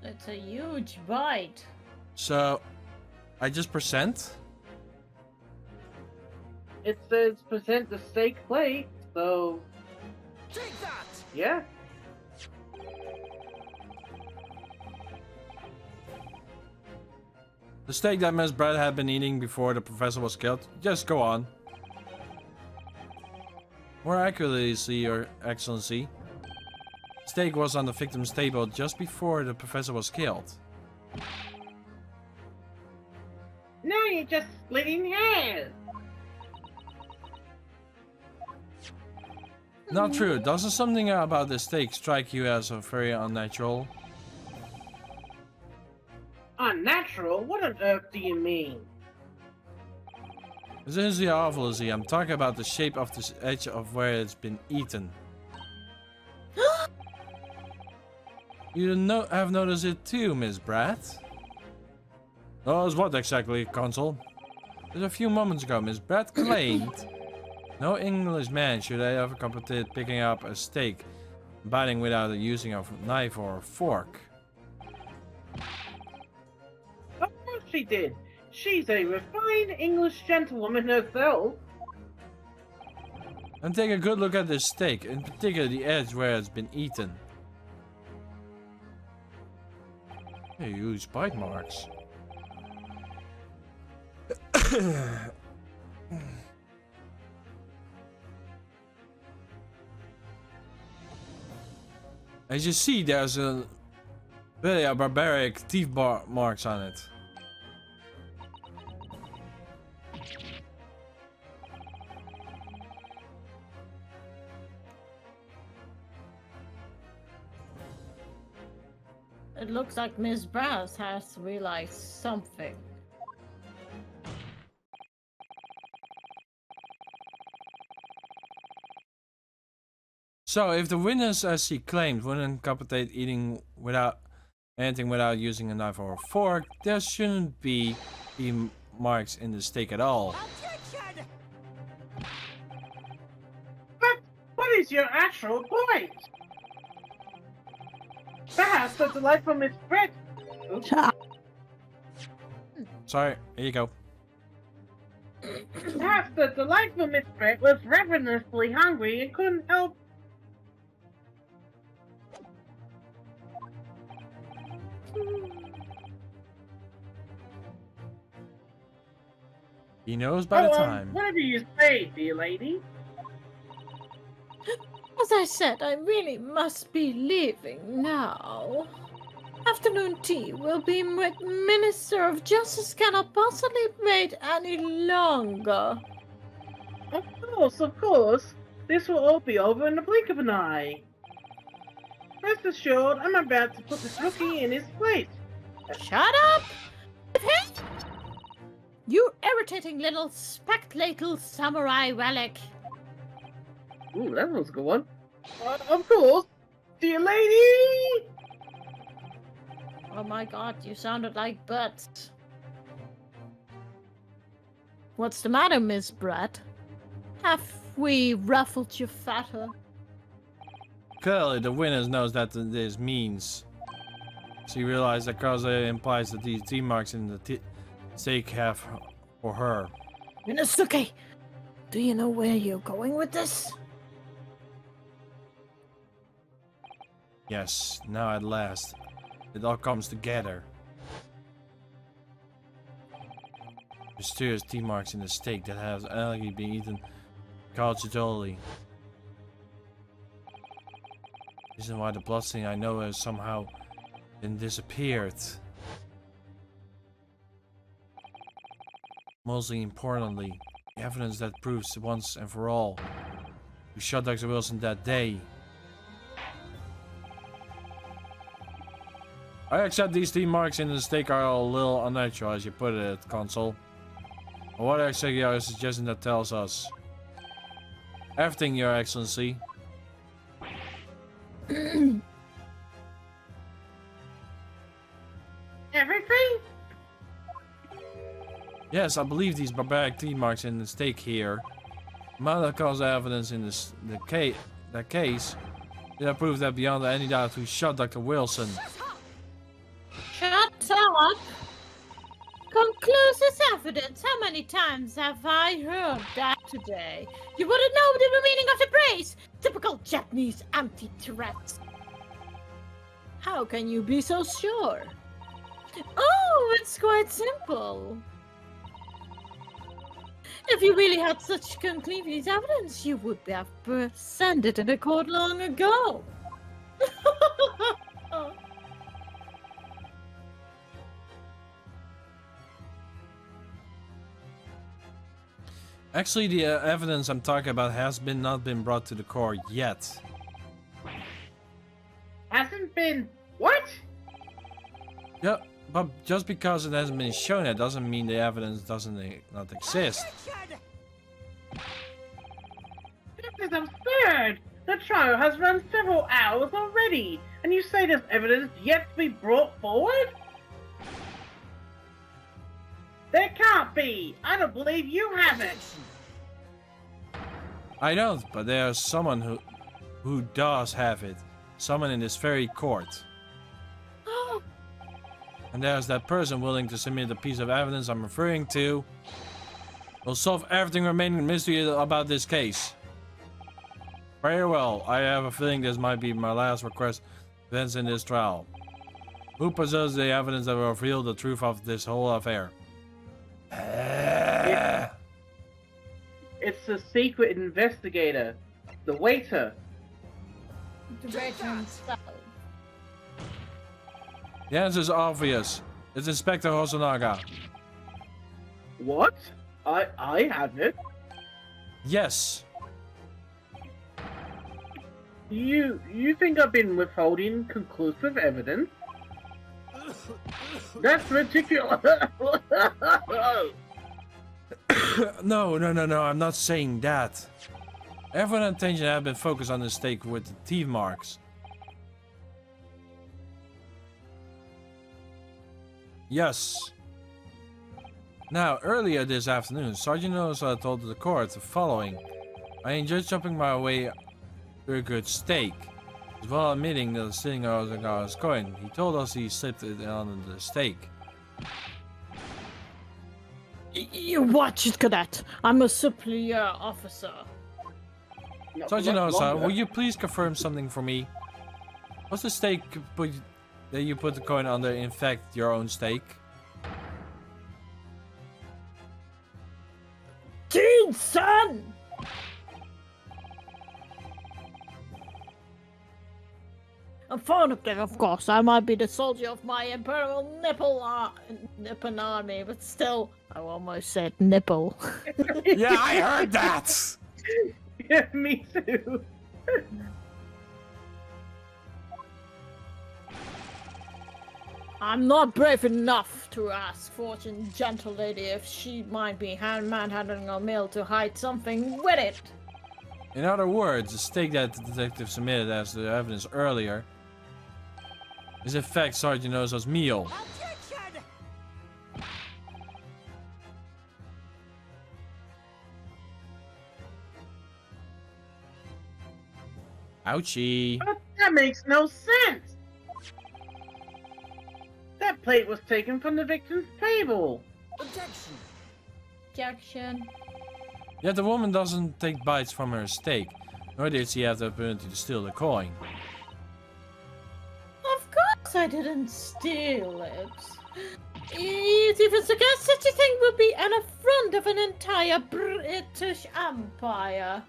It's a huge bite. So, I just present? It says present the steak plate, so Take that! yeah. The steak that Miss Brad had been eating before the professor was killed. Just go on. More accurately, Your Excellency. Steak was on the victim's table just before the professor was killed. Now you're just splitting hairs. Not true. Doesn't something about the steak strike you as a very unnatural? Unnatural? What on earth do you mean? This is the obviously. I'm talking about the shape of the edge of where it's been eaten. You have noticed it too, Miss Bratt. Notice what exactly, Consul? Just a few moments ago, Miss Bratt claimed no Englishman should ever completed picking up a steak, biting without using a knife or a fork. Of course she did. She's a refined English gentlewoman herself. And take a good look at this steak, in particular the edge where it's been eaten. Huge bite marks. As you see, there's a really barbaric teeth marks on it. It looks like Miss Brass has realized something. So, if the witness, as he claimed, wouldn't complicate eating without anything without using a knife or a fork, there shouldn't be marks in the steak at all. Objection! But what is your actual point? Perhaps the delightful Miss Brett. Oops. Sorry, here you go. Perhaps the delightful Miss Brett was ravenously hungry and couldn't help. He knows by the time. Whatever you say, dear lady. As I said, I really must be leaving now. Afternoon tea will be with Minister of Justice cannot possibly wait any longer. Of course. This will all be over in the blink of an eye. Rest assured, I'm about to put this rookie in his place. Shut up! You irritating little spectacle samurai relic. Ooh, that was a good one. Of course. Dear lady! Oh my god, you sounded like Bert. What's the matter, Miss Brett? Have we ruffled your feather? Clearly, the witness knows that this means. She realized that cause implies that these team marks in the stake have for her. Inosuke, do you know where you're going with this? Yes, now at last, it all comes together. Mysterious team marks in the stake that has already been eaten culturally. This is why the bloodstain I know has somehow been disappeared. Mostly importantly, the evidence that proves once and for all who shot Dr. Wilson that day. I accept these team marks in the stake are a little unnatural, as you put it, Consul. But what exactly are you suggesting that tells us? Everything, Your Excellency. Everything? Yes, I believe these barbaric team marks in the stake here. Amount of causal evidence in that case, they prove that beyond any doubt who shot Dr. Wilson. Shut up! Conclusive evidence? How many times have I heard that today? You wouldn't know the meaning of the phrase! Typical Japanese anti-threats. How can you be so sure? Oh, it's quite simple. If you really had such conclusive evidence, you would have presented it in a court long ago. Actually, the evidence I'm talking about has not been brought to the court yet. Hasn't been... What? Yeah, but just because it hasn't been shown yet doesn't mean the evidence not exist. This is absurd! The trial has run several hours already, and you say there's evidence yet to be brought forward? There can't be! I don't believe you have it! I don't, but there's someone who does have it. Someone in this very court. And there's that person willing to submit a piece of evidence I'm referring to. Will solve everything remaining mystery about this case. Very well, I have a feeling this might be my last request events in this trial. Who possesses the evidence that will reveal the truth of this whole affair? It's the secret investigator. The waiter. The waiter himself. The answer is obvious. It's Inspector Hosonaga. What? I have it. Yes. You think I've been withholding conclusive evidence? That's ridiculous. No, I'm not saying that. Everyone's attention had been focused on the stake with the teeth marks. Yes. Now, earlier this afternoon, Sergeant Osa told the court the following. I enjoyed jumping my way through a good stake. As well admitting that the stealing of his coin, he told us he slipped it on the stake. You watch it, cadet. I'm a superior officer. Sergeant Not Osa, longer. will you please confirm something for me? Was the stake that you put the coin under in fact your own stake? Teen son! Unfortunately, of course, I might be the soldier of my Imperial Nippon army, but still, I almost said nipple. Yeah, I heard that! Yeah, me too. I'm not brave enough to ask Fortune Gentle Lady if she might be manhandling a mail to hide something with it. In other words, the steak that the detective submitted as the evidence earlier is in fact Sergeant Osa's meal. Objection! Ouchie. But that makes no sense! That plate was taken from the victim's table! Objection! Jackson. Yet the woman doesn't take bites from her steak, nor did she have the opportunity to steal the coin. Of course I didn't steal it. It even suggests such a thing would be an affront of an entire British Empire.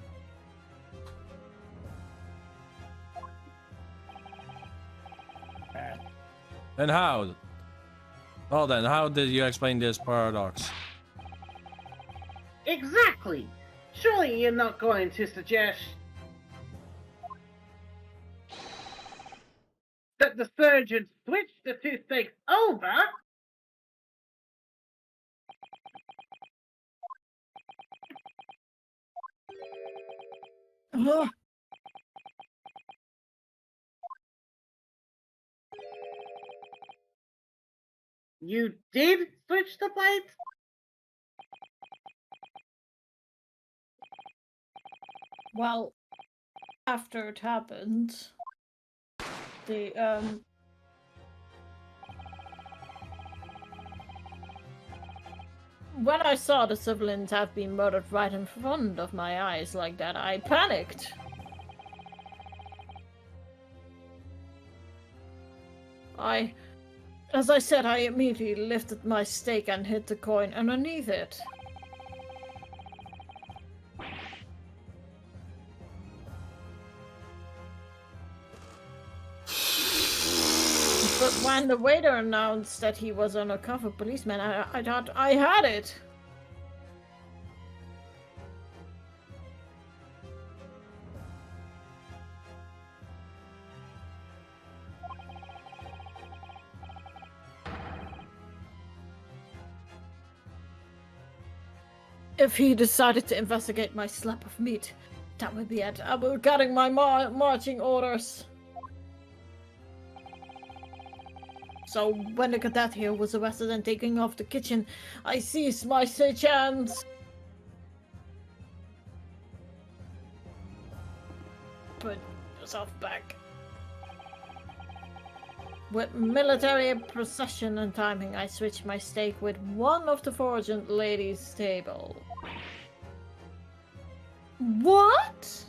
Then how? Well then, how did you explain this paradox? Exactly! Surely you're not going to suggest that the surgeon switched the two steaks over? Ugh. You did switch the plates? Well, after it happened, the when I saw the civilians have been murdered right in front of my eyes like that, I panicked. As I said, I immediately lifted my stake and hid the coin underneath it. But when the waiter announced that he was an undercover policeman, I thought I had it. If he decided to investigate my slap of meat, that would be it. I will getting my marching orders. So when the cadet here was arrested and taken off the kitchen, I seized my chance. Put yourself back. With military precision and timing, I switched my stake with one of the fortunate ladies' table. What?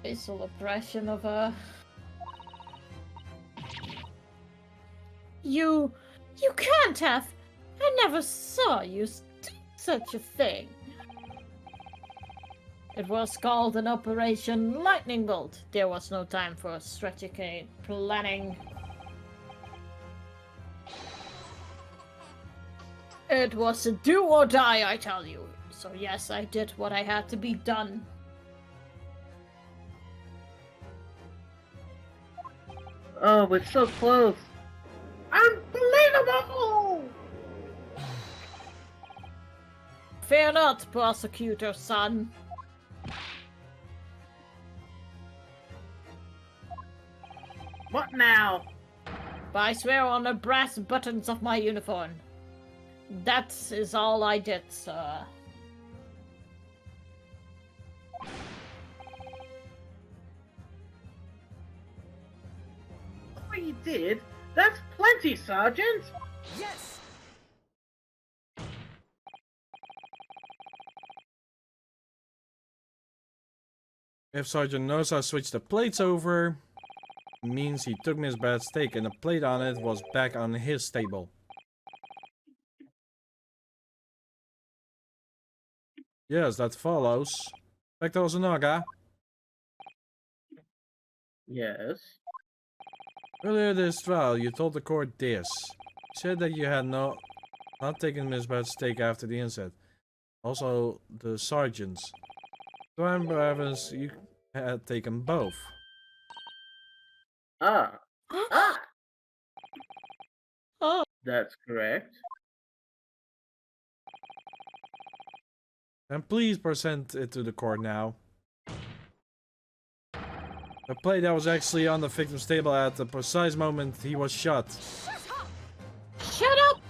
Facial oppression of a... You can't have... I never saw you do such a thing. It was called an Operation Lightning Bolt. There was no time for strategic planning. It was a do or die, I tell you. So yes, I did what I had to be done. Oh, we're so close. Unbelievable! Fear not, prosecutor son. What now? I swear on the brass buttons of my uniform. That is all I did, sir. What you did? That's plenty, Sergeant! Yes! If Sergeant Nosa switched the plates over, it means he took Miss Brad's steak and the plate on it was back on his table. Yes, that follows. Inspector Osunaga. Yes. Earlier this trial, you told the court this. You said that you had not taken Miss Brad's steak after the incident. Also, the sergeants. To remember evidence, you had taken both. Ah. That's correct. And please present it to the court now. The plate that was actually on the victim's table at the precise moment he was shot. Shut up!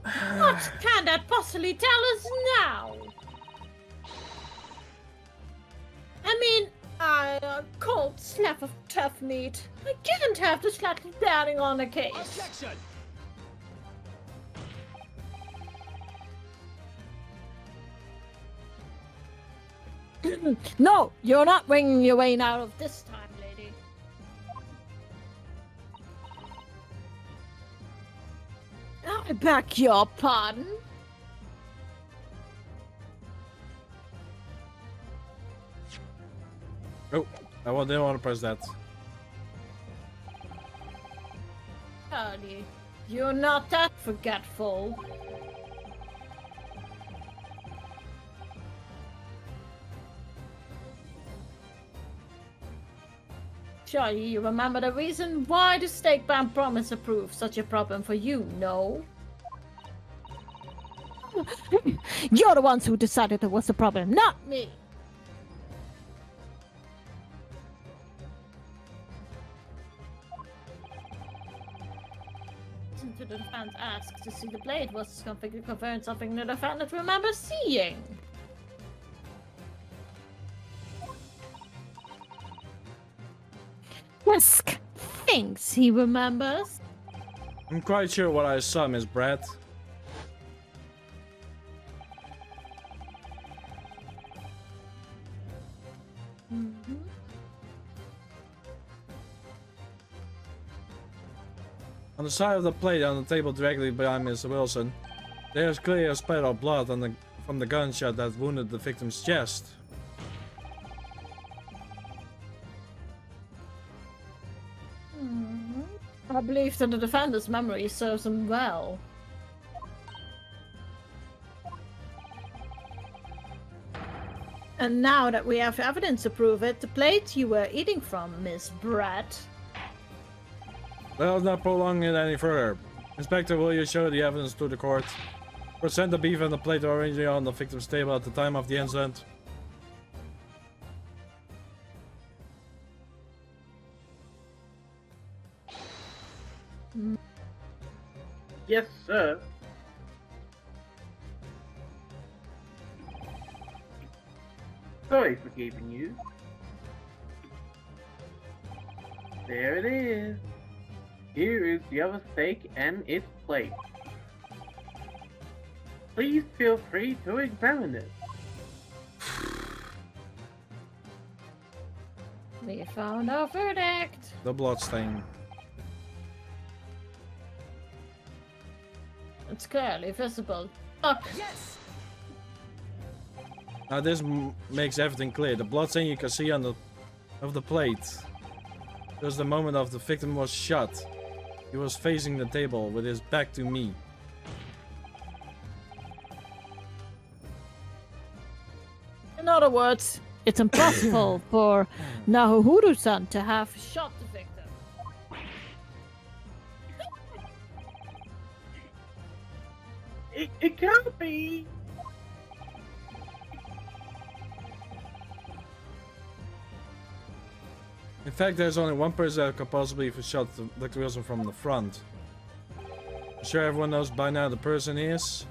What can that possibly tell us now? I mean, a cold slap of tough meat. I can't have the slightly doubting on the case. Objection! No, you're not winging your way out of this time, lady. I beg your pardon. Oh, didn't want to press that. Charlie, you're not that forgetful. Charlie, you remember the reason why the stake ban promise approved such a problem for you, no? You're the ones who decided there was a problem, not Me. Listen to the defense ask to see the blade was confirmed something the defendant remembers seeing. Risk Thinks he remembers. I'm quite sure what I saw, Miss Brett. On the side of the plate on the table directly behind Mr. Wilson, there is clearly a spatter of blood on from the gunshot that wounded the victim's chest. I believe that the defender's memory serves him well. And now that we have evidence to prove it, the plate you were eating from, Miss Brett. Let's not prolong it any further. Inspector, will you show the evidence to the court? Present the beef and the plate originally on the victim's table at the time of the incident. Yes, sir. Sorry for keeping you. There it is. Here is the other steak and its plate. Please feel free to examine it. We found our verdict. The bloodstain. It's clearly visible. Look. Yes! Now this makes everything clear. The bloodstain you can see on the plate. Just the moment of the victim was shot. He was facing the table with his back to me. In other words, it's impossible for Nahuhuru-san to have shot the victim. It can't be. In fact, there's only one person that could possibly have shot Dr. Wilson from the front. I'm sure everyone knows by now the person is.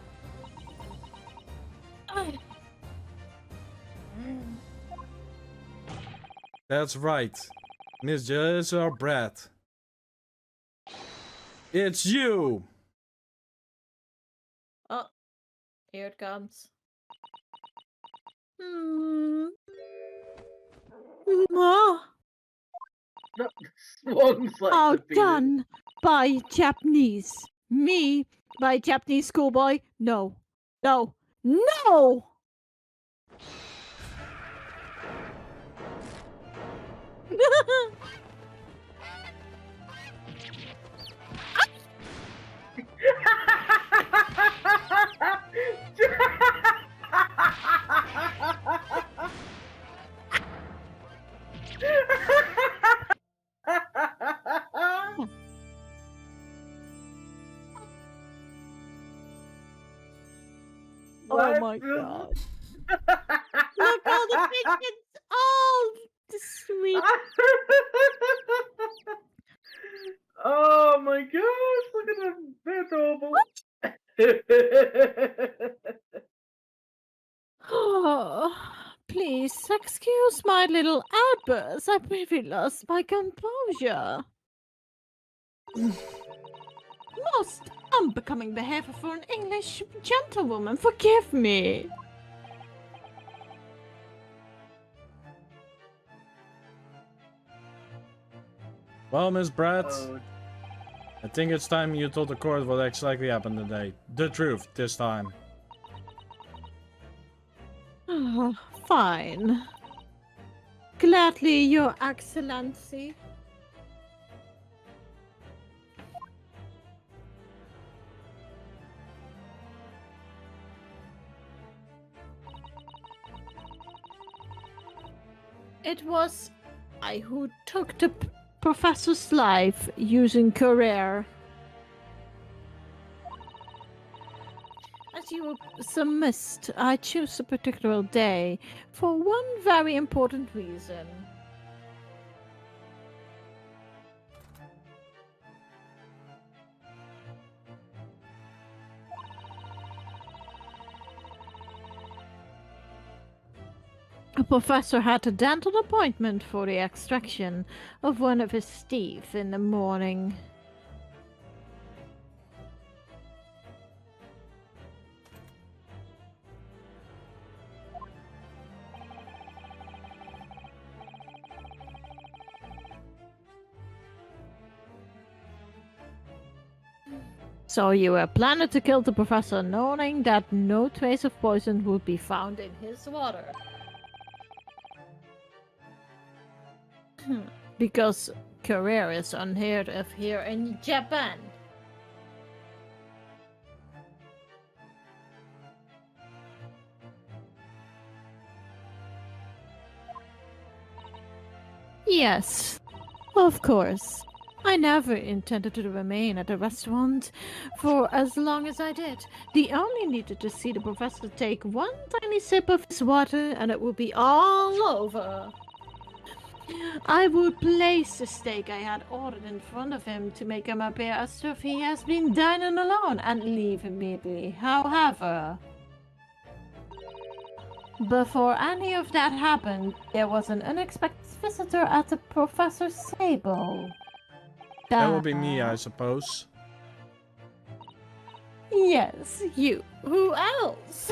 That's right. Miss Jessica Brett. It's you! Oh, here it comes. Ma, Swans like outdone by Japanese. Me by Japanese schoolboy? No. No. No! my god. Look, all the pigeons! Oh, the sweet. Oh my gosh, look at them. They're adorable. Oh, please excuse my little outburst. I've really lost my composure. Most unbecoming behavior for an English gentlewoman. Forgive me. Well, Miss Brett, Oh, I think it's time you told the court what exactly happened today. The truth, this time. Oh, fine. Gladly, Your Excellency. It was I who took the professor's life using courier. As you submissed, I choose a particular day for one very important reason. A professor had a dental appointment for the extraction of one of his teeth in the morning. So you were planning to kill the professor knowing that no trace of poison would be found in his water. Because career is unheard of here in Japan. Yes, of course. I never intended to remain at the restaurant for as long as I did. They only needed to see the professor take one tiny sip of his water and it would be all over. I would place the steak I had ordered in front of him to make him appear as if he has been dining alone and leave immediately. However, before any of that happened, there was an unexpected visitor at the professor's table. That would be me, I suppose. Yes, you. Who else?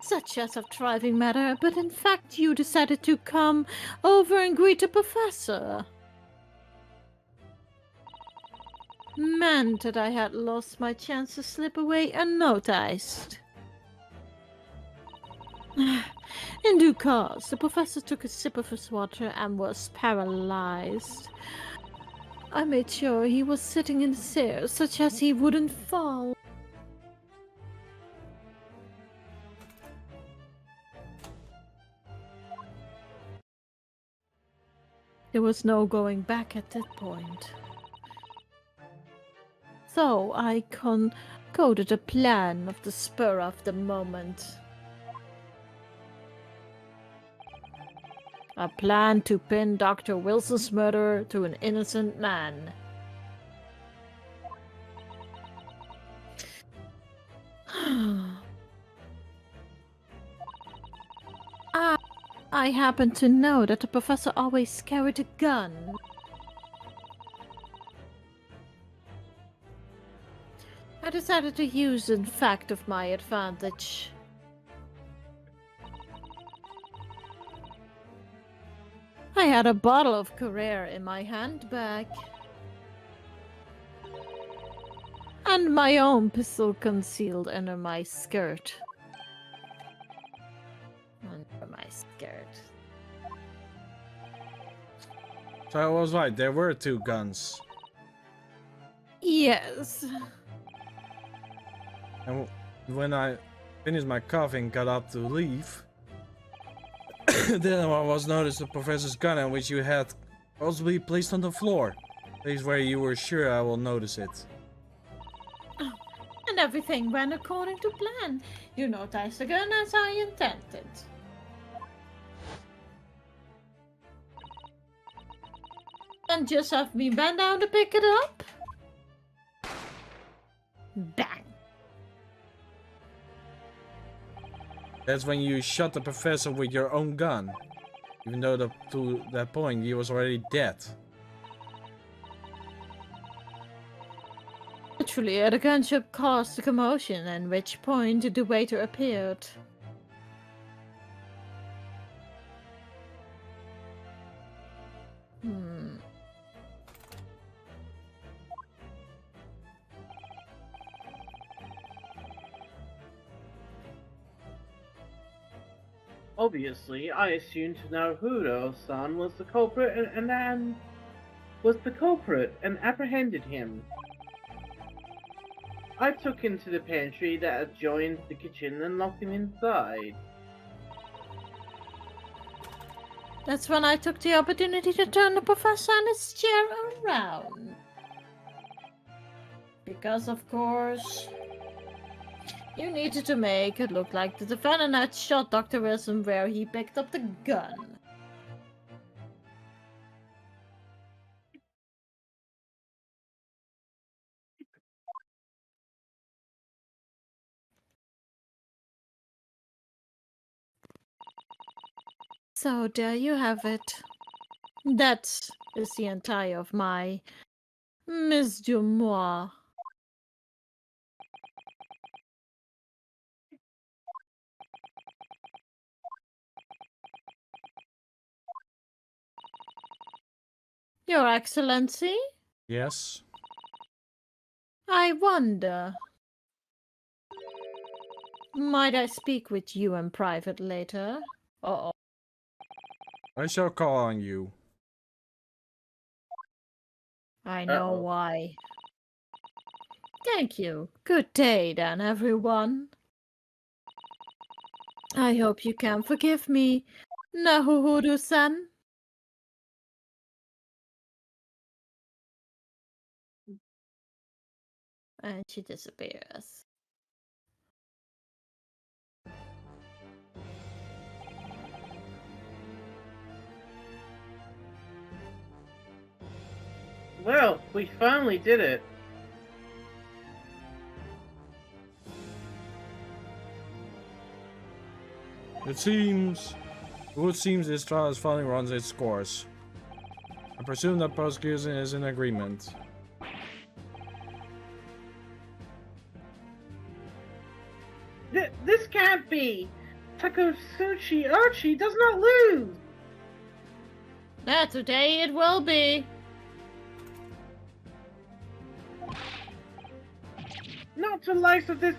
Such as a thriving matter, but in fact you decided to come over and greet the professor. Meant that I had lost my chance to slip away unnoticed. In due course, the professor took a sip of his water and was paralyzed. I made sure he was sitting in the chair, such as he wouldn't fall. There was no going back at that point. So I concocted a plan of the spur of the moment. A plan to pin Dr. Wilson's murder to an innocent man. I happen to know that the professor always carried a gun. I decided to use in fact of my advantage. I had a bottle of Carrere in my handbag. And my own pistol concealed under my skirt. Under my skirt. So I was right, there were two guns. Yes. And when I finished my coughing, got up to leave, then I was noticed the professor's gun, which you had possibly placed on the floor. Place where you were sure I will notice it. and everything went according to plan. You noticed the gun as I intended. And just have me bend down to pick it up. Bang. That's when you shot the professor with your own gun. Even though to that point he was already dead. Literally, the gunshot caused a commotion, at which point the waiter appeared. Obviously, I assumed Naruto-san was the culprit and apprehended him. I took him to the pantry that adjoins the kitchen and locked him inside. That's when I took the opportunity to turn the professor and his chair around. Because, of course, you needed to make it look like the defendant had shot Dr. Wilson where he picked up the gun. So there you have it. That is the entire of my Miss Dumois. Your Excellency? Yes? I wonder. Might I speak with you in private later? Uh-oh. I shall call on you. I know Uh-oh. why. Thank you. Good day then, everyone. I hope you can forgive me, Nahuhuru-san. And she disappears. Well, we finally did it. It seems this trial has finally run its course. I presume that prosecution is in agreement. This can't be! Takotsuchi Archie does not lose! Today it will be. Not to the likes of this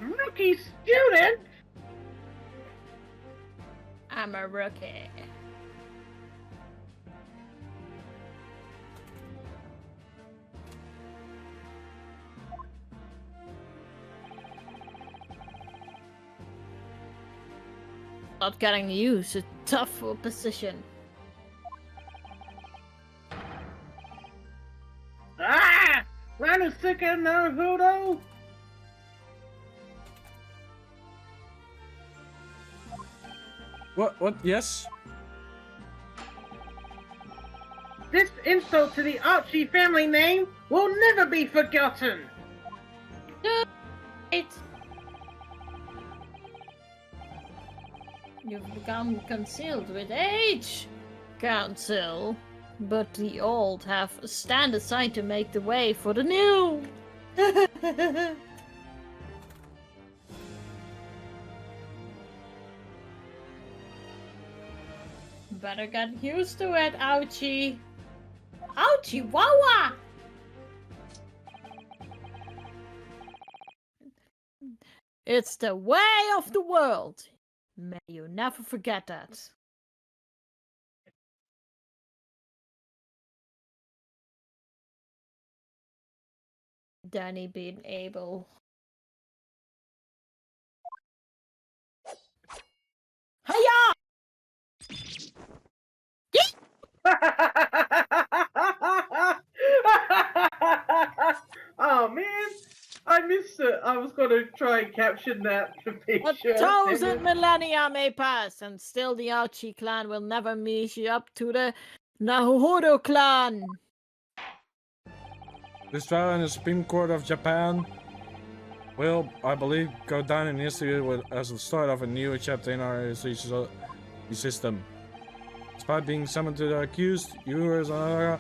rookie student! I'm a rookie. Not getting used to tough position. Ah! Ranosuke Naruto! What? Yes? This insult to the Archie family name will never be forgotten! You've become concealed with age, Council. But the old have stand aside to make the way for the new. Better get used to it, ouchie. Ouchie, wawa! It's the way of the world. May you never forget that. Danny being able. Hiya! Oh man, I was gonna try and caption that to make sure. 1,000 millennia may pass, and still the Ouchie clan will never meet you up to the Naruhodo clan. This trial in the Supreme Court of Japan will, I believe, go down in history as the start of a new chapter in our system. Despite being summoned to the accused, you as Anara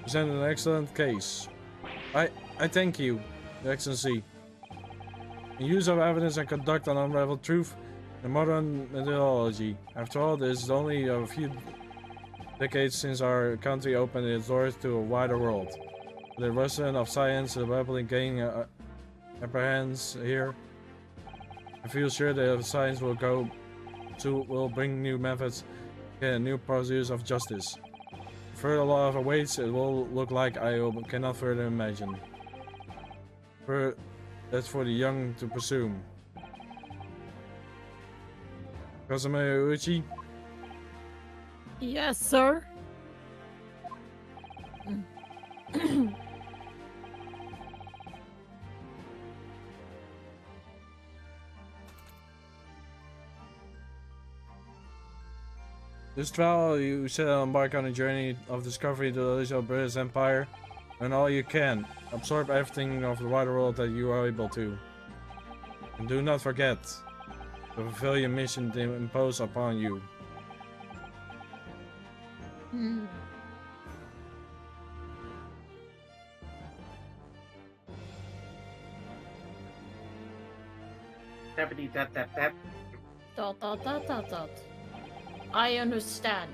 presented an excellent case. I thank you, Your Excellency. The use of evidence and conduct an unraveled truth in modern methodology. After all, this is only a few decades since our country opened its doors to a wider world. The lesson of science is rapidly gaining apprehends here. I feel sure that science will bring new methods and new pursuits of justice. Further law of awaits, it will look like I cannot further imagine. That's for the young to presume. Kazuma Uchi? Yes, sir. This trial, you set out embark on a journey of discovery to the original British Empire, and all you can. Absorb everything of the wider world that you are able to. And do not forget to fulfill your mission imposed upon you. Tappity tap tap tap. Dot. I understand.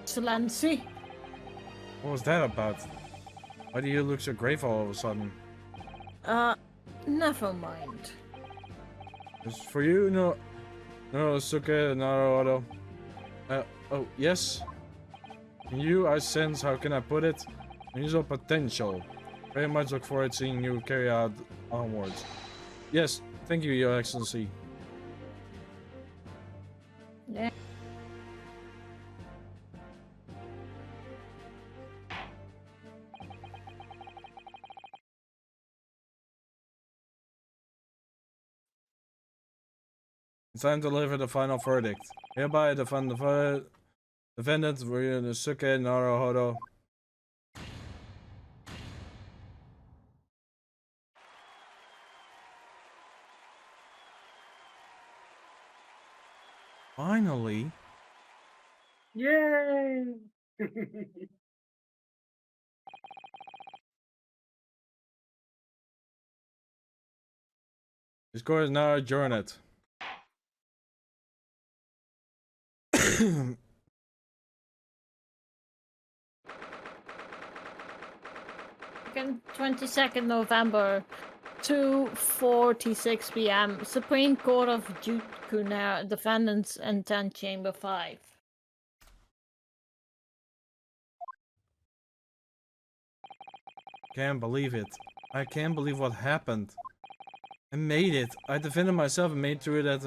Excellency. What was that about? Why do you look so grateful all of a sudden? Never mind. It's for you, no Suke, Naruto. Oh, yes? In you, I sense, how can I put it? Unusual potential. Very much look forward to seeing you carry out onwards. Yes, thank you, Your Excellency. Yeah. It's time to deliver the final verdict. Hereby, the defendant, Ryunosuke Naruhodo. Finally. Yay! This court is now adjourned. Second, 22nd November, 2:46 p.m. Supreme Court of Jukunar, defendants intent chamber 5. Can't believe it. I can't believe what happened. I made it. I defended myself and made through that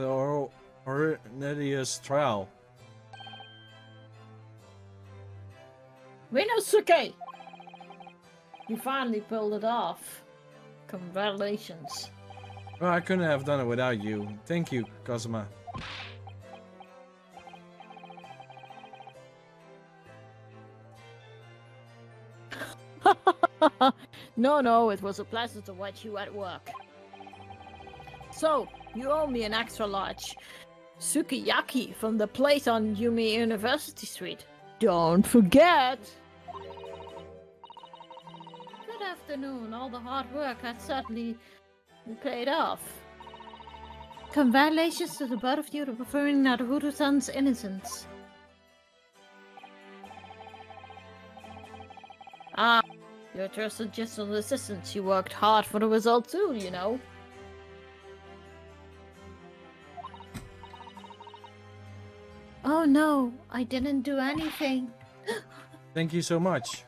horrendous trial. Ryunosuke! You finally pulled it off. Congratulations. Well, I couldn't have done it without you. Thank you, Kazuma. No, it was a pleasure to watch you at work. So, you owe me an extra large sukiyaki from the place on Yumi University Street. Don't forget! Good afternoon. All the hard work has certainly paid off. Congratulations to the both of you for preferring Naruto-san's innocence. Ah, your trusted gentle assistant. You worked hard for the result too, you know. Oh no, I didn't do anything. Thank you so much.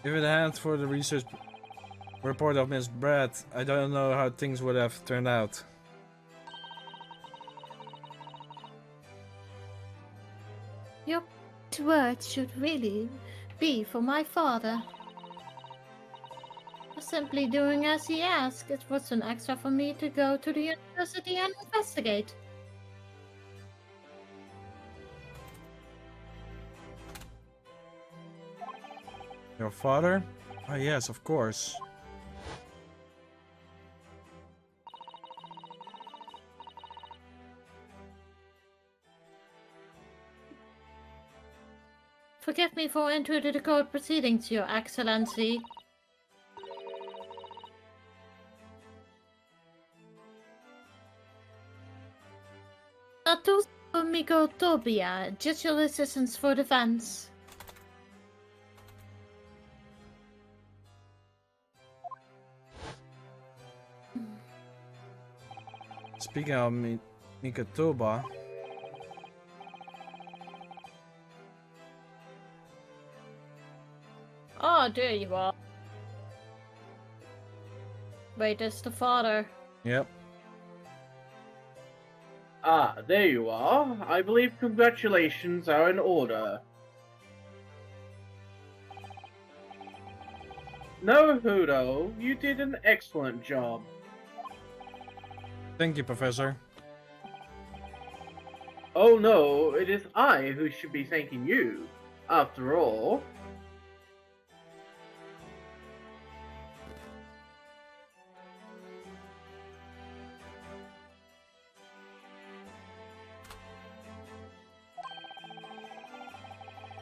If it hadn't for the research report of Miss Brett, I don't know how things would have turned out. Your words should really be for my father. simply doing as he asked. It was an extra for me to go to the university and investigate. Your father? Ah, yes, of course. Forgive me for entering the court proceedings, Your Excellency. Atus Mikotopia, judicial assistance for defense. Speaking of Mikatoba, Oh, there you are. Wait, that's the father. yep. Ah, there you are. I believe congratulations are in order. No, Hudo, you did an excellent job. Thank you, Professor. Oh no, it is I who should be thanking you. After all,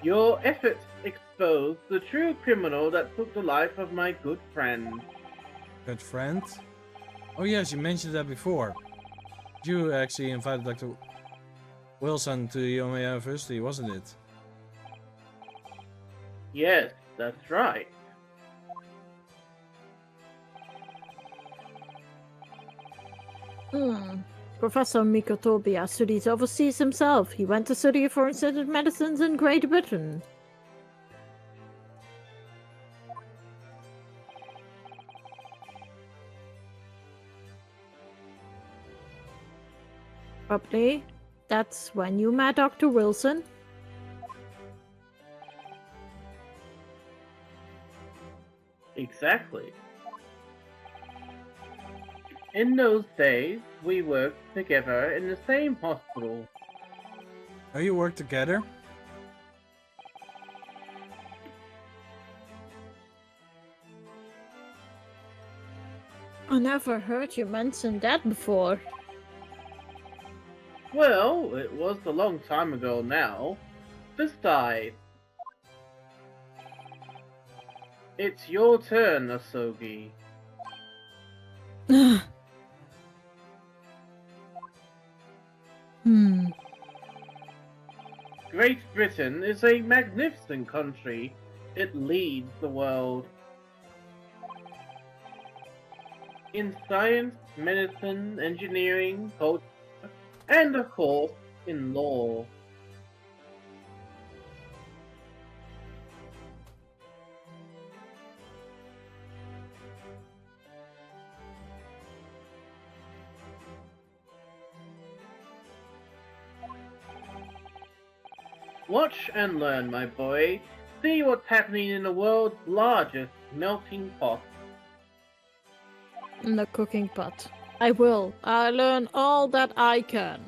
your efforts exposed the true criminal that took the life of my good friend. Good friend? Oh yes, you mentioned that before. You actually invited Dr. Wilson to Yoma University, wasn't it? Yes, that's right. Professor Mikotopia studies overseas himself. He went to study for Institute Medicines in Great Britain. Probably. That's when you met Dr. Wilson. Exactly. In those days, we worked together in the same hospital. Oh, you work together? I never heard you mention that before. Well, it was a long time ago now. Besides, it's your turn, Asogi. Great Britain is a magnificent country. It leads the world. In science, medicine, engineering, culture, and of course, in law. Watch and learn, my boy. See what's happening in the world's largest melting pot. In the cooking pot. I will. I'll learn all that I can.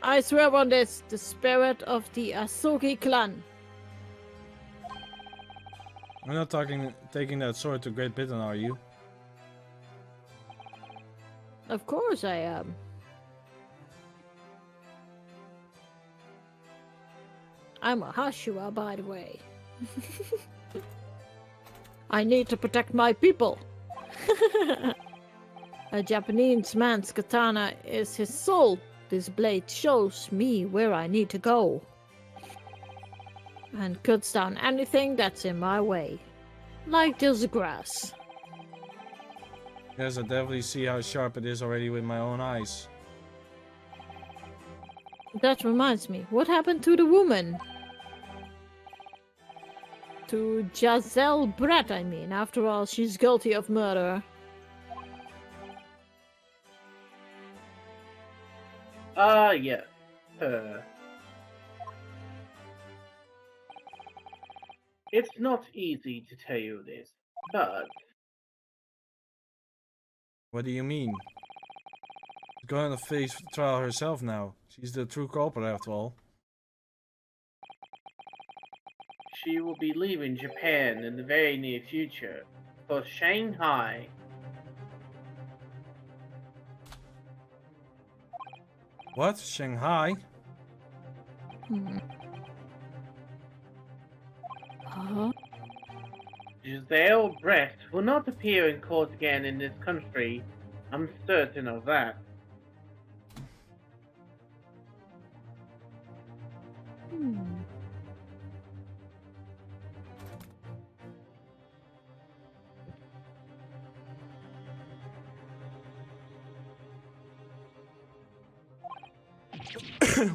I swear on this, the spirit of the Asogi clan. You're not taking that sword to Great Britain, are you? Of course I am. I'm a Hashua, by the way. I need to protect my people. A Japanese man's katana is his soul. This blade shows me where I need to go. And cuts down anything that's in my way. Like this grass. Yes, I definitely see how sharp it is already with my own eyes. That reminds me, what happened to the woman? To Giselle Brett, I mean. After all, she's guilty of murder. Ah, yes, her. It's not easy to tell you this, but What do you mean? She's going to face trial herself now. She's the true culprit after all. she will be leaving Japan in the very near future for Shanghai. What? Shanghai? Huh? Giselle Brett will not appear in court again in this country. I'm certain of that.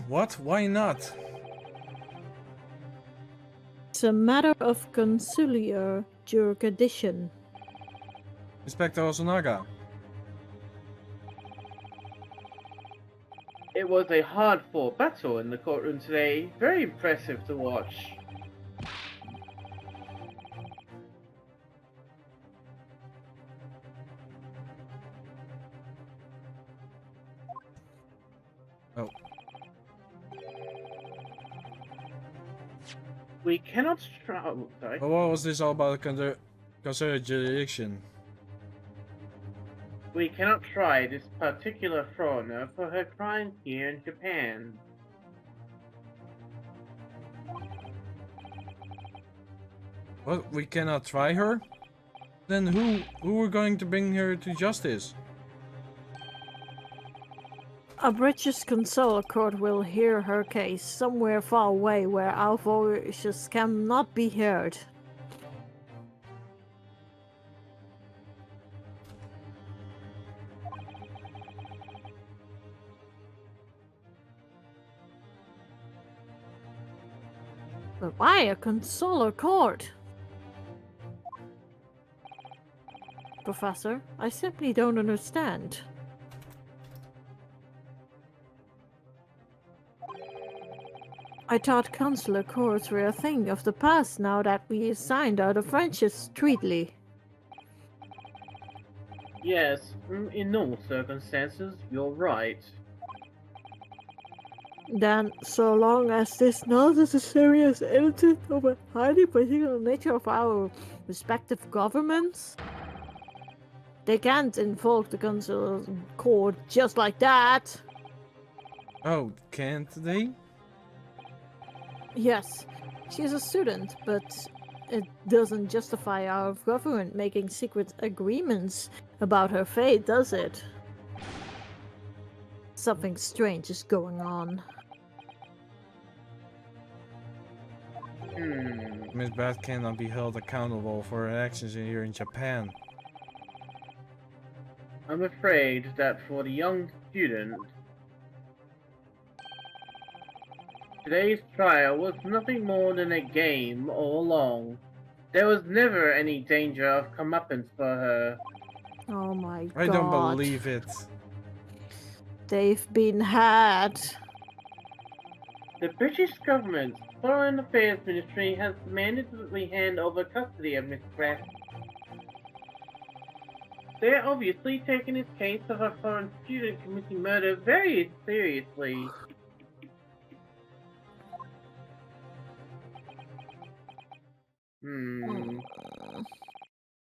What? Why not? It's a matter of consular jurisdiction. Inspector Osunaga. It was a hard-fought battle in the courtroom today. Very impressive to watch. Oh. We cannot oh, sorry. But what was this all about consular jurisdiction? We cannot try this particular foreigner for her crimes here in Japan. What? We cannot try her? Then who are going to bring her to justice? A British consular court will hear her case somewhere far away where our voices cannot be heard. But why a consular court? Professor, I simply don't understand. I thought consular courts were a thing of the past now that we signed out the Friendship Treaty. Yes, in normal circumstances, you're right. Then, so long as this not is a serious incident of a highly particular nature of our respective governments, they can't invoke the consular court just like that. Oh, can't they? Yes, she's a student, but it doesn't justify our government making secret agreements about her fate, does it? Something strange is going on. Miss Bat cannot be held accountable for her actions here in Japan. I'm afraid that for the young student, today's trial was nothing more than a game all along. There was never any danger of comeuppance for her. Oh my god. I don't believe it. They've been had. The British government's Foreign Affairs Ministry has demanded that we hand over custody of Miss Pratt. They're obviously taking this case of a foreign student committing murder very seriously.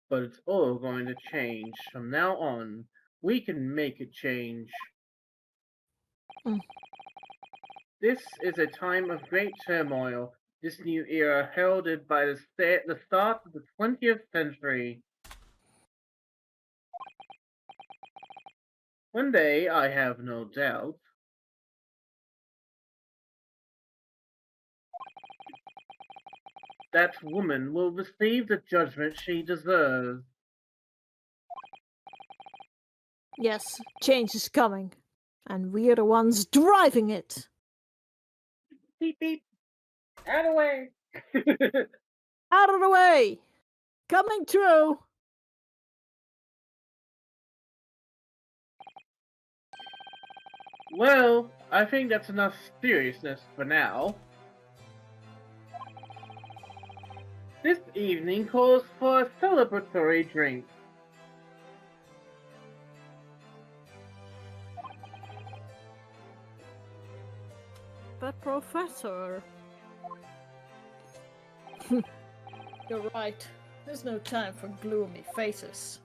But it's all going to change. From now on, we can make it change. This is a time of great turmoil, this new era heralded by the start of the 20th century. One day, I have no doubt, that woman will receive the judgment she deserves. Yes, change is coming. And we're the ones driving it. Beep beep. Out of the way. Out of the way! Coming through! Well, I think that's enough seriousness for now. This evening calls for a celebratory drink. But Professor... You're right. There's no time for gloomy faces.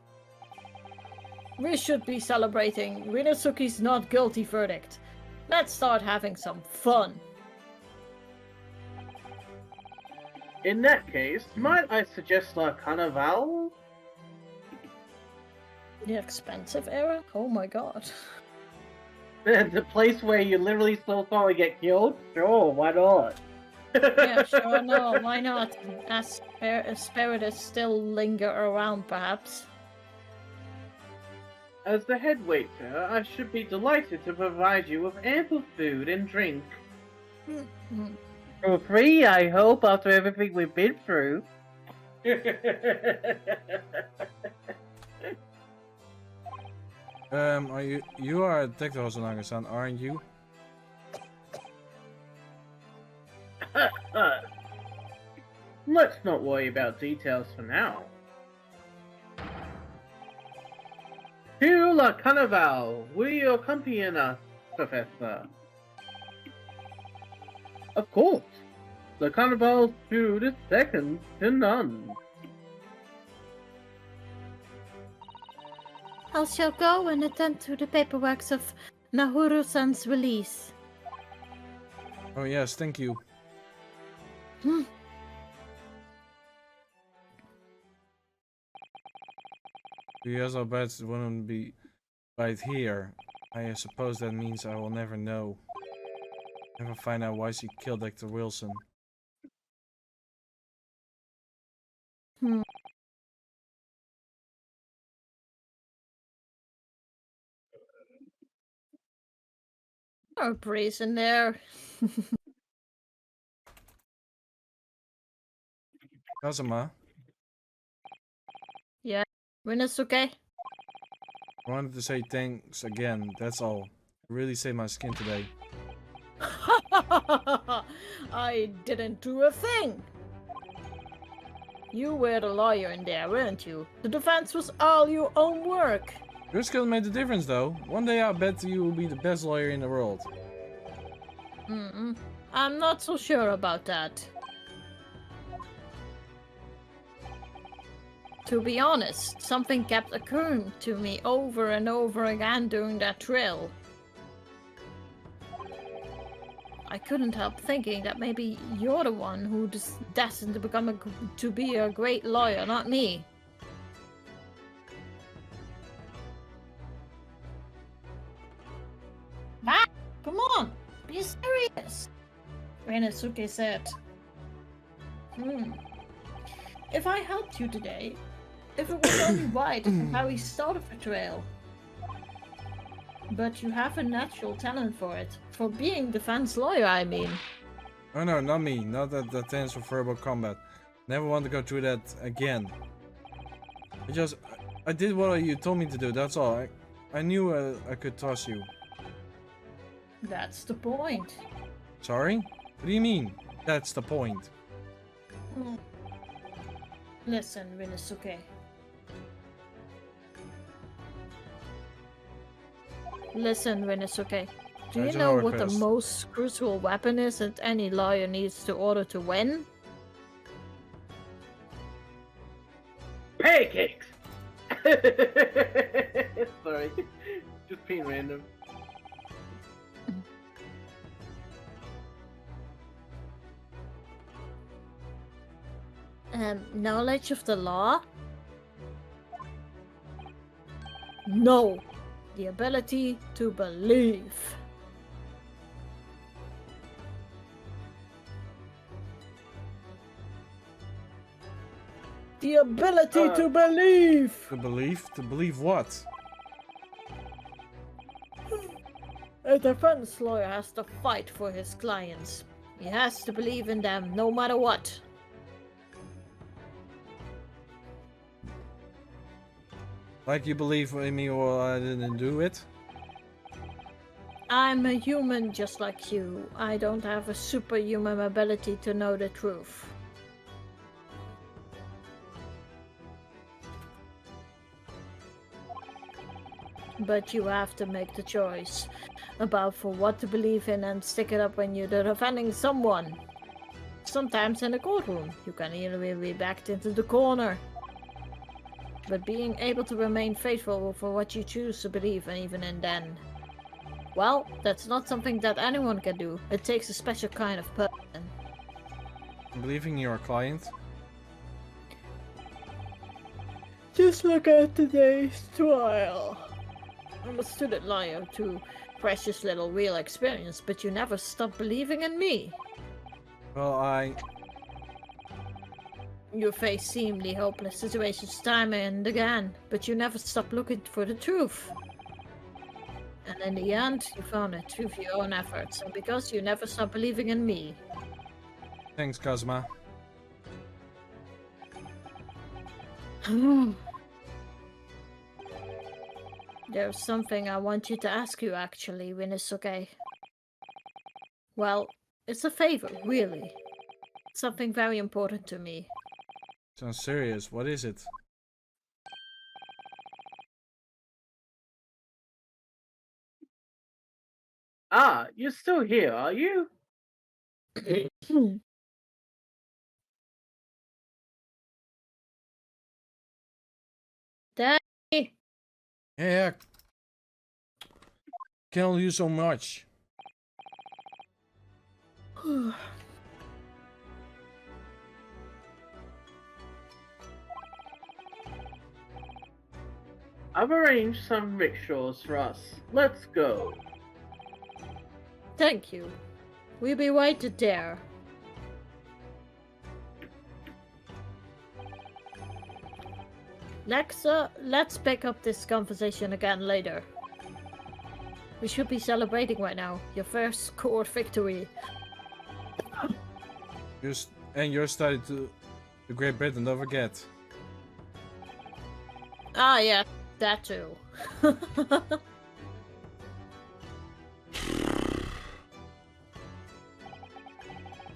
We should be celebrating Rinatsuki's not guilty verdict. Let's start having some fun. In that case, might I suggest a carnival? The expensive era? Oh my god. The place where you literally saw someone get killed? Sure, why not? Yeah, sure, no, why not? As spiritus still linger around, perhaps. As the head waiter, I should be delighted to provide you with ample food and drink. For free, I hope, after everything we've been through. Are you are Detective Hosonaga-san, aren't you? Let's not worry about details for now. To la Carnival, will you accompany us, Professor? Of course. The Carnival's food is second to none. I shall go and attend to the paperwork of Nahuru-san's release. Oh yes, thank you. Because our bets wouldn't be right here. I suppose that means I will never know. Never find out why she killed Dr. Wilson. No breeze in there. Kazuma, Yeah, Rinatsuke? I wanted to say thanks again, that's all. You really saved my skin today. I didn't do a thing. You were the lawyer in there, weren't you? The defense was all your own work. Your skill made the difference though. One day I bet you will be the best lawyer in the world. I'm not so sure about that. To be honest, something kept occurring to me over and over again during that trail. I couldn't help thinking that maybe you're the one who's destined to become to be a great lawyer, not me. Ah, come on, be serious, Rinatsuke said. If I helped you today, if it was only right how we started the trail. But you have a natural talent for it. For being defense lawyer, I mean. Oh no, not me. Not that stands for verbal combat. Never want to go through that again. I did what you told me to do, that's all. I knew I could toss you. That's the point. Sorry? What do you mean? That's the point. Listen, Rinatsuke. Listen, Rinatsuke. Do you know what the most crucial weapon is that any lawyer needs to order to win? Pancakes! Sorry. Just being random. Knowledge of the law? No. The ability to believe. The ability to believe! To believe? To believe what? A defense lawyer has to fight for his clients. He has to believe in them no matter what. Like you believe in me or I didn't do it? I'm a human just like you. I don't have a superhuman ability to know the truth. but you have to make the choice about for what to believe in and stick it up when you're defending someone. Sometimes in a courtroom, you can easily be backed into the corner. But being able to remain faithful for what you choose to believe, and even in then, well, that's not something that anyone can do. It takes a special kind of person. Believing your client? Just look at today's trial. I'm a student lawyer too. Precious little real experience, but you never stop believing in me. Well, You face seemingly hopeless situations time and again, but you never stop looking for the truth. And in the end, you found it through your own efforts, and because you never stop believing in me. Thanks, Kazuma. There's something I want you to ask you actually, when it's okay. Well, it's a favor, really. Something very important to me. Sounds serious. What is it? Ah, you're still here, are you? Daddy! Yeah. Can only do so much. I've arranged some rickshaws for us. Let's go. Thank you. We'll be waited there. Let's pick up this conversation again later. We should be celebrating right now. Your first court victory. Your study to Great Britain, don't forget. Ah, yeah, that too.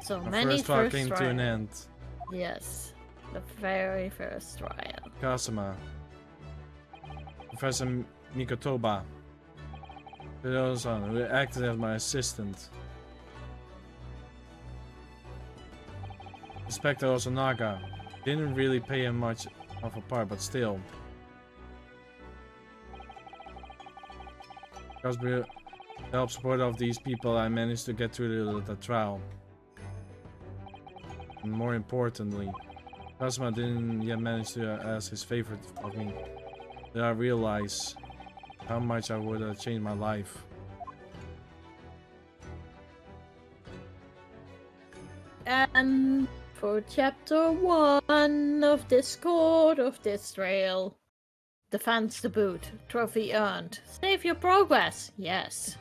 So The many first trial first came to an end. Yes, the very first trial. Kazuma. Professor Mikotoba. Who acted as my assistant. Inspector Osanaga. Didn't really pay him much of a part, but still. Because with the help support of these people, I managed to get through the trial. And more importantly, Kazuma didn't yet manage to ask his favorite of me. Did I realize how much I would have changed my life? And for chapter 1 of this court of this trail. Defense to boot. Trophy earned. Save your progress. Yes.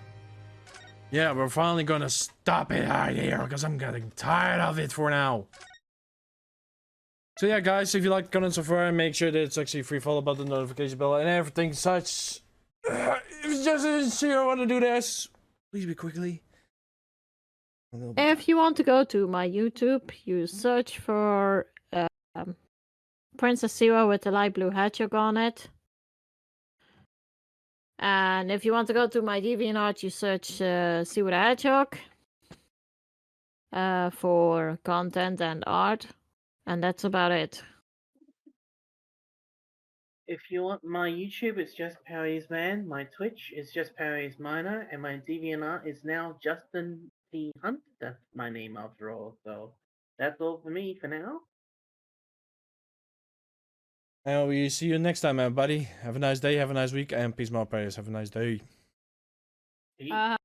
Yeah, we're finally gonna stop it out here because I'm getting tired of it for now. So yeah, guys, if you like the content so far, make sure that it's actually free follow button, notification bell, and everything such. If just Sira want to do this, please be quickly. If you want to go to my YouTube, you search for Princess Sira with the light blue hedgehog on it. And if you want to go to my DeviantArt, you search Sira the Hedgehog for content and art. And that's about it. If you want my YouTube, it's just Parry's Man. My Twitch is just Parry's Miner, and my DeviantArt is now Justin the Hunt. That's my name after all. So that's all for me for now. And we see you next time, everybody. Have a nice day, have a nice week, and peace, more prayers. Have a nice day. Peace.